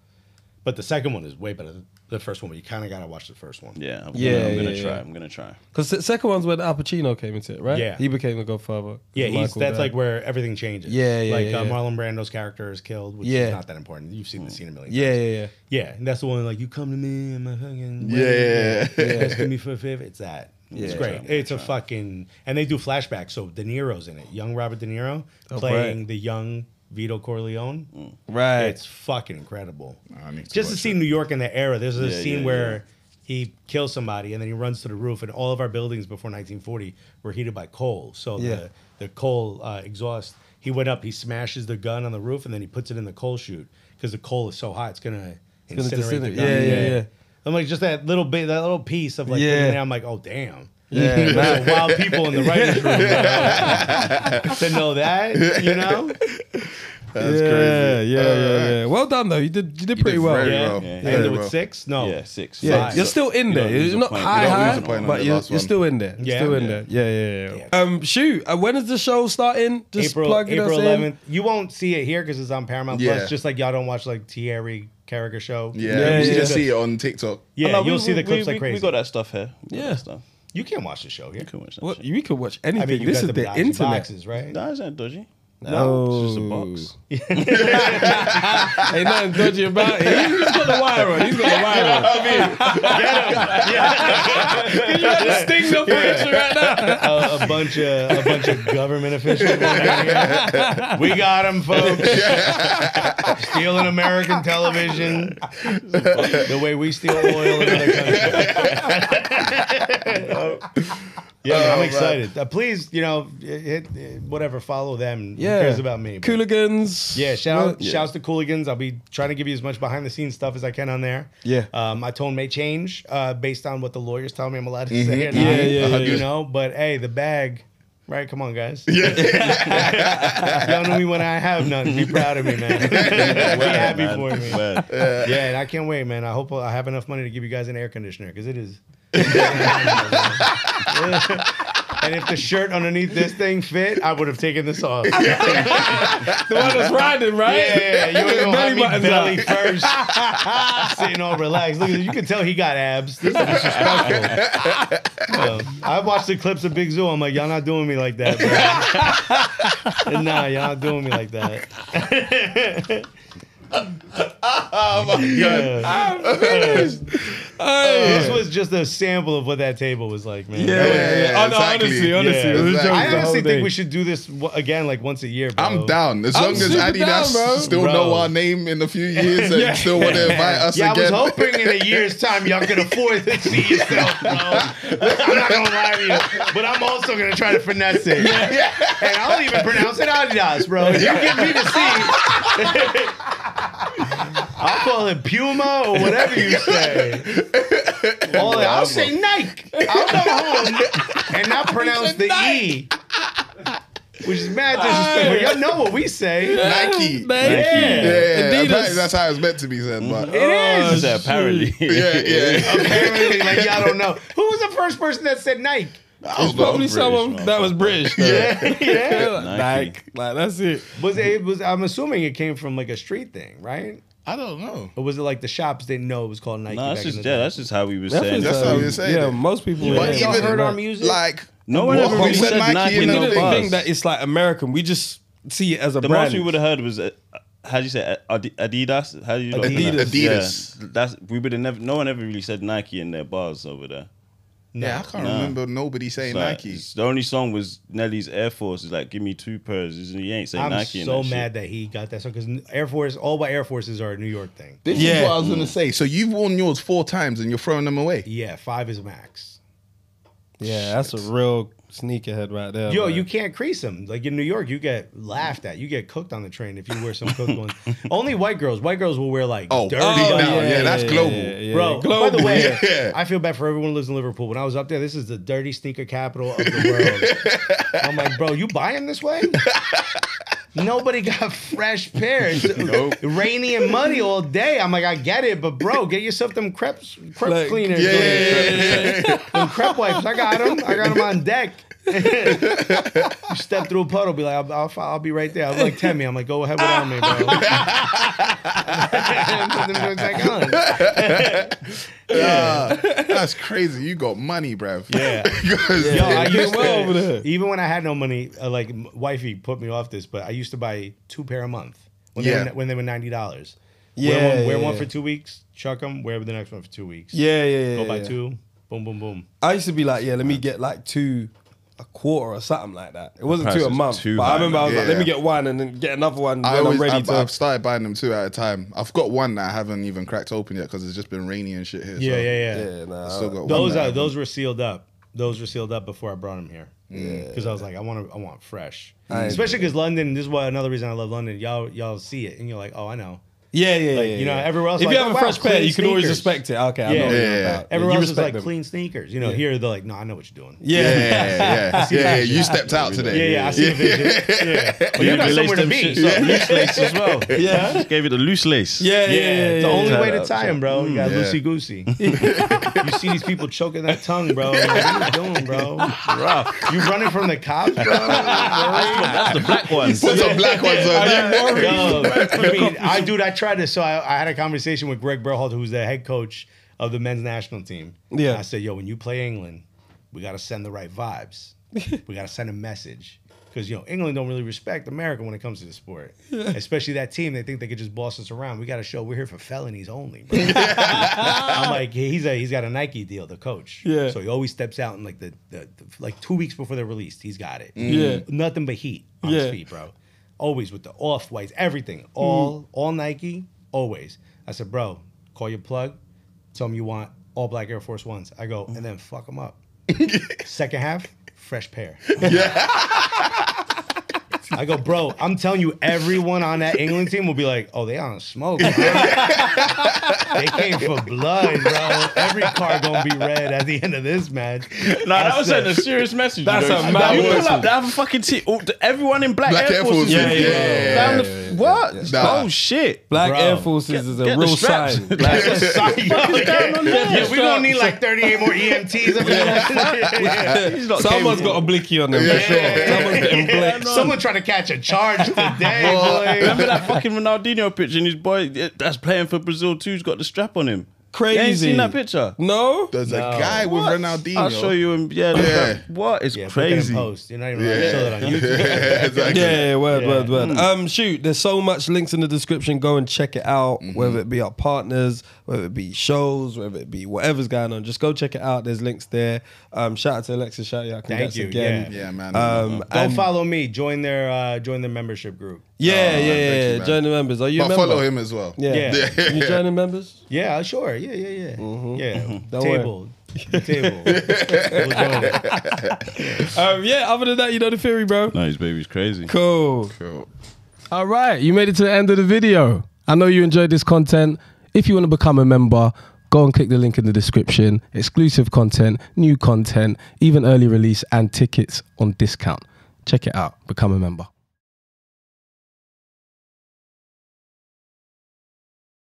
But the second one is way better than the first one. But you kind of got to watch the first one. Yeah, I'm Yeah, gonna yeah, try. yeah. I'm gonna try. Because the second one's where Al Pacino came into it, right? Yeah. He became the Godfather. Yeah, Michael that's Bay. like where everything changes. Yeah, yeah, Like yeah. Marlon Brando's character is killed, which Yeah. is not that important. You've seen the scene a million Yeah, times. yeah. Yeah, and that's the one like you come to me and my fucking Yeah. asking me for a favor. It's that. It's Yeah. great. It's a fucking and they do flashbacks. So De Niro's in it, young Robert De Niro Oh, playing right. the young Vito Corleone. Right. It's fucking incredible. I need to Just to watch see it. New York in the era. There's a Yeah, scene yeah, where he kills somebody and then he runs to the roof, and all of our buildings before 1940 were heated by coal. So Yeah. the coal exhaust. He went up, he smashes the gun on the roof, and then he puts it in the coal chute because the coal is so hot it's gonna gonna incinerate the disintegrate. gun. Yeah. I'm like just that little bit, that little piece of like. Yeah. Yeah. I'm like, oh damn. Yeah, There's man. some wild people in the writers' room to know that, crazy. Yeah. Well done though. You did pretty well. very Yeah. well. Yeah. Ended Very with well. 6? No. Yeah, 6. Yeah, Five. you're still in there. You don't lose You're a not point. high, You don't lose high, a point on but the you're last one. still in there. Yeah. Still in there. Yeah. Shoot. When is the show starting? Just April plugging us 11th. in. You won't see it here because it's on Paramount Yeah. Plus. Just like y'all don't watch like Thierry Carragher show. Yeah, we yeah. just see it on TikTok. Yeah, No, you'll see the clips like crazy. We got that stuff here. We got Yeah. that stuff. You can't watch the show here. You can watch that What? shit. We could watch anything. I mean, you this got is the the dodgy internet. boxes, right? Nah, it's not dodgy. No, It's just a box. Ain't nothing dodgy about it. He's got the wire on. He's got the wire on. Can you have the sting operation right now? A bunch of government officials. We got them, folks. Stealing American television the way we steal oil in other countries. Yeah, I'm excited. Please, hit whatever, follow them. Yeah. Who cares about me? But- Cooligans. Yeah, shouts to Cooligans. I'll be trying to give you as much behind the scenes stuff as I can on there. Yeah. My tone may change based on what the lawyers tell me I'm allowed to say or not. Yeah. But hey, the bag. Right, come on, guys. Y'all know me when I have none. Be proud of me, man. Be happy for me. Yeah, and I can't wait, man. I hope I have enough money to give you guys an air conditioner because it is. And if the shirt underneath this thing fit, I would have taken this off. The one that's riding, right? Yeah, you ain't gonna have me Belly belly buttons first, sitting all relaxed. Look, you can tell he got abs. This is disrespectful. I watched the clips of Big Zoo. I'm like, y'all not doing me like that, bro. Nah, y'all not doing me like that. Oh my god! Yeah. This was just a sample of what that table was like, man. Yeah, Oh, no, exactly. honestly. Yeah, it was exactly. jokes I the whole honestly day. think we should do this again, like once a year, bro. I'm down. As I'm long as super Adidas down, bro. still Bro. know our name in a few years and still want to invite us Yeah, again. I was hoping in a year's time y'all could afford to see yourself, bro. I'm not gonna lie to you, but I'm also gonna try to finesse it. And I'll even pronounce it Adidas, bro. If you give me the C, I'll call it Puma or whatever you say. I'll say Nike. I'll go home and not pronounce the E. Which is mad disrespectful. Y'all know what we say. Nike. Yeah. Apparently that's how it's meant to be said, but It is. Apparently. yeah. Apparently, like y'all don't know. Who was the first person that said Nike? I was Probably British, someone that was British. Though. Yeah. Nike. Like, that's it. I'm assuming it came from like a street thing, right? I don't know. Or was it like the shops didn't know it was called Nike? No, back in the day? that's just how we were saying. That's it. how we were saying Yeah, it. most people. But Y'all even heard our music? like No one ever Who really said said Nike Nike in in the You the know the thing? thing bars. that it's like American. We just see it as a The brand. most we would have heard was how do you say Adidas? How do you Adidas. Yeah, that's we would have never. No one ever really said Nike in their bars over there. yeah, I can't remember nobody saying It's like, Nike. the only song was Nelly's Air Force. It's like, give me 2 pairs. He ain't saying I'm Nike. in so that mad that he got that song because Air Force, all my Air Forces are a New York thing. This is what I was gonna say. So you've worn yours 4 times and you're throwing them away. Yeah, 5 is max. Yeah, that's a real sneakerhead right there. Yo, man. you can't crease them. Like in New York, you get laughed at. You get cooked on the train if you wear some cooked ones. Only white girls. White girls will wear like dirty now. down. Yeah, that's global. Bro, global. by the way, Yeah. I feel bad for everyone who lives in Liverpool. When I was up there, this is the dirty sneaker capital of the world. I'm like, bro, you buying this way? Nobody got fresh pairs. Rainy and muddy all day. I'm like, I get it, but bro, get yourself them crepe Like, cleaners. Them crepe wipes. I got them. I got them on deck. You step through a puddle, be like, I'll be right there. I'm like, Temmie. I'm like, go ahead without me, bro. Put them joints back on. That's crazy. You got money, bruv. Yeah. Because Yo, I doing used well over there. even when I had no money, like wifey put me off this, but I used to buy 2 pair a month when Yeah. they were $90. Yeah, wear one yeah. for 2 weeks, chuck them, wear the next one for 2 weeks. Yeah. Go buy yeah. 2, boom, boom, boom. I used to be like, let me get like 2 a quarter or something like that. It wasn't Price 2 a was month, too but I high, remember I was like, yeah. let me get 1 and then get another one when I'm ready to. I've started buying them 2 at a time. I've got one that I haven't even cracked open yet because it's just been rainy and shit here. Yeah, so yeah. Yeah, nah, I still got Those one that I those were sealed up. Those were sealed up before I brought them here. Because I was like, I want fresh. Especially because London. This is why another reason I love London. Y'all see it and you're like, oh, I know. Yeah, yeah, Like, yeah. you know, everywhere else. If like, you have oh, a fresh wow, pair, clean you can always sneakers. respect it. Okay, I Yeah, know what yeah, you're yeah. about. Everyone You else is respect like them. clean sneakers. You know, here they're like, no, I know what you're doing. Yeah. You stepped out today. Yeah, I see the vision. Yeah. But you got somewhere to be. So loose lace as well. Yeah. Just gave it a loose lace. Yeah, Yeah, it's the only way to Yeah. tie him, bro. You got Yeah. loosey goosey. You see these people choking that tongue, bro. Like, what are you doing, bro? Rough. You running from the cops, bro? That's the black ones. Put some black ones on there. Yo, I tried to. So I had a conversation with Greg Berhalter, who's the head coach of the men's national team. Yeah. And I said, yo, when you play England, we got to send the right vibes. We got to send a message. Because, you know, England don't really respect America when it comes to the sport. Especially that team. They think they could just boss us around. We got to show we're here for felonies only, bro. I'm like, he's got a Nike deal, the coach. Yeah. So he always steps out in like the like 2 weeks before they're released. He's got it. Yeah. Nothing but heat on Yeah. his feet, bro. Always with the off-whites, everything. All Nike, always. I said, bro, call your plug. Tell him you want all black Air Force Ones. I go, and then fuck them up. Second half, fresh pair. I go, bro, I'm telling you, everyone on that England team will be like, oh, they on smoke, bro. They came for blood, bro. Every car gonna be red at the end of this match. No, that was sending a serious message. That's you know. a mad You know, message. like, they have a fucking team. Everyone in black Air Forces. Yeah. Down the, what? Nah. Oh, shit. Black Bro, Air Forces is a get the real straps. sign. That's a sign. Yeah, we don't need like 38 more EMTs. He's not Someone's capable. got a blicky on them for sure. Someone's getting blicked. Someone trying to catch a charge today, boy. Remember that fucking Ronaldinho picture and his boy that's playing for Brazil too? He's got the strap on him. Crazy. You ain't seen that picture? No? There's a guy with Ronaldinho. I'll show you him. Yeah, look Yeah. at- what? It's Yeah, put that in crazy. post. You're not even allowed to show that on YouTube. Exactly. Yeah, word. Shoot, there's so much links in the description. Go and check it out. Whether it be our partners, whether it be shows, whether it be whatever's going on, just go check it out. There's links there. Shout out to Alexis. Shout out, congrats you, again. Yeah, man. Go And- follow me. Join their membership group. Yeah, thank you, man. Join the members. Are you a But member? follow him as well. Yeah. Yeah. You join the members? Yeah, sure. Yeah. Yeah. Don't Table. Table. We'll join it. Other than that, you know the theory, bro. No, his baby's crazy. Cool. Cool. All right, you made it to the end of the video. I know you enjoyed this content. If you want to become a member, go and click the link in the description. Exclusive content, new content, even early release and tickets on discount. Check it out. Become a member.